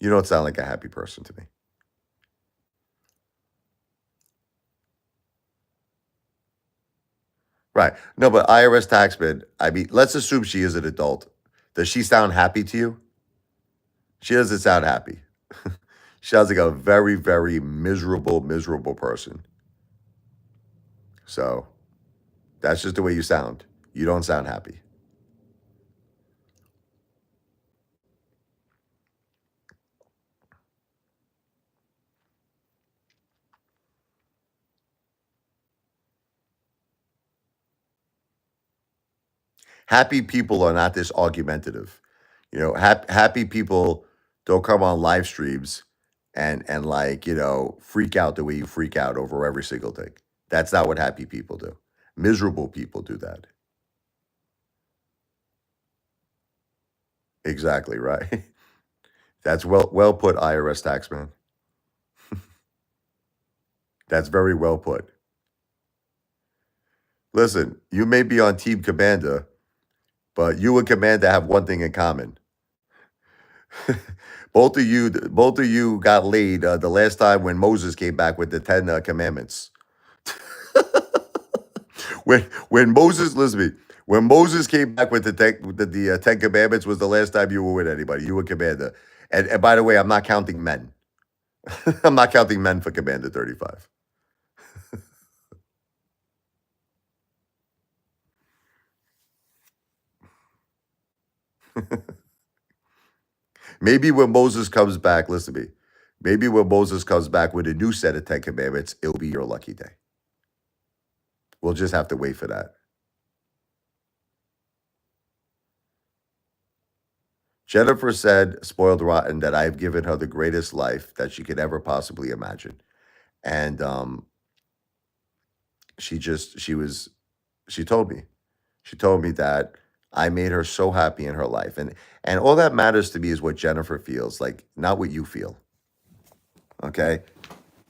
You don't sound like a happy person to me. Right. No, but IRS taxman, I mean, let's assume she is an adult. Does she sound happy to you? She doesn't sound happy. She sounds like a very, very miserable person. So that's just the way you sound. You don't sound happy. Happy people are not this argumentative. Happy people don't come on live streams and like, freak out the way you freak out over every single thing. That's not what happy people do. Miserable people do that. Exactly right. That's well put, IRS taxman. That's very well put. Listen, you may be on Team Commander, but you and Commander have one thing in common. both of you got laid the last time when Moses came back with the 10 commandments. When Moses, listen to me, when Moses came back with the 10 commandments was the last time you were with anybody. You were Commander. And by the way, I'm not counting men. I'm not counting men for Commander 35. Maybe when Moses comes back, listen to me. Maybe when Moses comes back with a new set of 10 commandments, it'll be your lucky day. We'll just have to wait for that. Jennifer said, spoiled rotten, that I've given her the greatest life that she could ever possibly imagine. And she told me. She told me that I made her so happy in her life. And all that matters to me is what Jennifer feels, like not what you feel. Okay?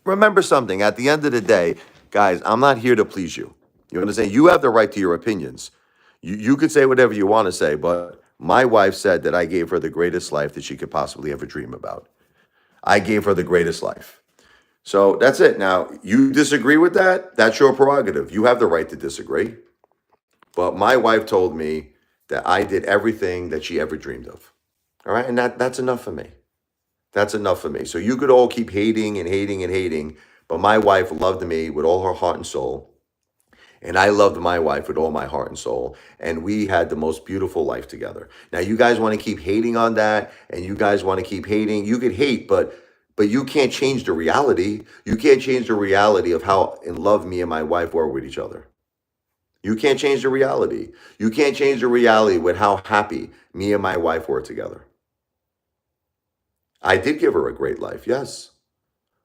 Remember something, at the end of the day, guys, I'm not here to please you. You understand? You have the right to your opinions. You could say whatever you want to say, but my wife said that I gave her the greatest life that she could possibly ever dream about. I gave her the greatest life. So that's it. Now, you disagree with that? That's your prerogative. You have the right to disagree. But my wife told me that I did everything that she ever dreamed of. All right. And that's enough for me. That's enough for me. So you could all keep hating and hating and hating, but my wife loved me with all her heart and soul. And I loved my wife with all my heart and soul. And we had the most beautiful life together. Now, you guys want to keep hating on that, and you guys want to keep hating. You could hate, but you can't change the reality. You can't change the reality of how in love me and my wife were with each other. You can't change the reality. You can't change the reality with how happy me and my wife were together. I did give her a great life, yes.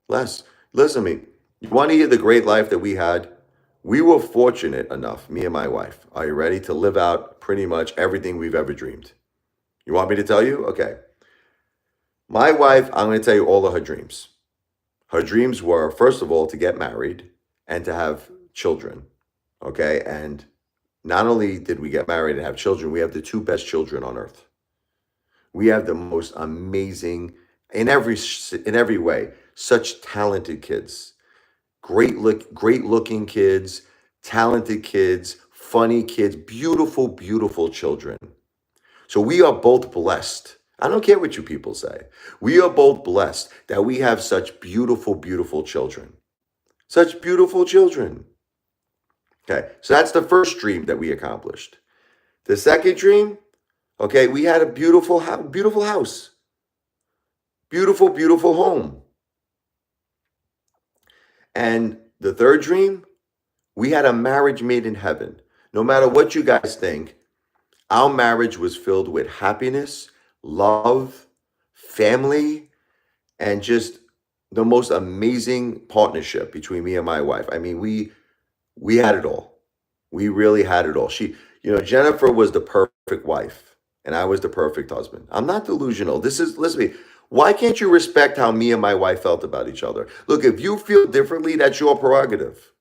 Les, listen to me. You want to hear the great life that we had? We were fortunate enough, me and my wife. Are you ready to live out pretty much everything we've ever dreamed? You want me to tell you? Okay. My wife, I'm going to tell you all of her dreams. Her dreams were, first of all, to get married and to have children. Okay. And not only did we get married and have children, we have the two best children on earth. We have the most amazing, in every way, such talented kids. Great looking kids, talented kids, funny kids, beautiful, beautiful children. So we are both blessed. I don't care what you people say. We are both blessed that we have such beautiful, beautiful children. Such beautiful children. Okay, so that's the first dream that we accomplished. The second dream, okay, we had a beautiful house, beautiful, beautiful home. And the third dream, we had a marriage made in heaven. No matter what you guys think, our marriage was filled with happiness, love, family, and just the most amazing partnership between me and my wife. I mean, we had it all. We really had it all. Jennifer was the perfect wife, and I was the perfect husband. I'm not delusional. Listen to me. Why can't you respect how me and my wife felt about each other? Look, if you feel differently, that's your prerogative.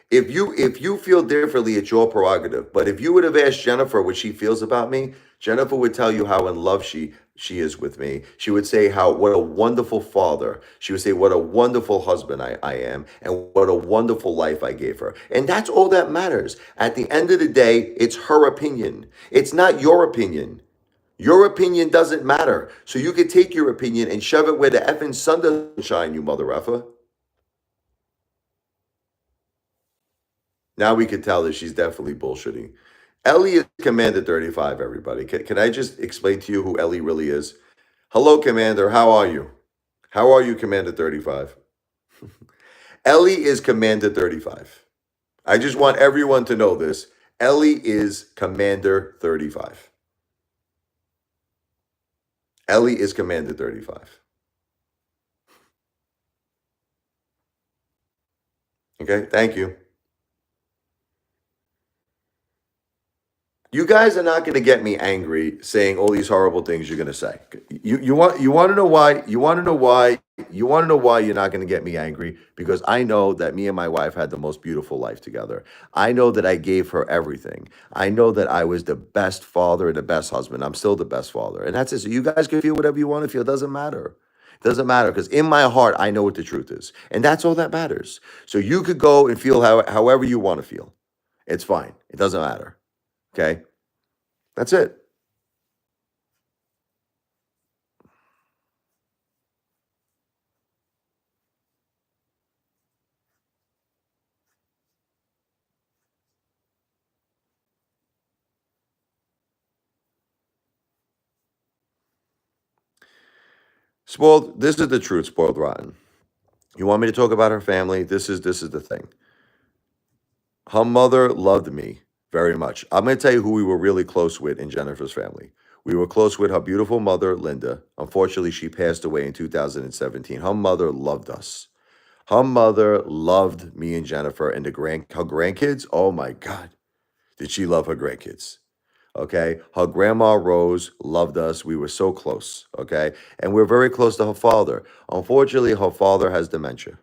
If you feel differently, it's your prerogative. But if you would have asked Jennifer what she feels about me, Jennifer would tell you how in love she is with me. She would say what a wonderful father. She would say what a wonderful husband I am, and what a wonderful life I gave her. And that's all that matters. At the end of the day, it's her opinion. It's not your opinion. Your opinion doesn't matter. So you could take your opinion and shove it where the effing sun doesn't shine, you mother effer. Now we could tell that she's definitely bullshitting. Ellie is Commander 35, everybody. Can I just explain to you who Ellie really is? Hello, Commander. How are you? How are you, Commander 35? Ellie is Commander 35. I just want everyone to know this. Ellie is Commander 35. Ellie is Commander 35. Okay, thank you. You guys are not going to get me angry saying all these horrible things you're going to say. You want to know why? You want to know why you're not going to get me angry, because I know that me and my wife had the most beautiful life together. I know that I gave her everything. I know that I was the best father and the best husband. I'm still the best father. And that's it. So you guys can feel whatever you want to feel. It doesn't matter. It doesn't matter, because in my heart, I know what the truth is. And that's all that matters. So you could go and feel however you want to feel. It's fine. It doesn't matter. Okay? That's it. Spoiled, this is the truth, spoiled rotten. You want me to talk about her family? This is the thing. Her mother loved me very much. I'm going to tell you who we were really close with in Jennifer's family. We were close with her beautiful mother, Linda. Unfortunately, she passed away in 2017. Her mother loved us. Her mother loved me and Jennifer and her grandkids. Oh my God, did she love her grandkids? Okay. Her grandma Rose loved us. We were so close. Okay. And we're very close to her father. Unfortunately, her father has dementia.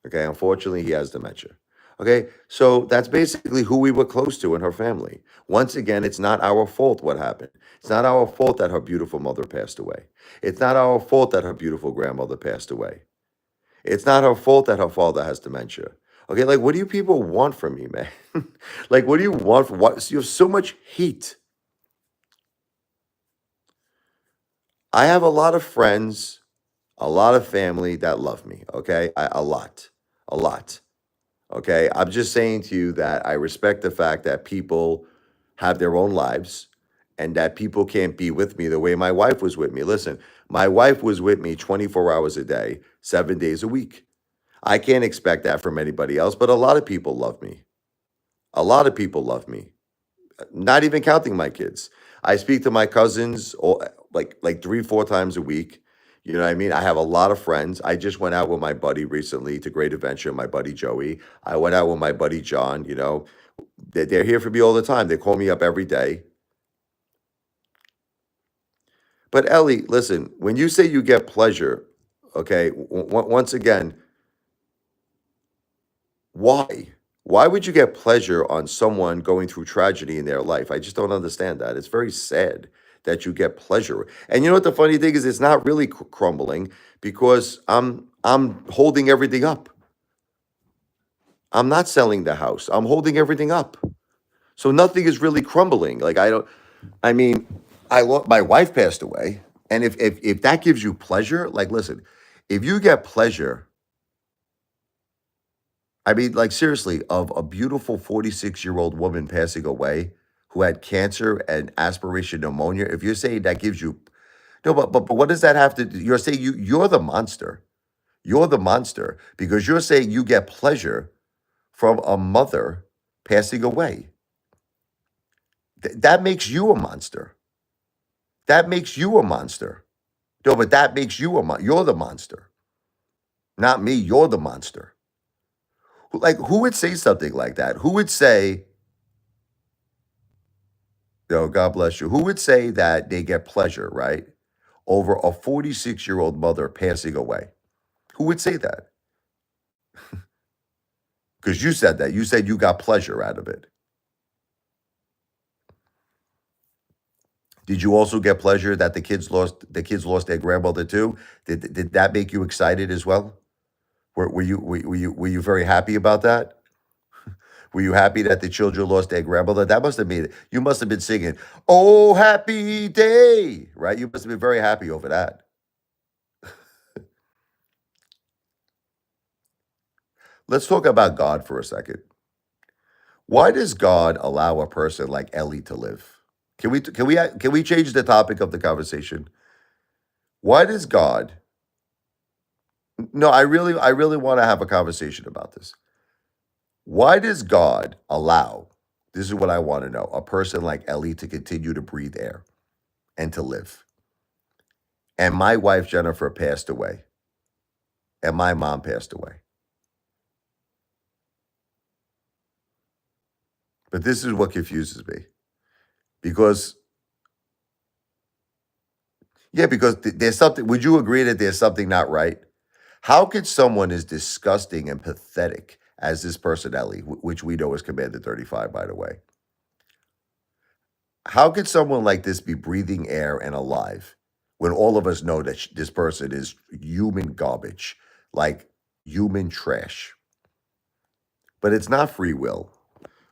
Okay. Unfortunately, he has dementia. Okay. So that's basically who we were close to in her family. Once again, it's not our fault what happened. It's not our fault that her beautiful mother passed away. It's not our fault that her beautiful grandmother passed away. It's not her fault that her father has dementia. Okay, like what do you people want from me, man? Like what do you want from what? You have so much heat. I have a lot of friends, a lot of family that love me. Okay, a lot, a lot. Okay, I'm just saying to you that I respect the fact that people have their own lives and that people can't be with me the way my wife was with me. Listen, my wife was with me 24 hours a day, 7 days a week. I can't expect that from anybody else, but a lot of people love me. A lot of people love me, not even counting my kids. I speak to my cousins like 3, 4 times a week. You know what I mean? I have a lot of friends. I just went out with my buddy recently to Great Adventure, my buddy Joey. I went out with my buddy John. They're here for me all the time. They call me up every day. But Ellie, listen, when you say you get pleasure, okay, once again, why? Why would you get pleasure on someone going through tragedy in their life? I just don't understand that. It's very sad that you get pleasure. And you know what the funny thing is? It's not really crumbling because I'm holding everything up. I'm not selling the house. I'm holding everything up. So nothing is really crumbling. Like I don't. I mean, my wife passed away, and if that gives you pleasure, like listen, if you get pleasure, I mean, like seriously, of a beautiful 46-year-old woman passing away who had cancer and aspiration pneumonia, if you're saying that gives you no, but what does that have to do? You're saying you're the monster. You're the monster because you're saying you get pleasure from a mother passing away. That makes you a monster. That makes you a monster. No, but that makes you you're the monster. Not me, you're the monster. Like who would say something like that? Who would say, yo, God bless you. Who would say that they get pleasure, right? Over a 46-year-old mother passing away? Who would say that? Because you said that. You said you got pleasure out of it. Did you also get pleasure that the kids lost their grandmother too? Did that make you excited as well? Were you very happy about that? Were you happy that the children lost their grandmother? That must have made it. You must have been singing, "Oh, happy day," right? You must have been very happy over that. Let's talk about God for a second. Why does God allow a person like Ellie to live? Can we change the topic of the conversation? Why does God? No, I really want to have a conversation about this. Why does God allow? This is what I want to know. A person like Ellie to continue to breathe air and to live. And my wife Jennifer passed away, and my mom passed away. But this is what confuses me because yeah, because there's something. Would you agree that there's something not right? How could someone as disgusting and pathetic as this person, Ellie, which we know is Commander 35, by the way, how could someone like this be breathing air and alive when all of us know that this person is human garbage, like human trash? But it's not free will.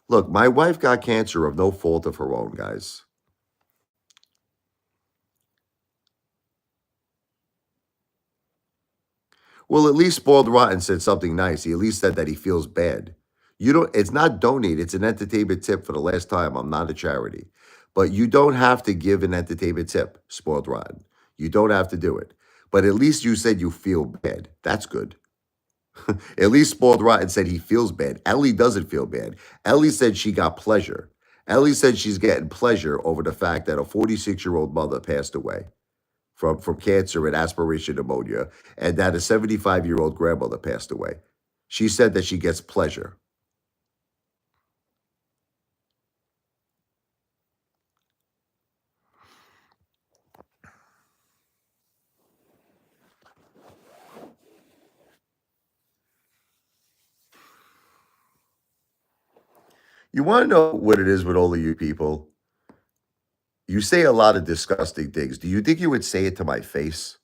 Look, my wife got cancer of no fault of her own, guys. Well, at least Spoiled Rotten said something nice. He at least said that he feels bad. You don't, it's not donate, it's an entertainment tip for the last time. I'm not a charity. But you don't have to give an entertainment tip, Spoiled Rotten. You don't have to do it. But at least you said you feel bad. That's good. At least Spoiled Rotten said he feels bad. Ellie doesn't feel bad. Ellie said she got pleasure. Ellie said she's getting pleasure over the fact that a 46-year-old mother passed away from cancer and aspiration pneumonia, and that a 75-year-old grandmother passed away. She said that she gets pleasure. You want to know what it is with all of you people? You say a lot of disgusting things. Do you think you would say it to my face?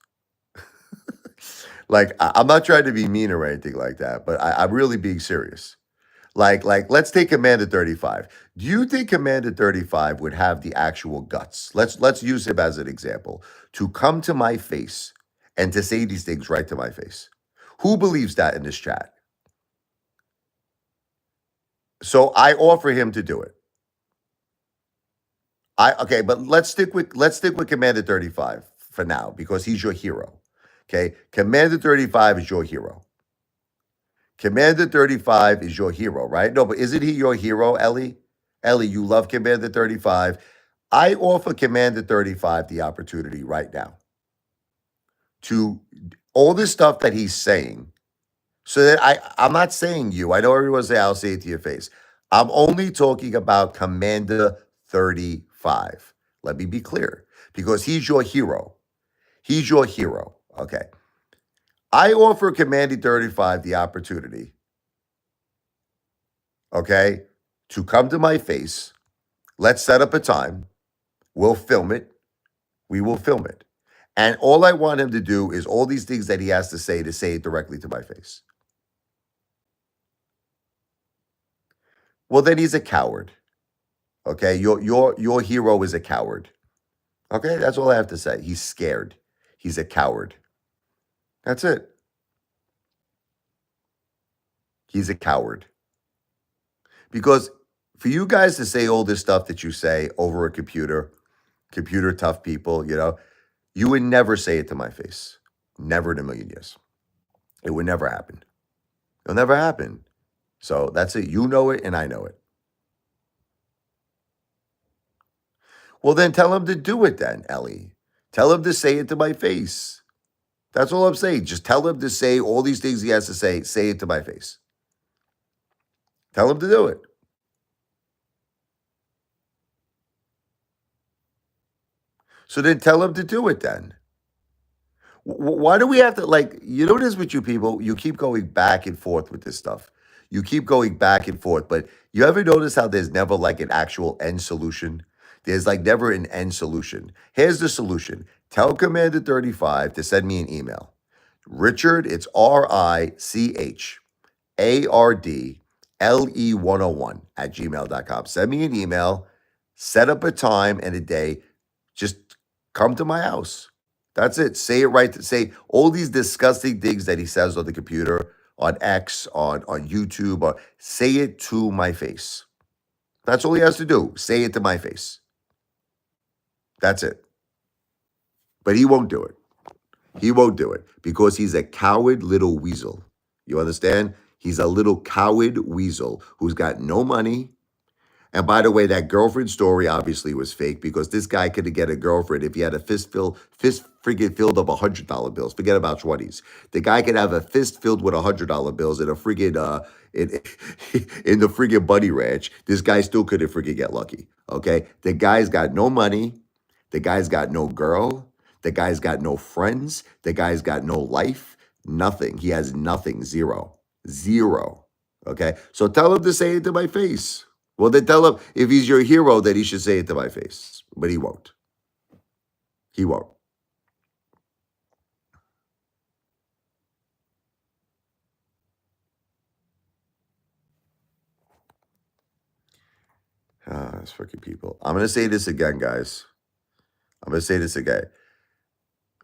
Like, I'm not trying to be mean or anything like that, but I'm really being serious. Like, let's take Commander 35. Do you think Commander 35 would have the actual guts? Let's use him as an example to come to my face and to say these things right to my face. Who believes that in this chat? So I offer him to do it. Okay, but let's stick with Commander 35 for now because he's your hero. Okay, Commander 35 is your hero. Commander 35 is your hero, right? No, but isn't he your hero, Ellie? Ellie, you love Commander 35. I offer Commander 35 the opportunity right now to all this stuff that he's saying. So that I'm not saying you. I know everyone say I'll say it to your face. I'm only talking about Commander 35. Let me be clear because he's your hero. He's your hero. Okay. I offer Commander 35 the opportunity, okay, to come to my face. Let's set up a time. We'll film it. We will film it. And all I want him to do is all these things that he has to say it directly to my face. Well, then he's a coward. Okay, your hero is a coward. Okay, that's all I have to say. He's scared. He's a coward. That's it. He's a coward. Because for you guys to say all this stuff that you say over a computer tough people, you would never say it to my face. Never in a million years. It would never happen. It'll never happen. So that's it. You know it and I know it. Well, then tell him to do it then, Ellie. Tell him to say it to my face. That's all I'm saying. Just tell him to say all these things he has to say it to my face. Tell him to do it. So then tell him to do it then. Why do we have to, you know what it is with you people? You keep going back and forth with this stuff. You keep going back and forth, but you ever notice how there's never like an actual end solution? There's like never an end solution. Here's the solution. Tell Commander 35 to send me an email. Richard, it's RichardLe101 at gmail.com. Send me an email, set up a time and a day. Just come to my house. That's it. Say it right. Say all these disgusting things that he says on the computer, on X, on YouTube. Say it to my face. That's all he has to do. Say it to my face. That's it. But he won't do it. He won't do it because he's a coward little weasel. You understand? He's a little coward weasel who's got no money. And by the way, that girlfriend story obviously was fake because this guy could get a girlfriend if he had a fist friggin' filled of $100 bills. Forget about 20s. The guy could have a fist filled with $100 bills in a friggin' in the friggin' bunny ranch. This guy still couldn't friggin' get lucky. Okay, the guy's got no money. The guy's got no girl. The guy's got no friends. The guy's got no life. Nothing. He has nothing. Zero. Okay, so tell him to say it to my face. Well, then tell him if he's your hero that he should say it to my face. But he won't. He won't. These fucking people. I'm going to say this again, guys. I'm going to say this again.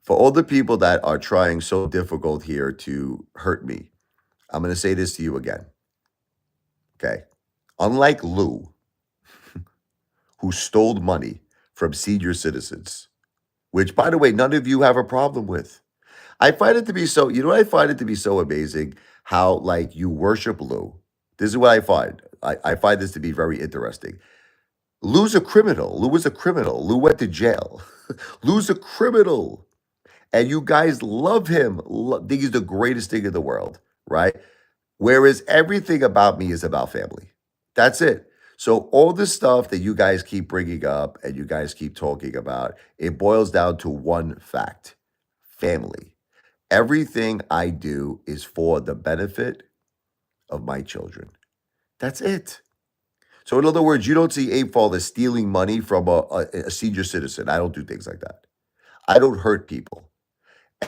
For all the people that are trying so difficult here to hurt me, I'm going to say this to you again. Okay? Unlike Lou, who stole money from senior citizens, which, by the way, none of you have a problem with. I find it to be so, you know what I find it to be so amazing? How like you worship Lou. This is what I find. I find this to be very interesting. Lou's a criminal. Lou was a criminal. Lou went to jail. Lou's a criminal. And you guys love him. Think he's the greatest thing in the world, right? Whereas everything about me is about family. That's it. So all the stuff that you guys keep bringing up and you guys keep talking about, it boils down to one fact: family. Everything I do is for the benefit of my children. That's it. So in other words, you don't see Apefather stealing money from a senior citizen. I don't do things like that. I don't hurt people.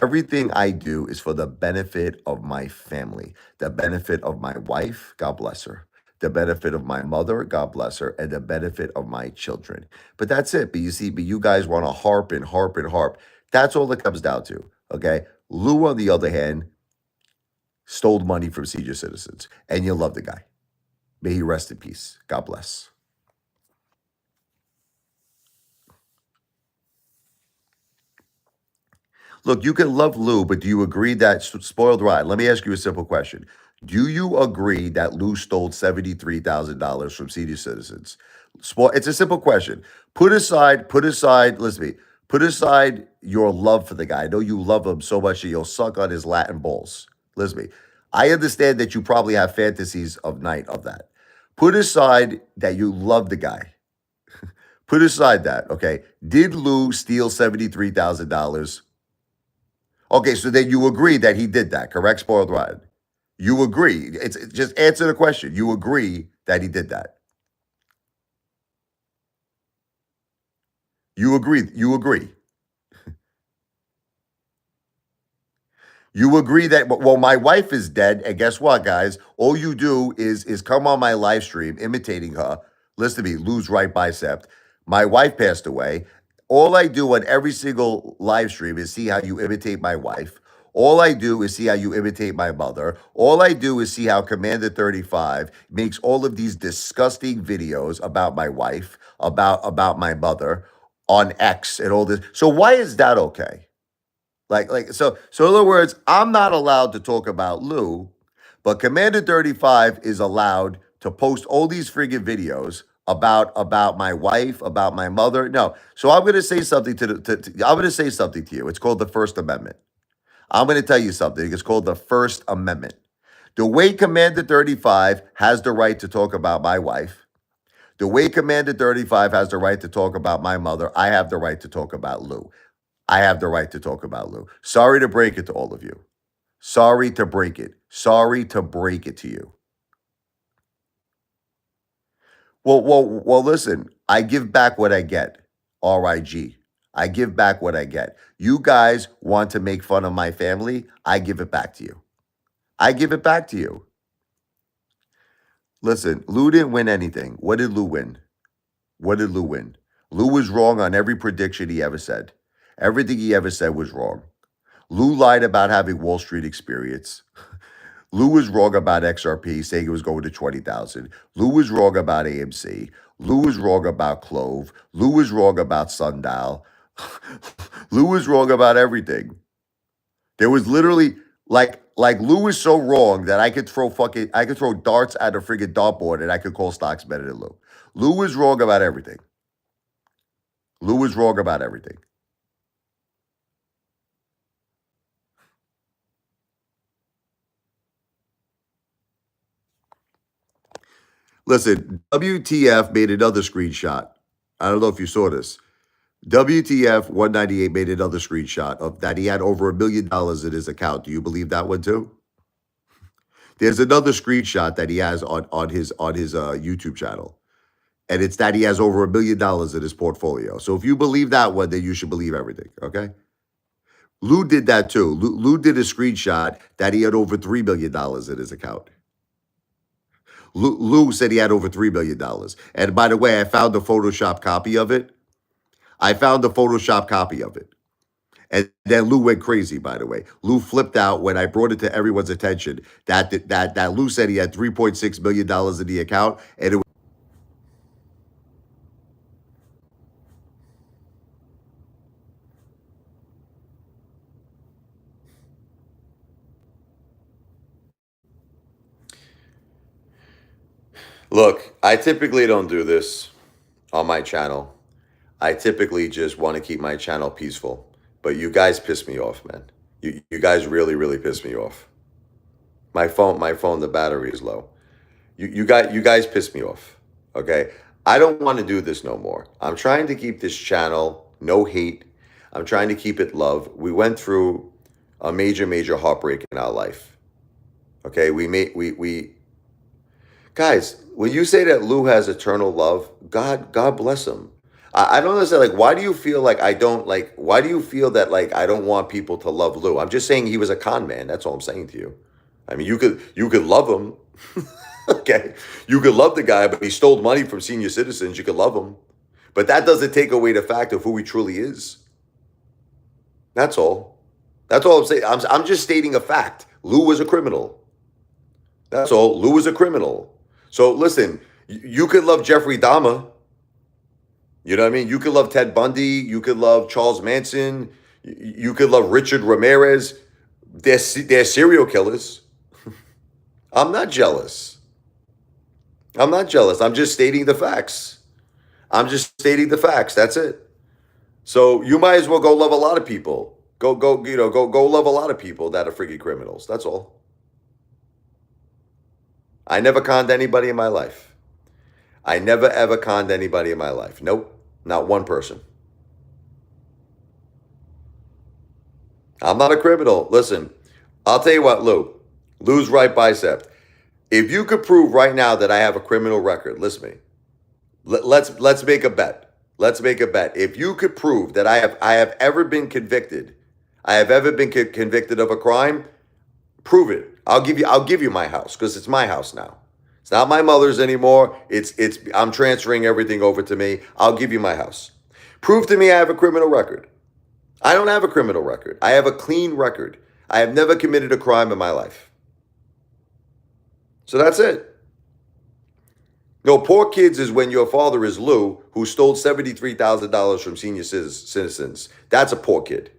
Everything I do is for the benefit of my family, the benefit of my wife, God bless her, the benefit of my mother, God bless her, and the benefit of my children. But that's it. But you see, but you guys want to harp and harp and harp. That's all it comes down to. Okay. Lou, on the other hand, stole money from senior citizens, and you love the guy. May he rest in peace. God bless. Look, you can love Lou, but do you agree that spoiled ride? Let me ask you a simple question. Do you agree that Lou stole $73,000 from senior citizens? It's a simple question. Listen to me, put aside your love for the guy. I know you love him so much that you'll suck on his Latin balls. Listen to me. I understand that you probably have fantasies of night of that. Put aside that you love the guy. Put aside that, okay? Did Lou steal $73,000? Okay, so then you agree that he did that, correct? Spoiled Ryan. You agree. It's just answer the question. You agree that he did that. You agree. You agree. You agree that well, my wife is dead, and guess what, guys? All you do is come on my live stream imitating her. Listen to me, lose right bicep. My wife passed away. All I do on every single live stream is see how you imitate my wife. All I do is see how you imitate my mother. All I do is see how Commander 35 makes all of these disgusting videos about my wife, about my mother on X and all this. So why is that okay? So in other words, I'm not allowed to talk about Lou, but Commander 35 is allowed to post all these friggin' videos about my wife, about my mother. No. So I'm gonna say something I'm gonna say something to you. It's called the First Amendment. I'm gonna tell you something. It's called the First Amendment. The way Commander 35 has the right to talk about my wife, the way Commander 35 has the right to talk about my mother, I have the right to talk about Lou. I have the right to talk about Lou. Sorry to break it to all of you. Sorry to break it. Sorry to break it to you. Well, listen, I give back what I get. RIG. I give back what I get. You guys want to make fun of my family? I give it back to you. I give it back to you. Listen, Lou didn't win anything. What did Lou win? What did Lou win? Lou was wrong on every prediction he ever said. Everything he ever said was wrong. Lou lied about having Wall Street experience. Lou was wrong about XRP, saying it was going to 20,000. Lou was wrong about AMC. Lou was wrong about Clove. Lou was wrong about Sundial. Lou was wrong about everything. There was literally like Lou was so wrong that I could throw darts at a friggin' dartboard and I could call stocks better than Lou. Lou was wrong about everything. Lou was wrong about everything. Listen, WTF made another screenshot. I don't know if you saw this. WTF 198 made another screenshot of that he had over $1 million in his account. Do you believe that one too? There's another screenshot that he has on his YouTube channel, and it's that he has over $1 million in his portfolio. So if you believe that one, then you should believe everything. Okay. Lou did that too. Lou did a screenshot that he had over $3 million in his account. Lou said he had over $3 million. And by the way, I found the Photoshop copy of it. I found the Photoshop copy of it. And then Lou went crazy, by the way. Lou flipped out when I brought it to everyone's attention that Lou said he had $3.6 million in the account. And it Look, I typically don't do this on my channel. I typically just want to keep my channel peaceful. But you guys piss me off, man. You guys really, really piss me off. My phone, the battery is low. You guys piss me off. Okay? I don't want to do this no more. I'm trying to keep this channel no hate. I'm trying to keep it love. We went through a major, major heartbreak in our life. Okay, we guys, when you say that Lou has eternal love, God bless him. I don't understand. Like, why do you feel like I don't like? Why do you feel that like I don't want people to love Lou? I'm just saying he was a con man. That's all I'm saying to you. I mean, you could love him. Okay, you could love the guy, but he stole money from senior citizens. You could love him, but that doesn't take away the fact of who he truly is. That's all. That's all I'm saying. I'm just stating a fact. Lou was a criminal. That's all. Lou was a criminal. So listen, you could love Jeffrey Dahmer. You know what I mean? You could love Ted Bundy. You could love Charles Manson. You could love Richard Ramirez. They're serial killers. I'm not jealous. I'm not jealous. I'm just stating the facts. I'm just stating the facts. That's it. So you might as well go love a lot of people. Go love a lot of people that are freaking criminals. That's all. I never conned anybody in my life. I never ever conned anybody in my life. Nope, not one person. I'm not a criminal. Listen, I'll tell you what, Lou. Lou's right bicep. If you could prove right now that I have a criminal record, listen to me. Let's make a bet. Let's make a bet. If you could prove that I have ever been convicted, I have ever been convicted of a crime, prove it. I'll give you my house because it's my house now. It's not my mother's anymore. It's I'm transferring everything over to me. I'll give you my house. Prove to me I have a criminal record. I don't have a criminal record. I have a clean record. I have never committed a crime in my life. So that's it. No, poor kids is when your father is Lou, who stole $73,000 from senior citizens. That's a poor kid.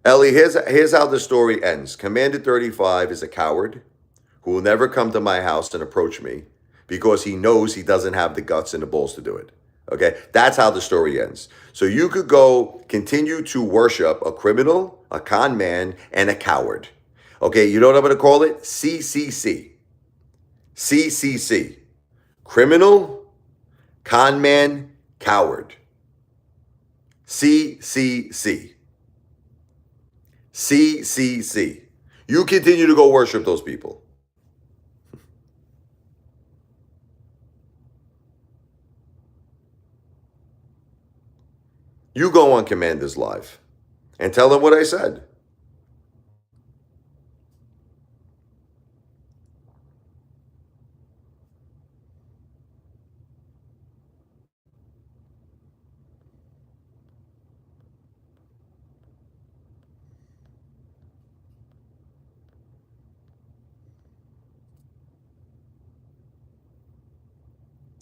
Ellie, here's how the story ends. Commander 35 is a coward who will never come to my house and approach me because he knows he doesn't have the guts and the balls to do it. Okay? That's how the story ends. So you could go continue to worship a criminal, a con man, and a coward. Okay, you know what I'm going to call it? CCC. CCC. Criminal, con man, coward. CCC. CCC. You continue to go worship those people. You go on Commander's Live and tell them what I said.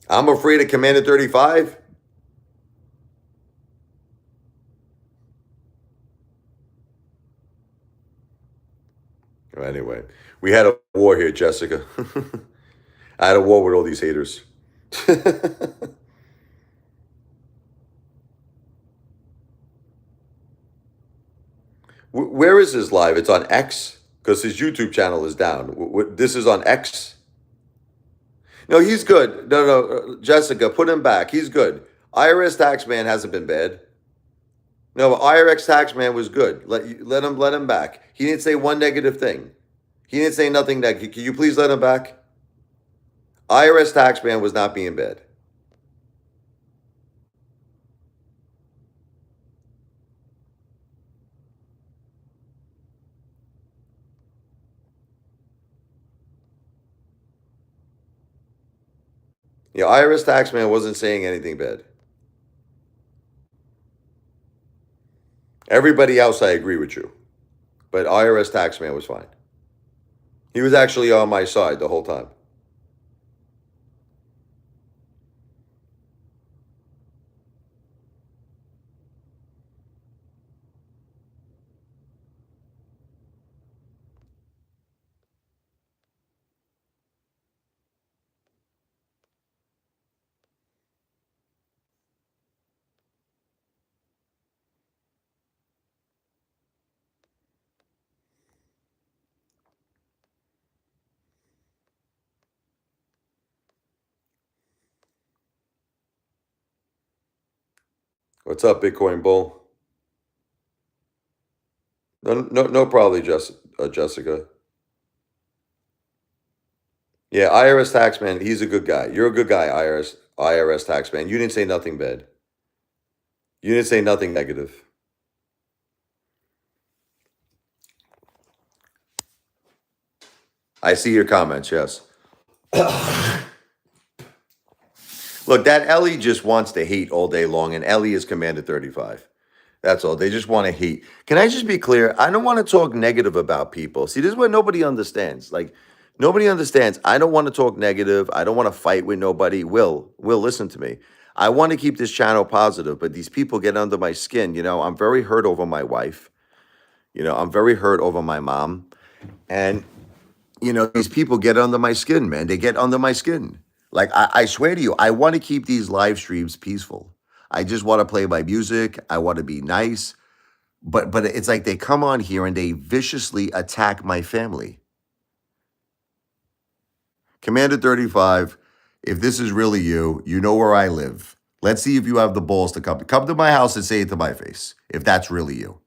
I'm afraid of Commander 35. Anyway, we had a war here, Jessica. I had a war with all these haters. Where is his live? It's on X? Because his YouTube channel is down. This is on X? No, he's good. No, Jessica, put him back. He's good. IRS Taxman hasn't been bad. No, IRS Taxman was good. Let him back. He didn't say one negative thing. He didn't say nothing negative. Can you please let him back? IRS Taxman was not being bad. Yeah, IRS Taxman wasn't saying anything bad. Everybody else, I agree with you. But IRS Taxman was fine. He was actually on my side the whole time. What's up, Bitcoin Bull? No, probably, Jessica. Yeah, IRS taxman. He's a good guy. You're a good guy, IRS taxman. You didn't say nothing bad. You didn't say nothing negative. I see your comments. Yes. Look, that Ellie just wants to hate all day long, and Ellie is Commander 35. That's all. They just want to hate. Can I just be clear? I don't want to talk negative about people. See, this is what nobody understands. Like, nobody understands. I don't want to talk negative. I don't want to fight with nobody. Will, listen to me. I want to keep this channel positive, but these people get under my skin. I'm very hurt over my wife. I'm very hurt over my mom. And these people get under my skin, man. They get under my skin. Like, I swear to you, I want to keep these live streams peaceful. I just want to play my music. I want to be nice. But it's like they come on here and they viciously attack my family. Commander 35, if this is really you, you know where I live. Let's see if you have the balls to come to my house and say it to my face, if that's really you.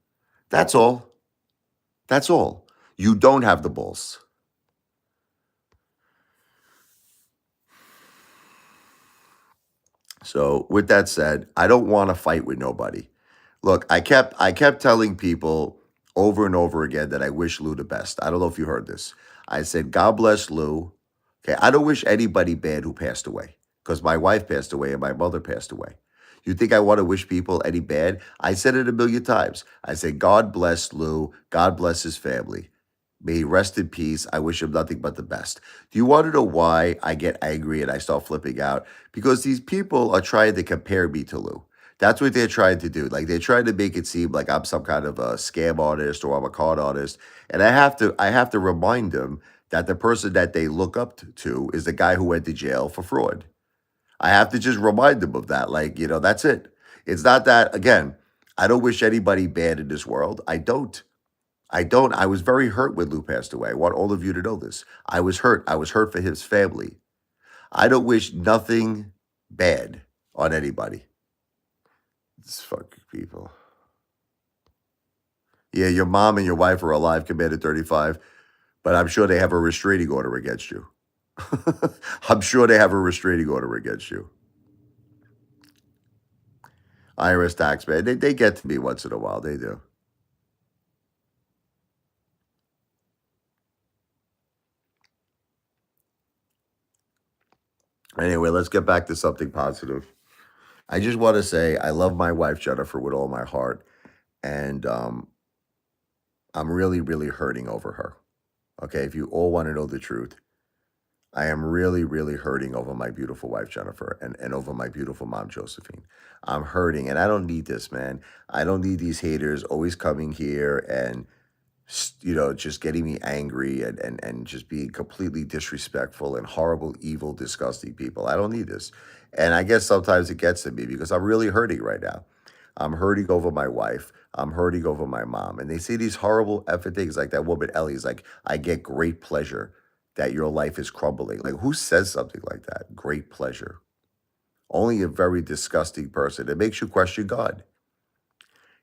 That's all. That's all. You don't have the balls. So with that said, I don't want to fight with nobody. Look, I kept telling people over and over again that I wish Lou the best. I don't know if you heard this. I said, God bless Lou. Okay, I don't wish anybody bad who passed away because my wife passed away and my mother passed away. You think I want to wish people any bad? I said it a million times. I said, God bless Lou. God bless his family. May he rest in peace. I wish him nothing but the best. Do you want to know why I get angry and I start flipping out? Because these people are trying to compare me to Lou. That's what they're trying to do. Like they're trying to make it seem like I'm some kind of a scam artist or I'm a con artist. And I have to remind them that the person that they look up to is the guy who went to jail for fraud. I have to just remind them of that. Like, that's it. It's not that, again, I don't wish anybody bad in this world. I don't. I don't. I was very hurt when Lou passed away. I want all of you to know this. I was hurt. I was hurt for his family. I don't wish nothing bad on anybody. These fucking people. Yeah, your mom and your wife are alive, Commander 35, but I'm sure they have a restraining order against you. I'm sure they have a restraining order against you. IRS tax, man. They get to me once in a while. They do. Anyway, let's get back to something positive. I just want to say I love my wife, Jennifer, with all my heart. And I'm really, really hurting over her. Okay, if you all want to know the truth, I am really, really hurting over my beautiful wife, Jennifer, and over my beautiful mom, Josephine. I'm hurting, and I don't need this, man. I don't need these haters always coming here and, just getting me angry and just being completely disrespectful and horrible, evil, disgusting people. I don't need this. And I guess sometimes it gets to me because I'm really hurting right now. I'm hurting over my wife. I'm hurting over my mom. And they say these horrible effing things like that woman Ellie's like, I get great pleasure that your life is crumbling. Like, who says something like that? Great pleasure. Only a very disgusting person. It makes you question God.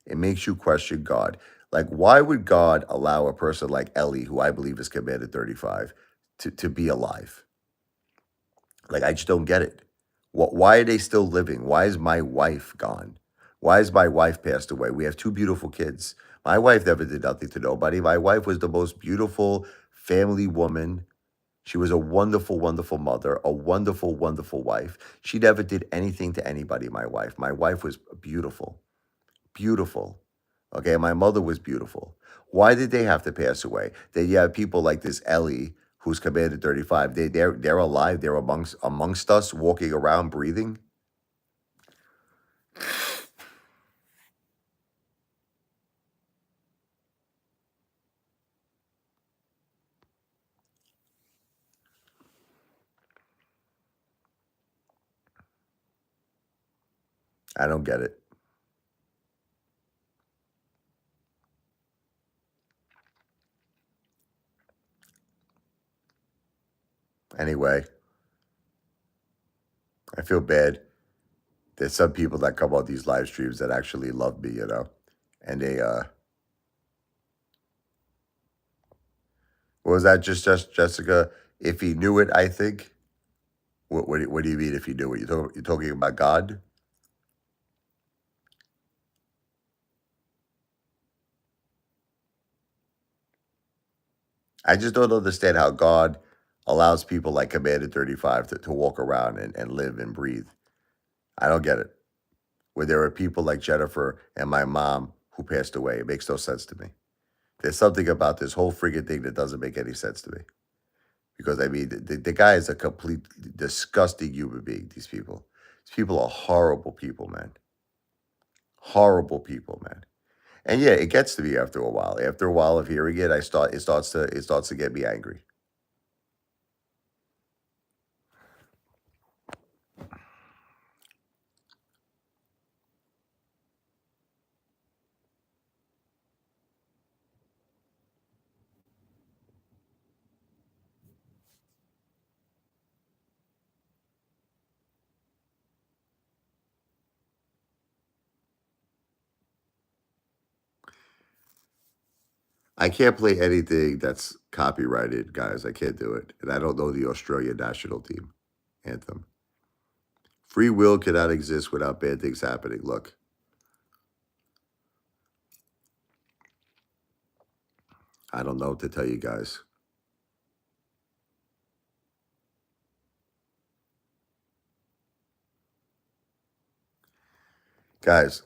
It makes you question God. Like, why would God allow a person like Ellie, who I believe is Commander 35, to be alive? Like, I just don't get it. Why are they still living? Why is my wife gone? Why is my wife passed away? We have two beautiful kids. My wife never did nothing to nobody. My wife was the most beautiful family woman. She was a wonderful, wonderful mother, a wonderful, wonderful wife. She never did anything to anybody, my wife. My wife was beautiful, beautiful. Okay, my mother was beautiful. Why did they have to pass away? Then you have people like this Ellie, who's Commander 35. They're alive. They're amongst us, walking around, breathing. I don't get it. Anyway, I feel bad there's some people that come on these live streams that actually love me, and they what was that just Jessica? If he knew it, I think. What do you mean if he knew it? You're talking about God? I just don't understand how God allows people like Commander 35 to walk around and live and breathe. I don't get it. Where there are people like Jennifer and my mom who passed away, it makes no sense to me. There's something about this whole friggin' thing that doesn't make any sense to me. Because, I mean, the guy is a complete disgusting human being, these people. These people are horrible people, man. Horrible people, man. And yeah, it gets to me after a while. After a while of hearing it, it starts to get me angry. I can't play anything that's copyrighted, guys. I can't do it. And I don't know the Australian national team anthem. Free will cannot exist without bad things happening. Look. I don't know what to tell you guys. Guys,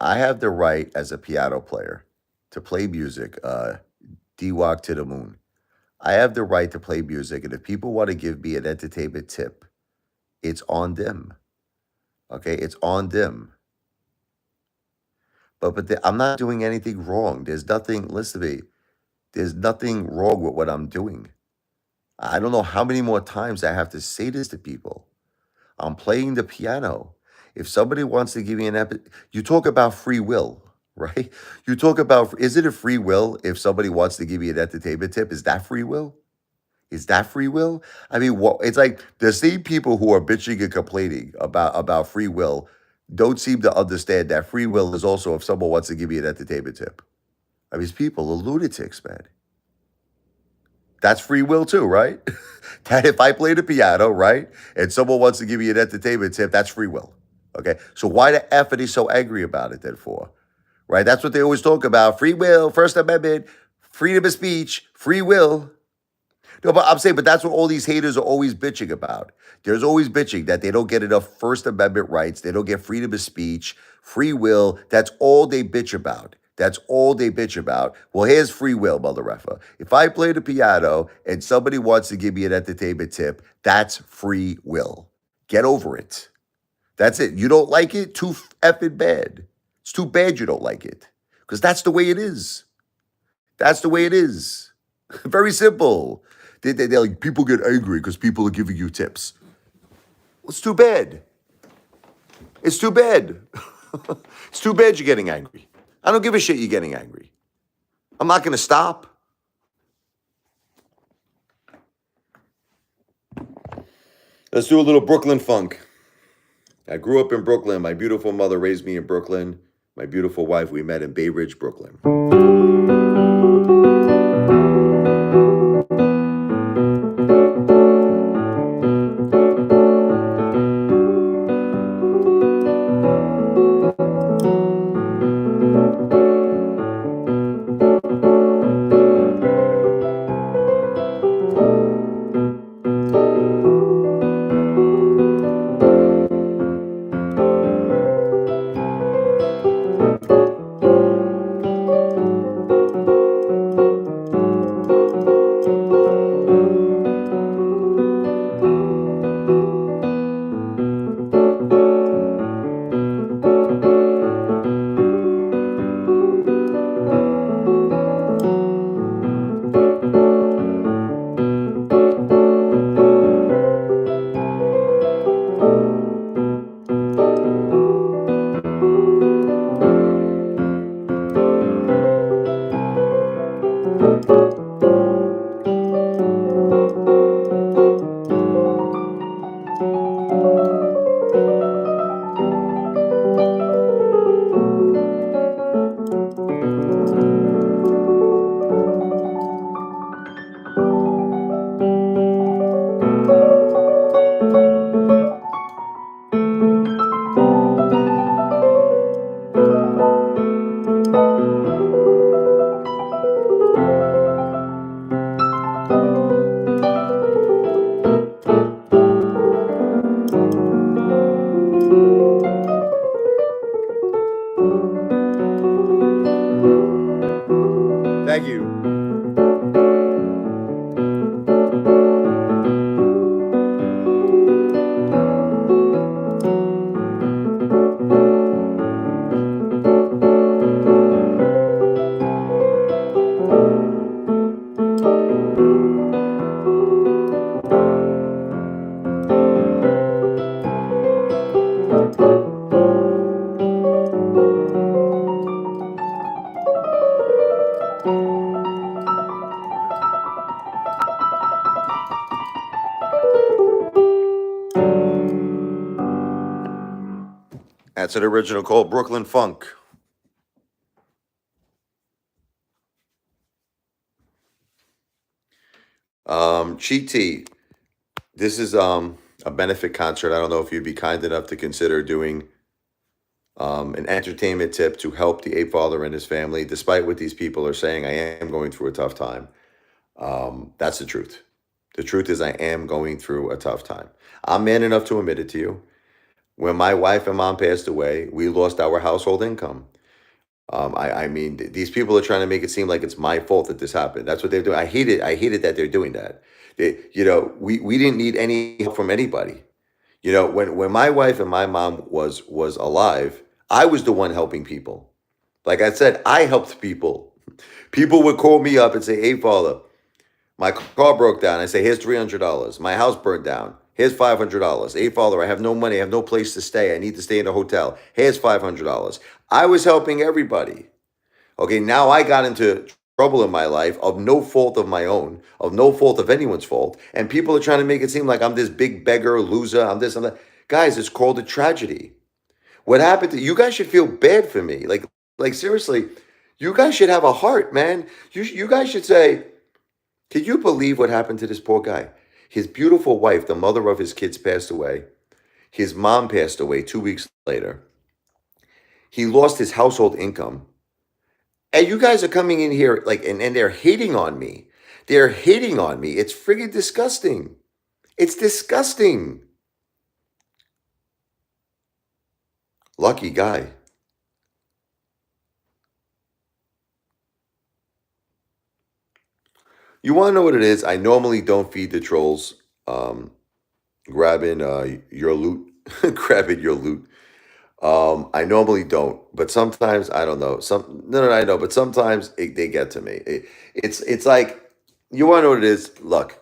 I have the right as a piano player to play music, D-Walk to the moon. I have the right to play music, and if people want to give me an entertainment tip, it's on them. Okay, it's on them. But I'm not doing anything wrong. There's nothing. Listen to me. There's nothing wrong with what I'm doing. I don't know how many more times I have to say this to people. I'm playing the piano. If somebody wants to give me you talk about free will, right? You talk about, is it a free will if somebody wants to give you an entertainment tip? Is that free will? Is that free will? I mean, it's like the same people who are bitching and complaining about free will don't seem to understand that free will is also if someone wants to give you an entertainment tip. I mean, these people are lunatics, man. That's free will too, right? That if I play the piano, right, and someone wants to give me an entertainment tip, that's free will. Okay, so why the F are they so angry about it then for? Right, that's what they always talk about: free will, First Amendment, freedom of speech, free will. No, but I'm saying, but that's what all these haters are always bitching about. There's always bitching that they don't get enough First Amendment rights, they don't get freedom of speech, free will. That's all they bitch about. That's all they bitch about. Well, here's free will, mother effer. If I play the piano and somebody wants to give me an entertainment tip, that's free will. Get over it. That's it. You don't like it? Too effing bad. It's too bad you don't like it. Because that's the way it is. That's the way it is. Very simple. They're like, people get angry because people are giving you tips. Well, it's too bad. It's too bad. It's too bad you're getting angry. I don't give a shit you're getting angry. I'm not going to stop. Let's do a little Brooklyn funk. I grew up in Brooklyn. My beautiful mother raised me in Brooklyn. My beautiful wife, we met in Bay Ridge, Brooklyn. Thank you. That's an original called Brooklyn Funk. Cheat Tea. This is a benefit concert. I don't know if you'd be kind enough to consider doing an entertainment tip to help the Apefather and his family. Despite what these people are saying, I am going through a tough time. That's the truth. The truth is, I am going through a tough time. I'm man enough to admit it to you. When my wife and mom passed away, we lost our household income. I mean, these people are trying to make it seem like it's my fault that this happened. That's what they're doing. I hate it. I hate it that they're doing that. We didn't need any help from anybody. When my wife and my mom was alive, I was the one helping people. Like I said, I helped people. People would call me up and say, "Hey, Father, my car broke down." I say, "Here's $300. My house burned down. Here's $500. Hey, Father, I have no money. I have no place to stay. I need to stay in a hotel. Here's $500." I was helping everybody. Okay, now I got into trouble in my life of no fault of my own, of no fault of anyone's fault, and people are trying to make it seem like I'm this big beggar, loser, I'm this, I'm that. Guys, it's called a tragedy. What happened to you guys should feel bad for me. Like seriously, you guys should have a heart, man. You guys should say, can you believe what happened to this poor guy? His beautiful wife, the mother of his kids, passed away. His mom passed away 2 weeks later. He lost his household income. And you guys are coming in here and they're hating on me. They're hating on me. It's friggin' disgusting. It's disgusting. Lucky guy. You want to know what it is? I normally don't feed the trolls. Grabbing your loot, grabbing your loot. I normally don't, but sometimes I don't know. No, I know, but sometimes they get to me. It's like you want to know what it is. Look,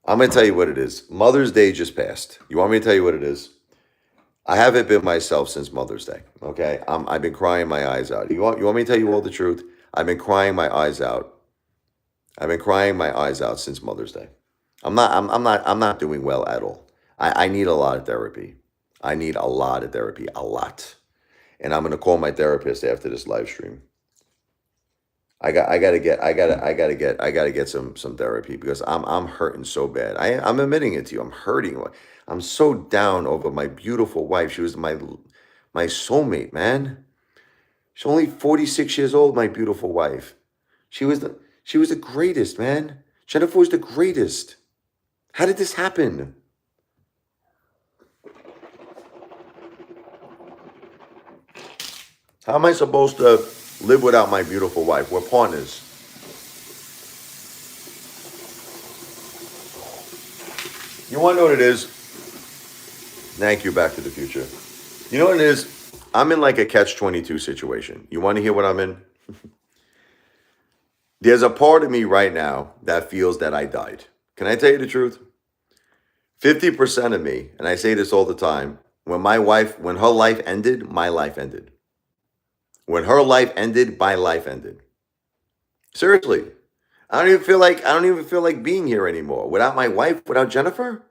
I'm gonna tell you what it is. Mother's Day just passed. You want me to tell you what it is? I haven't been myself since Mother's Day. Okay, I've been crying my eyes out. You want me to tell you all the truth? I've been crying my eyes out. I've been crying my eyes out since Mother's Day. I'm not doing well at all. I need a lot of therapy. I need a lot of therapy, a lot. And I'm gonna call my therapist after this live stream. I gotta get some therapy because I'm hurting so bad. I'm admitting it to you. I'm hurting. I'm so down over my beautiful wife. She was my soulmate, man. She's only 46 years old, my beautiful wife. She was the greatest, man. Jennifer was the greatest. How did this happen? How am I supposed to live without my beautiful wife? We're partners. You want to know what it is? Thank you, Back to the Future. You know what it is? I'm in like a catch-22 situation. You want to hear what I'm in? There's a part of me right now that feels that I died. Can I tell you the truth? 50% of me, and I say this all the time, when her life ended, my life ended. When her life ended, my life ended. Seriously. I don't even feel like being here anymore. Without my wife, without Jennifer?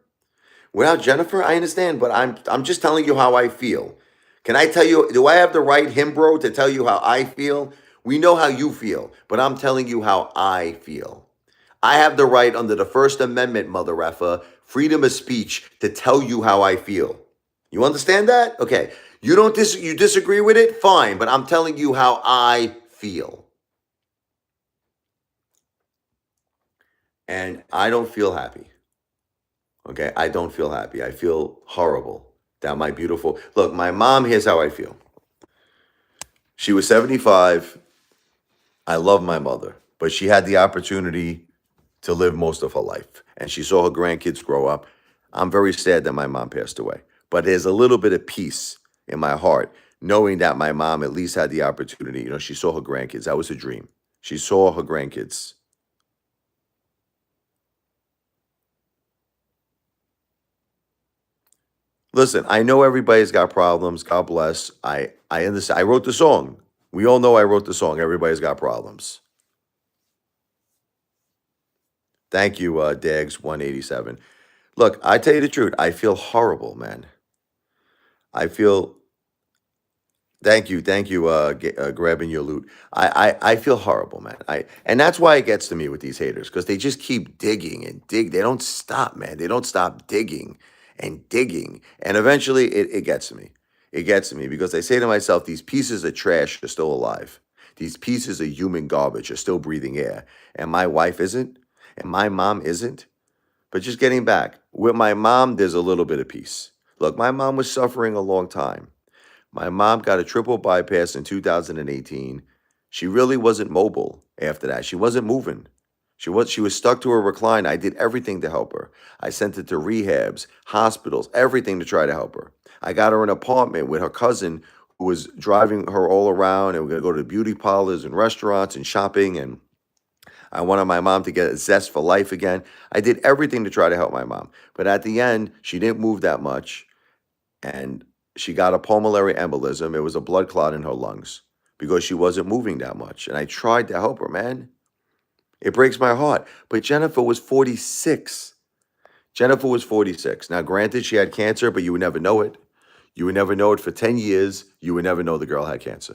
Without Jennifer, I understand, but I'm just telling you how I feel. Can I tell you, do I have the right, him bro, to tell you how I feel? We know how you feel, but I'm telling you how I feel. I have the right under the First Amendment, mother effer, freedom of speech, to tell you how I feel. You understand that? Okay. You disagree with it? Fine, but I'm telling you how I feel. And I don't feel happy. Okay, I don't feel happy. I feel horrible that my beautiful look, my mom, here's how I feel. She was 75. I love my mother, but she had the opportunity to live most of her life, and she saw her grandkids grow up. I'm very sad that my mom passed away, but there's a little bit of peace in my heart knowing that my mom at least had the opportunity. She saw her grandkids. That was a dream. She saw her grandkids. Listen, I know everybody's got problems. God bless. I understand. I wrote the song. We all know I wrote the song. Everybody's got problems. Thank you, Dags 187. Look, I tell you the truth. I feel horrible, man. I feel. Thank you, grabbing your loot. I feel horrible, man. And that's why it gets to me with these haters because they just keep digging and dig. They don't stop, man. They don't stop digging and digging, and eventually it gets to me. It gets to me because I say to myself, these pieces of trash are still alive. These pieces of human garbage are still breathing air, and my wife isn't, and my mom isn't. But just getting back with my mom, there's a little bit of peace. Look, my mom was suffering a long time. My mom got a triple bypass in 2018. She really wasn't mobile after that. She wasn't moving. She was stuck to her recline. I did everything to help her. I sent her to rehabs, hospitals, everything to try to help her. I got her an apartment with her cousin who was driving her all around, and we're going to go to beauty parlors and restaurants and shopping, and I wanted my mom to get a zest for life again. I did everything to try to help my mom. But at the end, she didn't move that much, and she got a pulmonary embolism. It was a blood clot in her lungs because she wasn't moving that much. And I tried to help her, man. It breaks my heart. But Jennifer was 46. Jennifer was 46. Now, granted, she had cancer, but you would never know it. You would never know it for 10 years. You would never know the girl had cancer.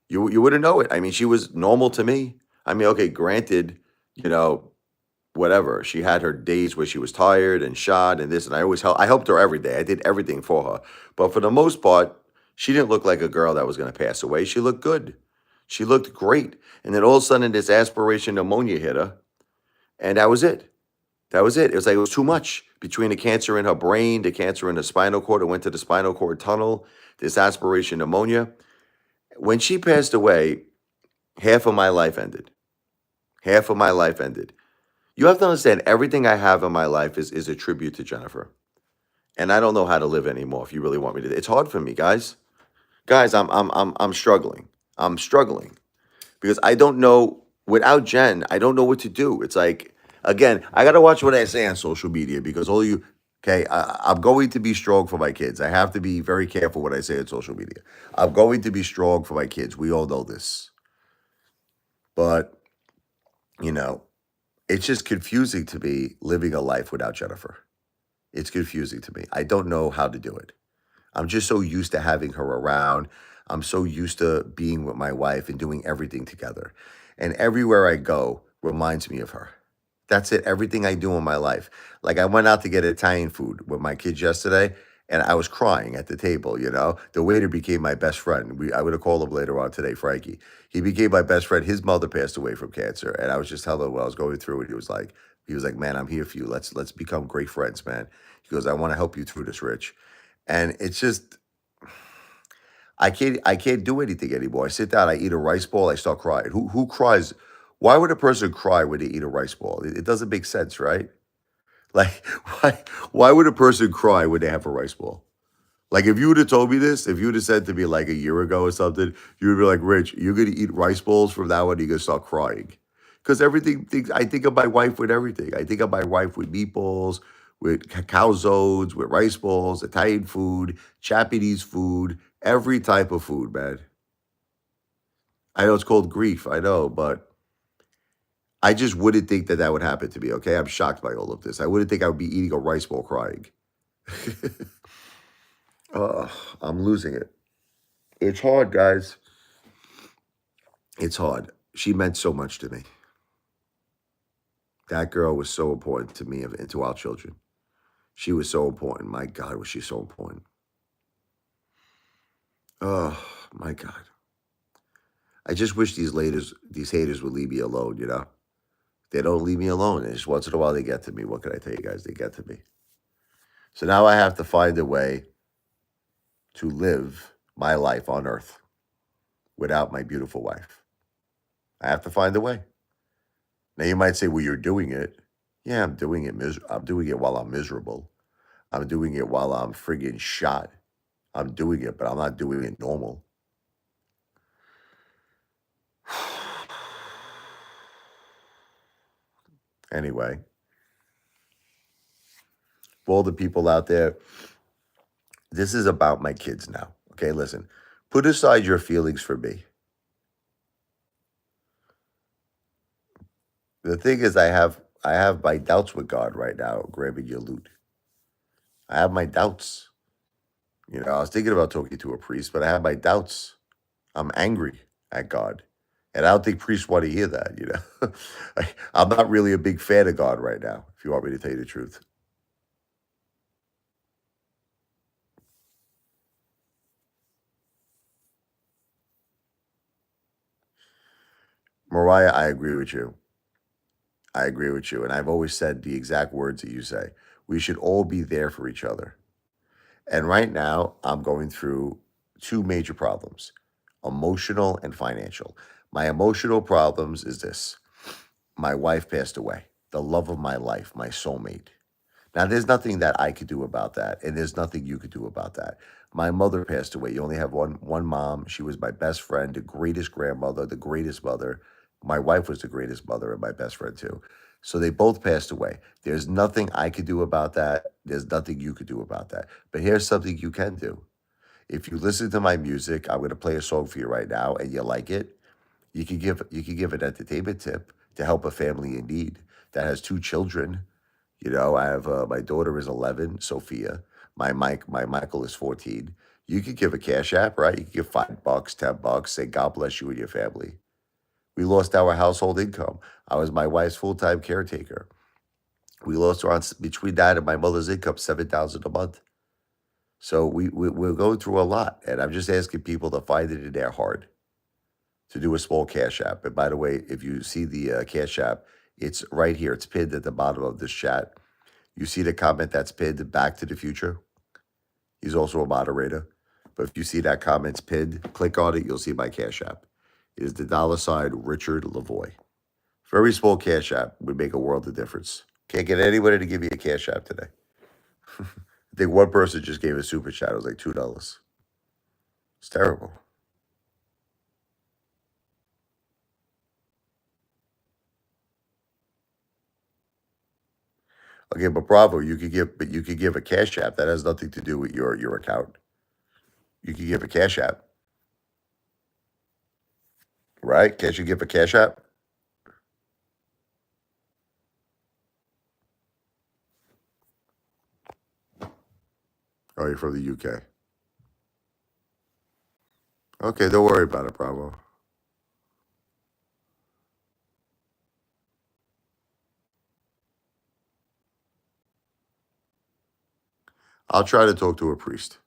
You wouldn't know it. I mean, she was normal to me. I mean, okay, granted, you know, whatever. She had her days where she was tired and shot and this, and I helped her every day. I did everything for her. But for the most part, she didn't look like a girl that was going to pass away. She looked good. She looked great. And then all of a sudden, this aspiration pneumonia hit her, and that was it. That was it. It was like it was too much between the cancer in her brain, the cancer in the spinal cord. It went to the spinal cord tunnel, this aspiration pneumonia. When she passed away, half of my life ended. Half of my life ended. You have to understand, everything I have in my life is a tribute to Jennifer. And I don't know how to live anymore if you really want me to. It's hard for me, guys. Guys, I'm struggling. I'm struggling because I don't know, without Jen, I don't know what to do. It's like, again, I got to watch what I say on social media because all you, okay, I'm going to be strong for my kids. I have to be very careful what I say on social media. I'm going to be strong for my kids. We all know this. But, you know, it's just confusing to me living a life without Jennifer. It's confusing to me. I don't know how to do it. I'm just so used to having her around. I'm so used to being with my wife and doing everything together. And everywhere I go reminds me of her. That's it. Everything I do in my life. Like I went out to get Italian food with my kids yesterday, and I was crying at the table. The waiter became my best friend. I would have called him later on today, Frankie. He became my best friend. His mother passed away from cancer, and I was just telling him what I was going through, and he was like, man, I'm here for you. Let's become great friends, man. He goes, I want to help you through this, Rich. And it's just I can't do anything anymore. I sit down, I eat a rice ball, I start crying. Who cries? Why would a person cry when they eat a rice ball? It doesn't make sense, right? Like why would a person cry when they have a rice ball? Like if you would have told me this, if you would have said to me like a year ago or something, you would be like, Rich, you're gonna eat rice balls from now on, you're gonna start crying. Because I think of my wife with everything. I think of my wife with meatballs, with calzones, with rice balls, Italian food, Japanese food, every type of food, man. I know it's called grief, I know, but I just wouldn't think that that would happen to me, okay? I'm shocked by all of this. I wouldn't think I would be eating a rice ball crying. Ugh, I'm losing it. It's hard, guys. It's hard. She meant so much to me. That girl was so important to me and to our children. She was so important. My God, was she so important. Oh, my God. I just wish these haters would leave me alone. They don't leave me alone. And just once in a while they get to me. What can I tell you guys? They get to me. So now I have to find a way to live my life on earth. without my beautiful wife. I have to find a way. Now you might say, well, you're doing it. Yeah, I'm doing it. I'm doing it while I'm miserable. I'm doing it while I'm friggin' shot. I'm doing it, but I'm not doing it normal. Anyway, for all the people out there, this is about my kids now. Okay, listen, put aside your feelings for me. The thing is, I have my doubts with God right now, grabbing your loot. I have my doubts. I was thinking about talking to a priest, but I have my doubts. I'm angry at God. And I don't think priests want to hear that. I'm not really a big fan of God right now, if you want me to tell you the truth. Mariah, I agree with you. I agree with you. And I've always said the exact words that you say. We should all be there for each other. And right now, I'm going through two major problems, emotional and financial. My emotional problems is this: my wife passed away, the love of my life, my soulmate. Now, there's nothing that I could do about that, and there's nothing you could do about that. My mother passed away. You only have one mom. She was my best friend, the greatest grandmother, the greatest mother. My wife was the greatest mother and my best friend too. So they both passed away. There's nothing I could do about that. There's nothing you could do about that. But here's something you can do. If you listen to my music, I'm going to play a song for you right now, and you like it, you can give an entertainment tip to help a family in need that has two children. I have my daughter is 11, Sophia. My Michael is 14. You could give a cash app, right? You could give $5, $10, say God bless you and your family. We lost our household income. I was my wife's full-time caretaker. We lost around between that and my mother's income, 7,000 a month. So we're going through a lot, and I'm just asking people to find it in their heart to do a small cash app. And by the way, if you see the cash app, it's right here. It's pinned at the bottom of this chat. You see the comment that's pinned, Back to the Future. He's also a moderator. But if you see that comment's pinned, click on it. You'll see my cash app. It is the $ Richard Levoy. Very small cash app would make a world of difference. Can't get anybody to give me a cash app today. I think one person just gave a super chat. It was like $2. It's terrible. Okay, but Bravo, you could give a cash app. That has nothing to do with your account. You could give a cash app, right? Can't you give a cash app? Oh, you're from the UK. Okay, don't worry about it, Bravo. I'll try to talk to a priest.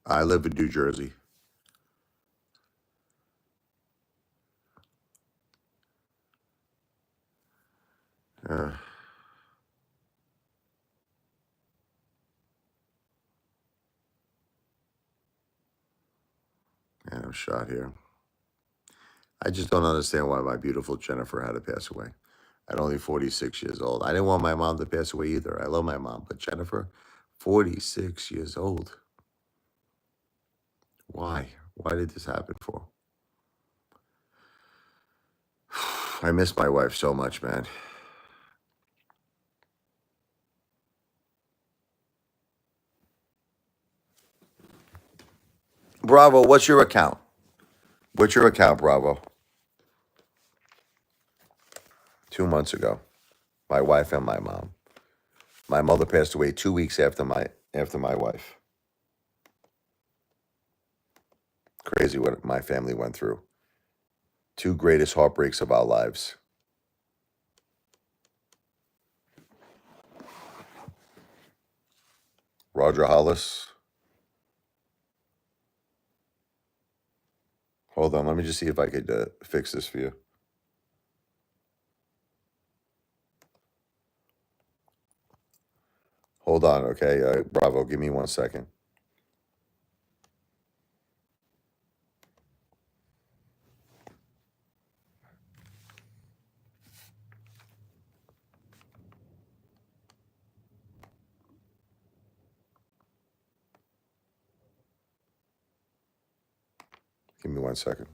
I live in New Jersey. Uh, and I'm shot here. I just don't understand why my beautiful Jennifer had to pass away at only 46 years old. I didn't want my mom to pass away either. I love my mom, but Jennifer, 46 years old. Why? Why did this happen for? I miss my wife so much, man. Bravo, what's your account? What's your account, Bravo? 2 months ago, my wife and my mom. My mother passed away 2 weeks after my wife. Crazy what my family went through. Two greatest heartbreaks of our lives. Roger Hollis. Hold on, let me just see if I could fix this for you. Hold on, okay? Bravo, give me 1 second. Give me 1 second.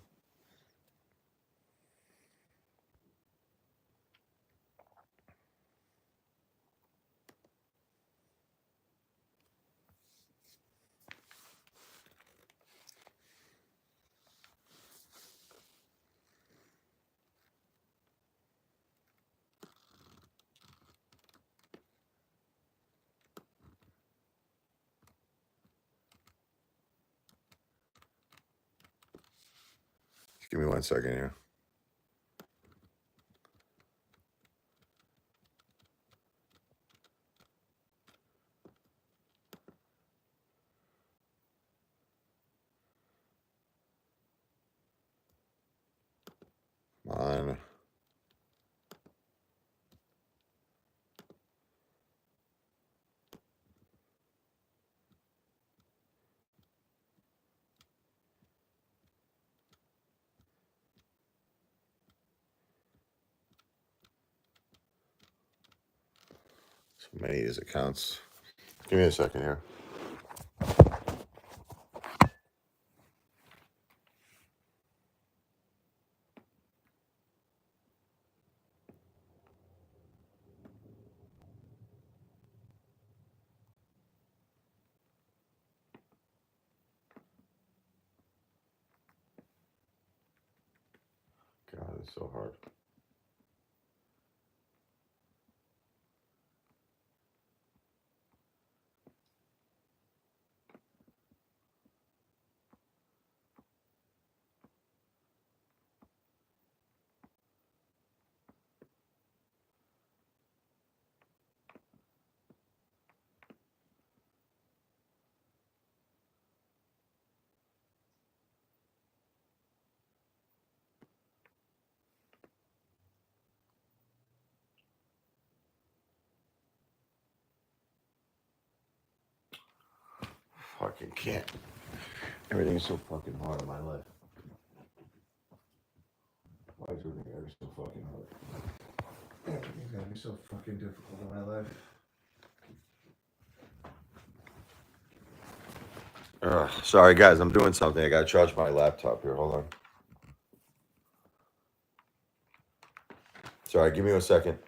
Give me 1 second here. Come on. So many of these accounts. Give me a second here. God, it's so hard. Fucking can't. Everything's so fucking hard in my life. Why is everything gotta be so fucking hard? Everything's gotta be so fucking difficult in my life. Sorry guys, I'm doing something. I gotta charge my laptop here. Hold on. Sorry, give me a second.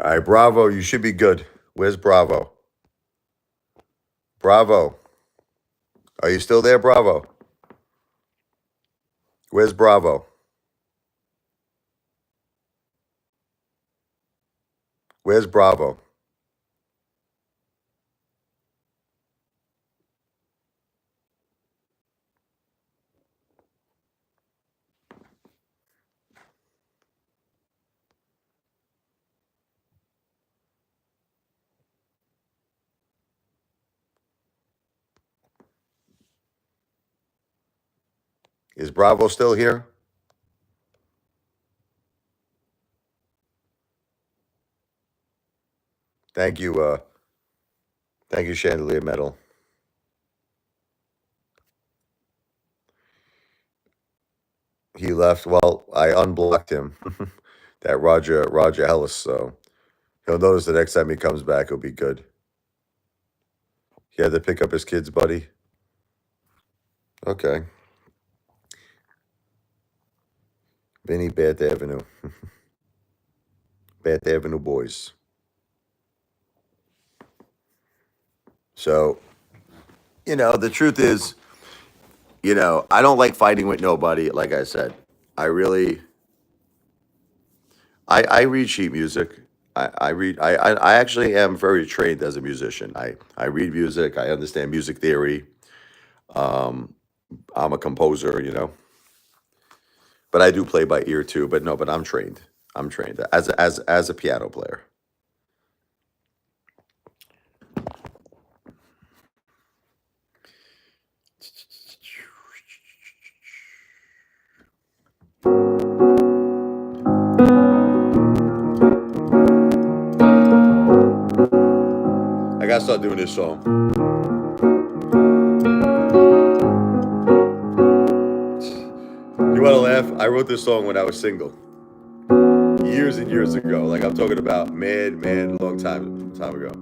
All right, Bravo, you should be good. Where's Bravo? Bravo. Are you still there, Bravo? Where's Bravo? Where's Bravo? Is Bravo still here? Thank you, Chandelier Metal. He left. Well, I unblocked him. That Roger Ellis. So he'll notice the next time he comes back, he'll be good. He had to pick up his kids, buddy. Okay. Vinny Bath Avenue. Bath Avenue boys. So, the truth is, I don't like fighting with nobody. Like I said, I really, I read sheet music. I read. I actually am very trained as a musician. I read music. I understand music theory. Um, I'm a composer. But I do play by ear too. But no, but I'm trained. I'm trained as a piano player. I gotta start doing this song. You wanna laugh? I wrote this song when I was single. Years and years ago. Like I'm talking about mad, long time ago.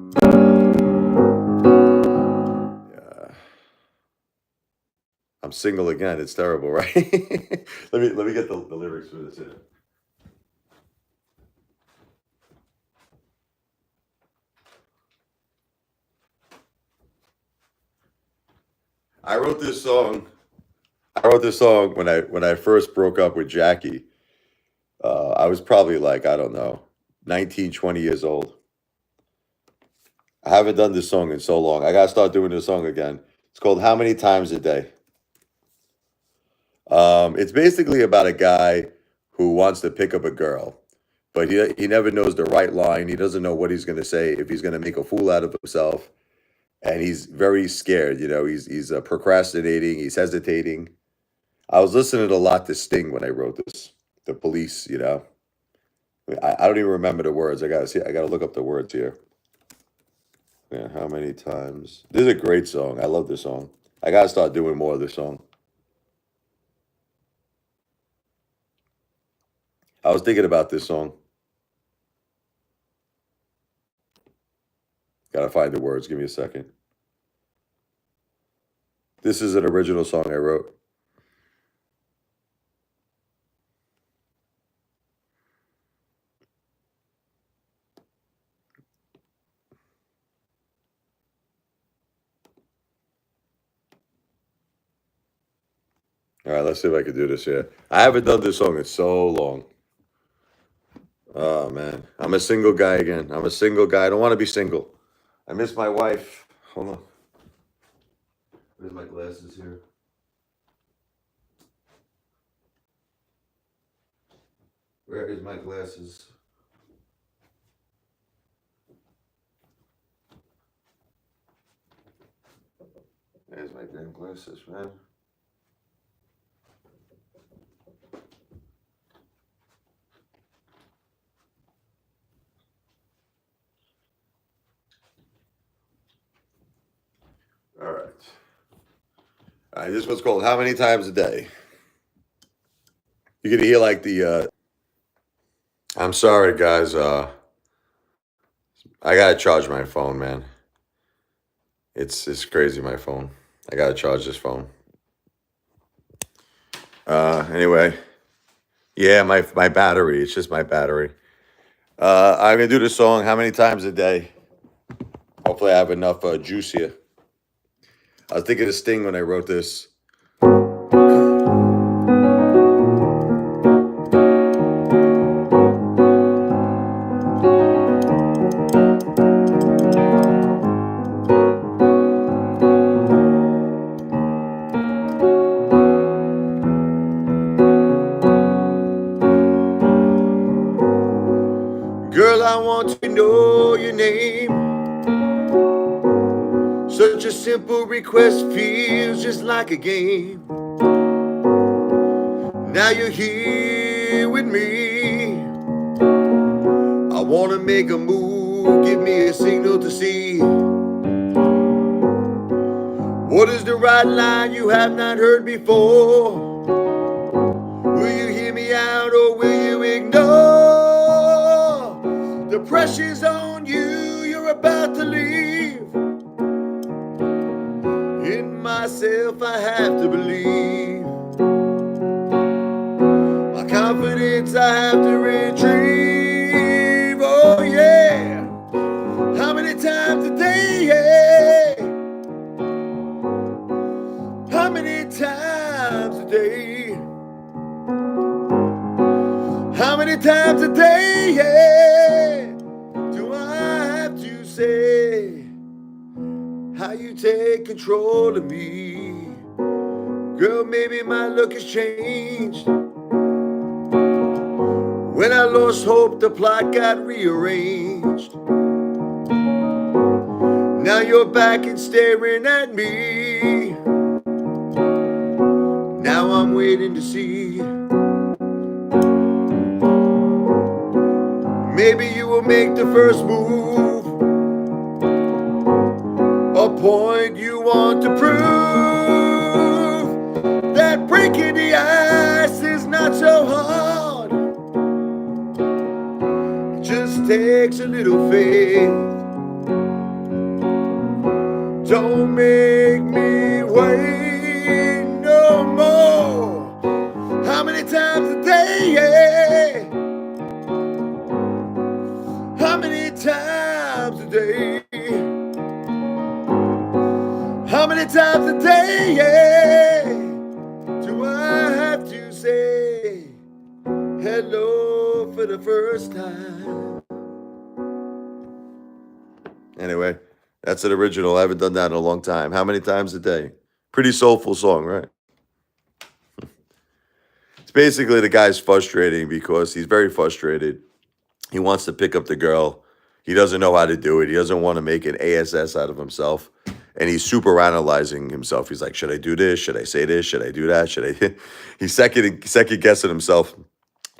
Yeah. I'm single again. It's terrible, right? let me get the lyrics for this in. I wrote this song. When I first broke up with Jackie. I was probably like, I don't know, 19, 20 years old. I haven't done this song in so long. I gotta start doing this song again. It's called How Many Times a Day. It's basically about a guy who wants to pick up a girl, but he never knows the right line. He doesn't know what he's gonna say, if he's gonna make a fool out of himself, and he's very scared. He's procrastinating. He's hesitating. I was listening a lot to Sting when I wrote this. The Police. I don't even remember the words. I gotta look up the words here. Yeah, how many times? This is a great song. I love this song. I gotta start doing more of this song. I was thinking about this song. Gotta find the words. Give me a second. This is an original song I wrote. All right, let's see if I can do this here. I haven't done this song in so long. Oh man, I'm a single guy again. I'm a single guy. I don't want to be single. I miss my wife. Hold on. Where's my glasses here? Where is my glasses? There's my damn glasses, man. All right. All right, this one's called How Many Times a Day? You're gonna hear like the I'm sorry guys, I gotta charge my phone, man. It's crazy, my phone. I gotta charge this phone. Anyway. Yeah, my battery. It's just my battery. I'm going to do this song how many times a day? Hopefully I have enough juice here. I was thinking of Sting when I wrote this. Girl, I want to know your name. Such a simple request feels just like a game. Now you're here with me. I want to make a move, give me a signal to see. What is the right line you have not heard before? Will you hear me out or will you ignore? The pressure's on you, you're about to leave. In myself I have to believe. My confidence I have to retrieve. Oh yeah. How many times a day, yeah? How many times a day? How many times a day, yeah, do I have to say how you take control of me? Girl, maybe my look has changed. When I lost hope, the plot got rearranged. Now you're back and staring at me. Now I'm waiting to see. Maybe you will make the first move, a point you want to prove. That breaking the ice is not so hard. It just takes a little faith. Don't make me wait no more. How many times a day, yeah? How many times a day? How many times a day, yeah, do I have to say hello for the first time? Anyway, that's an original. I haven't done that in a long time. How many times a day? Pretty soulful song, right? It's basically the guy's frustrating because he's very frustrated. He wants to pick up the girl. He doesn't know how to do it. He doesn't want to make an ASS out of himself. And he's super analyzing himself. He's like, should I do this? Should I say this? Should I do that? Should I? He's second guessing himself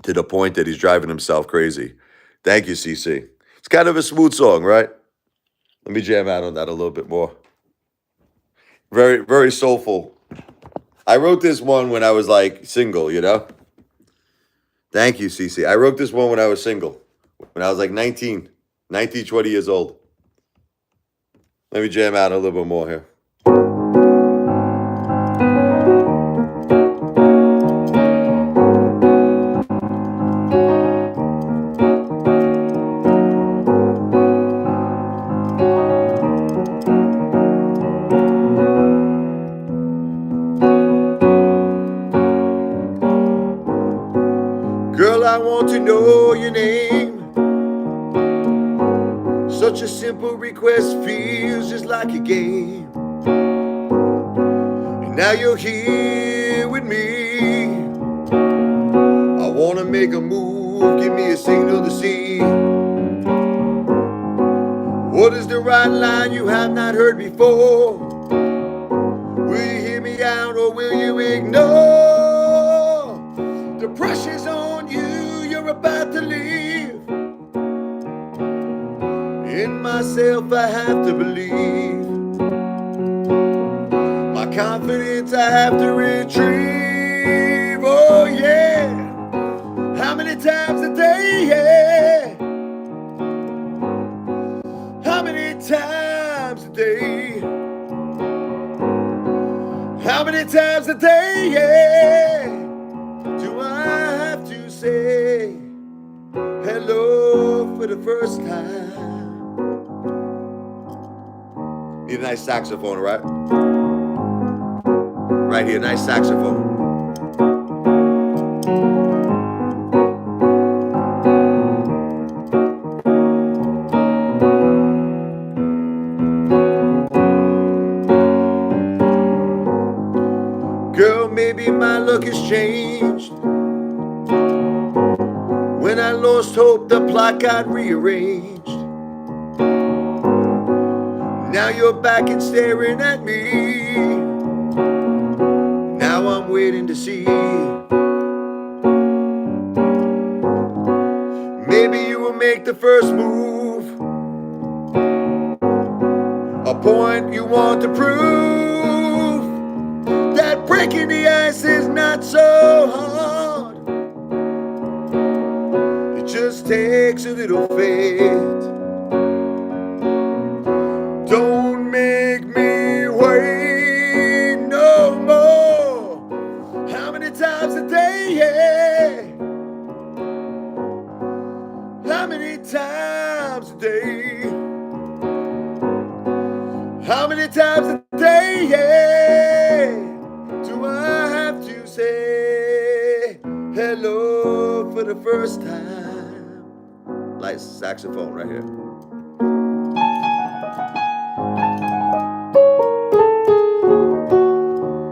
to the point that he's driving himself crazy. Thank you, CC. It's kind of a smooth song, right? Let me jam out on that a little bit more. Very, very soulful. I wrote this one when I was like single, you know? Thank you, CC. I wrote this one when I was single. When I was like 19, 20 years old. Let me jam out a little bit more here. Girl, I want to know your name. Such a simple request feels just like a game. And now you're here with me. I want to make a move, give me a signal to see. What is the right line you have not heard before? Will you hear me out or will you ignore? The pressure's on you, you're about to leave. In myself I have to believe. My confidence I have to retrieve. Oh yeah. How many times a day, yeah? How many times a day? How many times a day, yeah, do I have to say hello for the first time. Need a nice saxophone, right? Right here, nice saxophone. Girl, maybe my luck has changed. When I lost hope, the plot got rearranged. Now you're back and staring at me. Now I'm waiting to see. Maybe you will make the first move, a point you want to prove, that breaking the ice is not so hard. It just takes a little faith. Don't make me wait no more. How many times a day, yeah? How many times a day? How many times a day, yeah, do I have to say hello for the first time? Nice saxophone right here.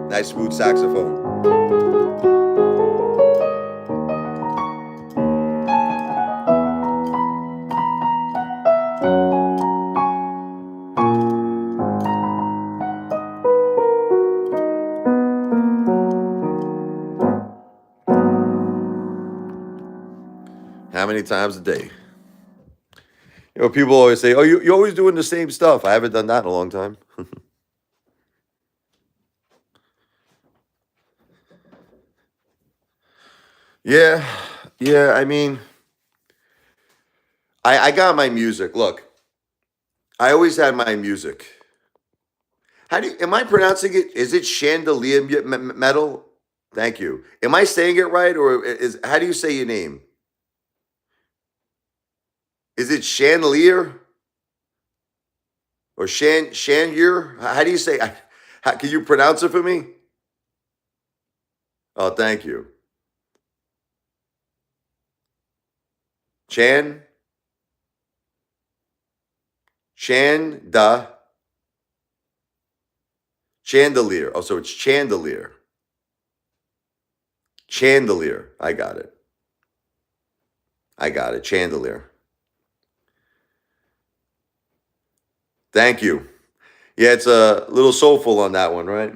Nice smooth saxophone. How many times a day? You know, people always say, oh, you're always doing the same stuff. I haven't done that in a long time. Yeah, I mean, I got my music. Look, I always had my music. How do you, am I pronouncing it? Is it chandelier metal? Thank you. Am I saying it right, or how do you say your name? Is it chandelier or chandelier? How do you say? Can you pronounce it for me? Oh, thank you. Chandelier. Oh, so it's chandelier. Chandelier. I got it. Chandelier. Thank you. Yeah, it's a little soulful on that one, right?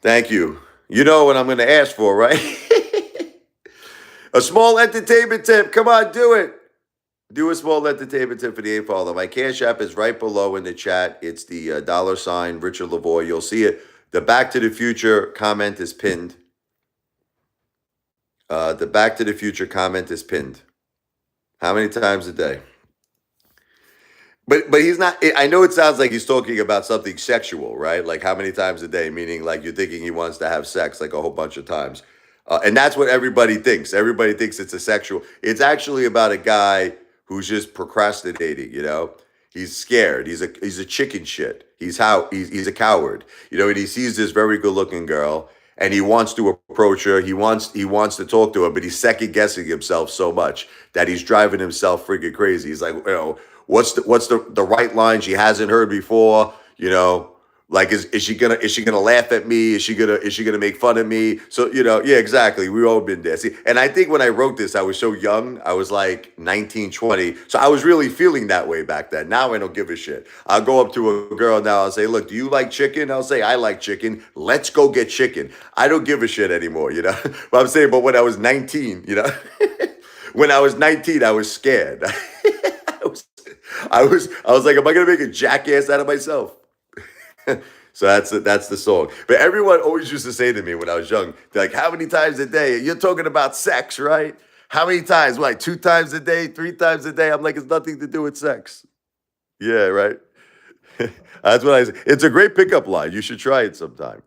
Thank you. You know what I'm going to ask for, right? A small entertainment tip. Come on, do it. Do a small entertainment tip for the Apefather. My Cash App is right below in the chat. It's the $ Richard Levoi. You'll see it. The Back to the Future comment is pinned. The Back to the Future comment is pinned. How many times a day? But he's not. I know it sounds like he's talking about something sexual, right? Like how many times a day, meaning like you're thinking he wants to have sex like a whole bunch of times. And that's what everybody thinks. Everybody thinks it's a sexual. It's actually about a guy who's just procrastinating, you know? He's scared. He's a chicken shit. He's a coward. You know, and he sees this very good-looking girl and he wants to approach her. He wants to talk to her, but he's second guessing himself so much that he's driving himself freaking crazy. He's like, you know, what's the right line she hasn't heard before, you know? Like is she gonna laugh at me? Is she gonna make fun of me? So, you know, yeah, exactly. We've all been there. See, and I think when I wrote this, I was so young. I was like 19, 20. So I was really feeling that way back then. Now I don't give a shit. I'll go up to a girl now. I'll say, look, do you like chicken? I'll say, I like chicken. Let's go get chicken. I don't give a shit anymore, you know? But I'm saying, but when I was 19, you know, when I was 19, I was scared. I was like, am I gonna make a jackass out of myself? So that's the song. But everyone always used to say to me when I was young, they're like, how many times a day? You're talking about sex, right? How many times? Like 2 times a day, 3 times a day? I'm like, it's nothing to do with sex. Yeah, right. That's what I say. It's a great pickup line. You should try it sometime.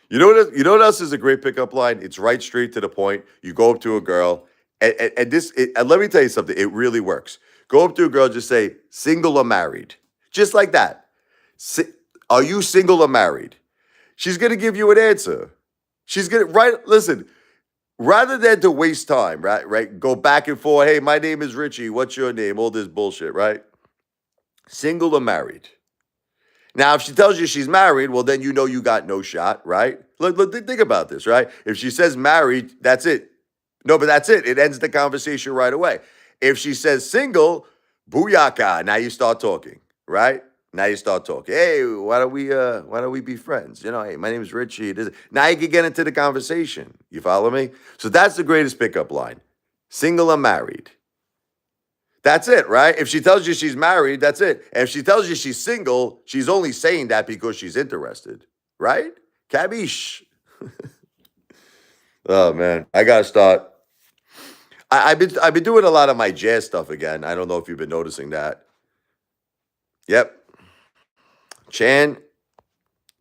You know what else is a great pickup line? It's right straight to the point. You go up to a girl And and let me tell you something. It really works. Go up to a girl, just say, single or married? Just like that. Si- are you single or married? She's going to give you an answer. She's going to, right? Listen, rather than to waste time, right? Go back and forth. Hey, my name is Richie. What's your name? All this bullshit, right? Single or married? Now, if she tells you she's married, well, then you know you got no shot, right? Look, think about this, right? If she says married, that's it. No, but that's it. It ends the conversation right away. If she says single, booyaka. Now you start talking, right? Now you start talking. Hey, why don't we be friends? You know, hey, my name is Richie. Now you can get into the conversation. You follow me? So that's the greatest pickup line. Single or married? That's it, right? If she tells you she's married, that's it. And if she tells you she's single, she's only saying that because she's interested, right? Cabiche. Oh man, I gotta start. I've been doing a lot of my jazz stuff again. I don't know if you've been noticing that. Yep, Chan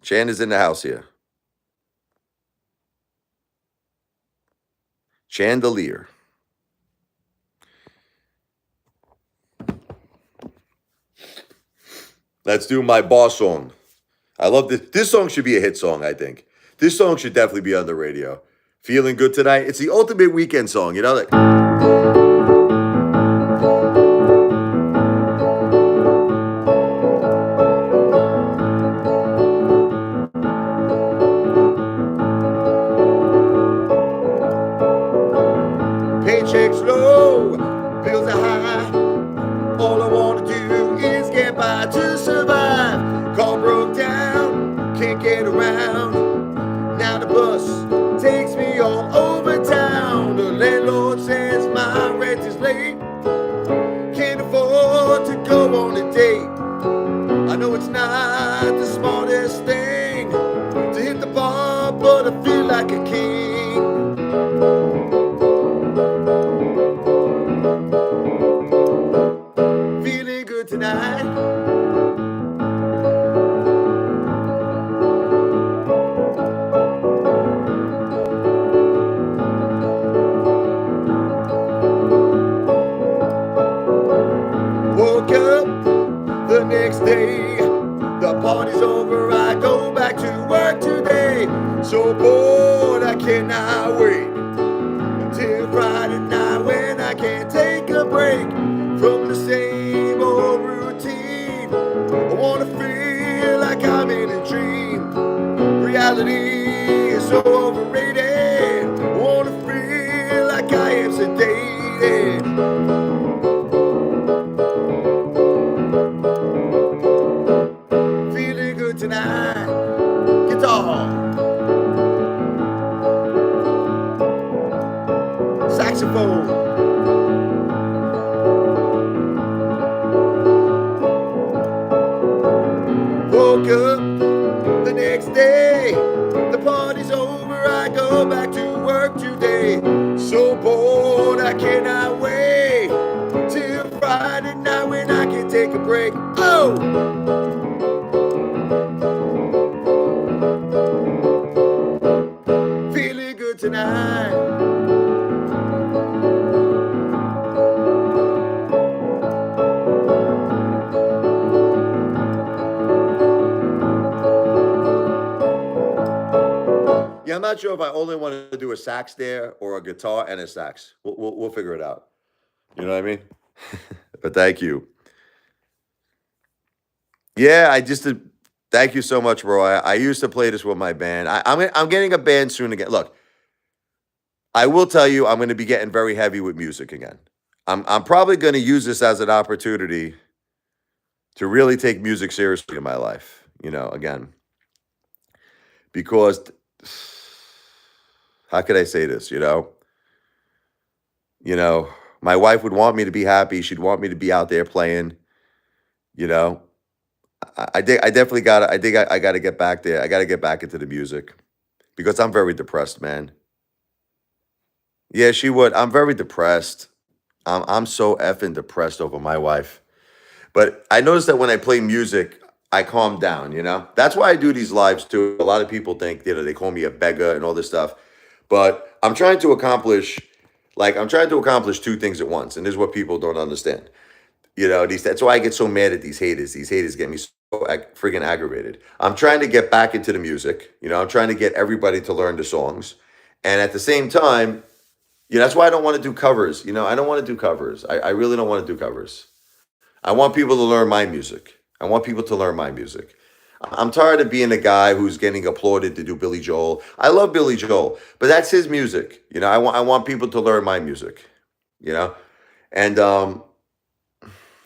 Chan is in the house here. Chandelier. Let's do my boss song. I love this. This song should be a hit song, I think. This song should definitely be on the radio. Feeling good tonight. It's the ultimate weekend song, you know? Like, paychecks low, bills are high. All I want to do is get by to survive. Car broke down, can't get around. Now the bus takes me all over town. The landlord says my rent is late. Can't afford to go on a date. I know it's not the smartest thing to hit the bar, but I feel like a king. Feeling good tonight. Woke up the next day, the party's over, I go back to work today. So bored, I cannot wait until Friday night when I can't take a break from the same old routine. I wanna feel like I'm in a dream. Reality is so overrated. I wanna feel like I am sedated. Feeling good tonight. Guitar. Saxophone. Woke up the next day, the party's over, I go back to work today. So bored, I cannot wait till Friday night when I can take a break. Oh! Feeling good tonight. Yeah, I'm not sure if I only want to do a sax there or a guitar and a sax. We'll figure it out. You know what I mean? But thank you. Yeah, I just did. Thank you so much, bro. I used to play this with my band. I'm getting a band soon again. Look, I will tell you, I'm going to be getting very heavy with music again. I'm probably going to use this as an opportunity to really take music seriously in my life. You know, again, because how could I say this? You know, my wife would want me to be happy. She'd want me to be out there playing. You know, I definitely got. I think I got to get back there. I got to get back into the music because I'm very depressed, man. Yeah, she would. I'm very depressed. I'm so effing depressed over my wife. But I noticed that when I play music, I calm down. You know, that's why I do these lives too. A lot of people think they call me a beggar and all this stuff, but I'm trying to accomplish Like, I'm trying to accomplish two things at once, and this is what people don't understand. That's why I get so mad at these haters. These haters get me so friggin' aggravated. I'm trying to get back into the music. I'm trying to get everybody to learn the songs. And at the same time, that's why I don't want to do covers. I don't want to do covers. I really don't want to do covers. I want people to learn my music. I want people to learn my music. I'm tired of being a guy who's getting applauded to do Billy Joel. I love Billy Joel, but that's his music. I want people to learn my music. And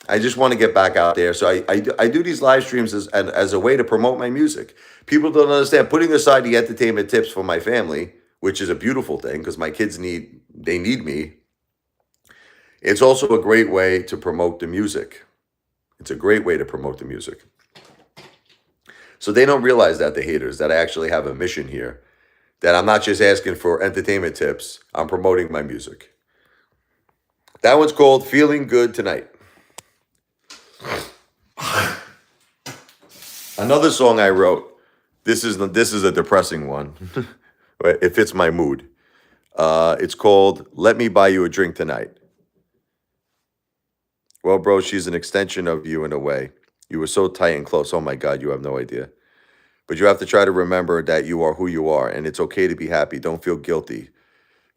I just want to get back out there. So I do these live streams as a way to promote my music. People don't understand. Putting aside the entertainment tips for my family, which is a beautiful thing because my kids need me. It's also a great way to promote the music. It's a great way to promote the music. So they don't realize that, the haters, that I actually have a mission here, that I'm not just asking for entertainment tips. I'm promoting my music. That one's called Feeling Good Tonight. Another song I wrote. This is a depressing one. It fits my mood. It's called Let Me Buy You a Drink Tonight. Well, bro, she's an extension of you in a way. You were so tight and close. Oh my God, you have no idea. But you have to try to remember that you are who you are, and it's okay to be happy. Don't feel guilty.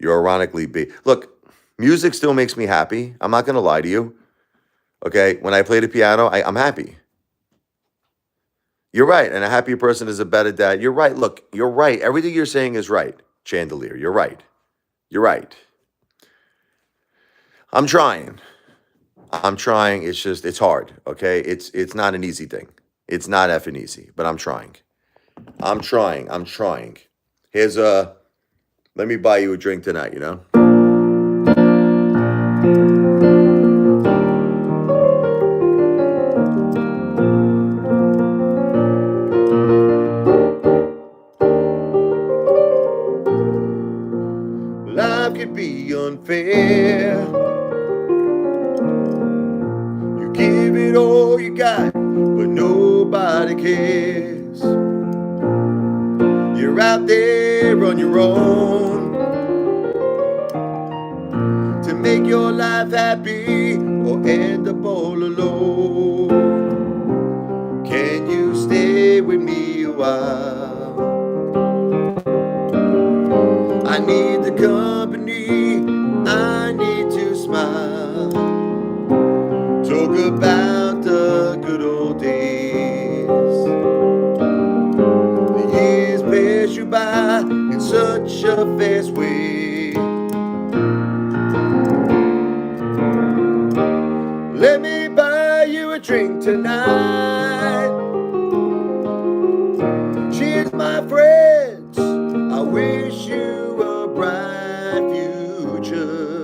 You're ironically Look, music still makes me happy. I'm not going to lie to you. Okay? When I play the piano, I'm happy. You're right, and a happy person is a better dad. You're right. Look, you're right. Everything you're saying is right, Chandelier. You're right. You're right. I'm trying. It's hard, okay? It's not an easy thing. It's not effing easy, but I'm trying. Here's let me buy you a drink tonight, Life could be unfair. You give it all you got, but nobody cares. You're out there on your own to make your life happy or end up all alone. Can you stay with me a while? I need the company, I need to smile. Talk about the good old days. The years pass you by in such a fast way. Let me buy you a drink tonight. Cheers, my friends. I wish you a bright future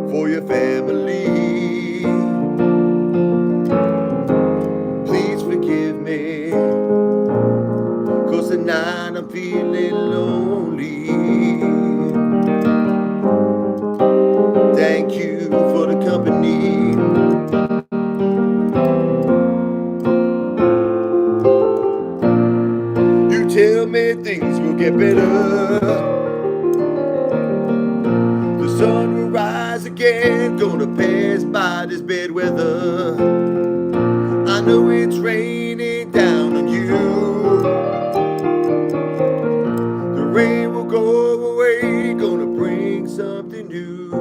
for your family. Please forgive me, 'cause tonight I'm feeling lonely. Thank you for the company. You tell me things will get better. The sun will rise again, gonna pass by this bad weather. I know it's raining down on you. The rain will go away, gonna bring something new.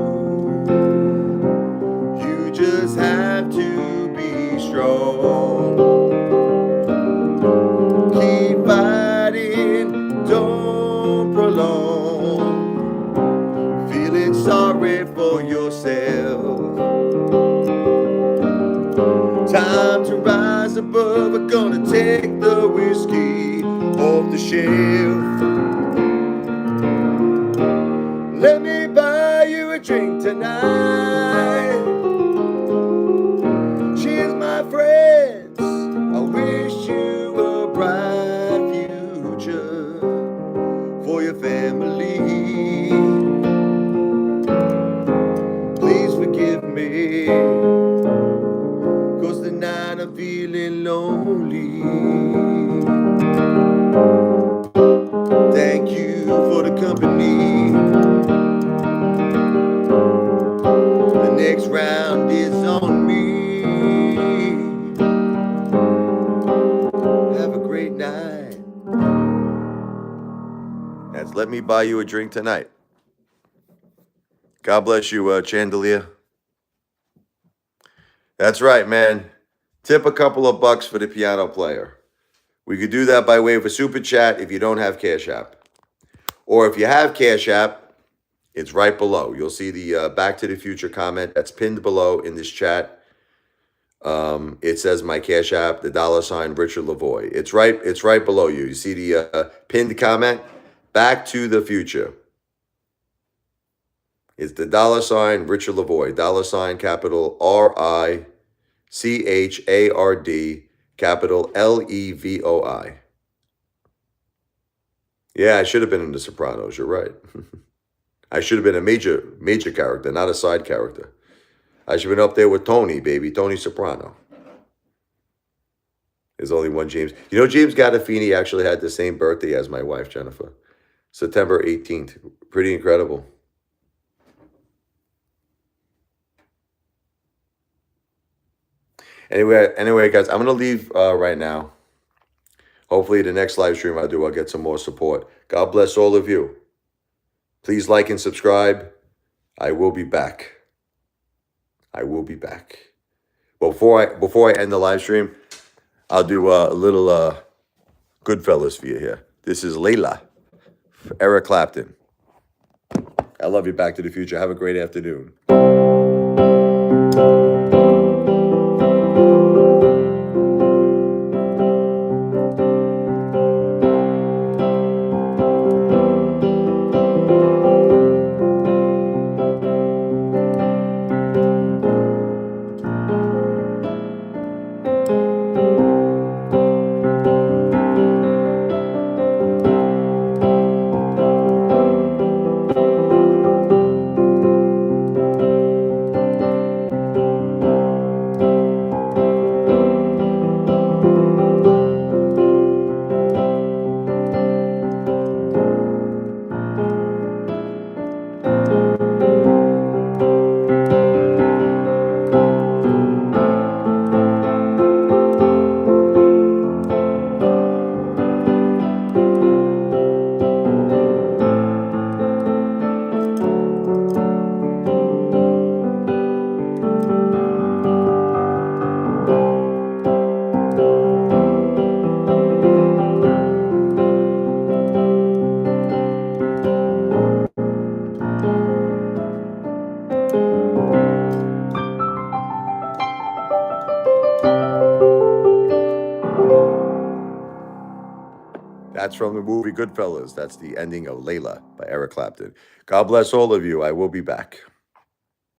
You just have to be strong. Keep fighting, don't prolong. Feeling sorry for yourself. Time to rise above. We're gonna take the whiskey off the shelf. Let me buy you a drink tonight. Cheers, my friends. I wish you a bright future for your family. Please forgive me, 'cause tonight I'm feeling lonely. Thank you for the company. me buy you a drink tonight. God bless you, Chandelier. That's right, man. Tip a couple of bucks for the piano player. We could do that by way of a super chat if you don't have Cash App. Or if you have Cash App, it's right below. You'll see the Back to the Future comment that's pinned below in this chat. It says my Cash App, the $ Richard Levoi. It's right below you. You see the pinned comment? Back to the Future. It's the $ Richard Levoi. $ capital RICHARD capital LEVOI. Yeah, I should have been in The Sopranos. You're right. I should have been a major character, not a side character. I should have been up there with Tony, baby. Tony Soprano. There's only one James. You know, James Gandolfini actually had the same birthday as my wife, Jennifer. September 18th. Pretty incredible. Anyway, guys, I'm going to leave right now. Hopefully the next live stream I do, I'll get some more support. God bless all of you. Please like and subscribe. I will be back. I will be back. Before I end the live stream, I'll do a little Goodfellas for you here. This is Layla, Eric Clapton. I love you. Back to the Future. Have a great afternoon. That's from the movie Goodfellas. That's the ending of Layla by Eric Clapton. God bless all of you. I will be back.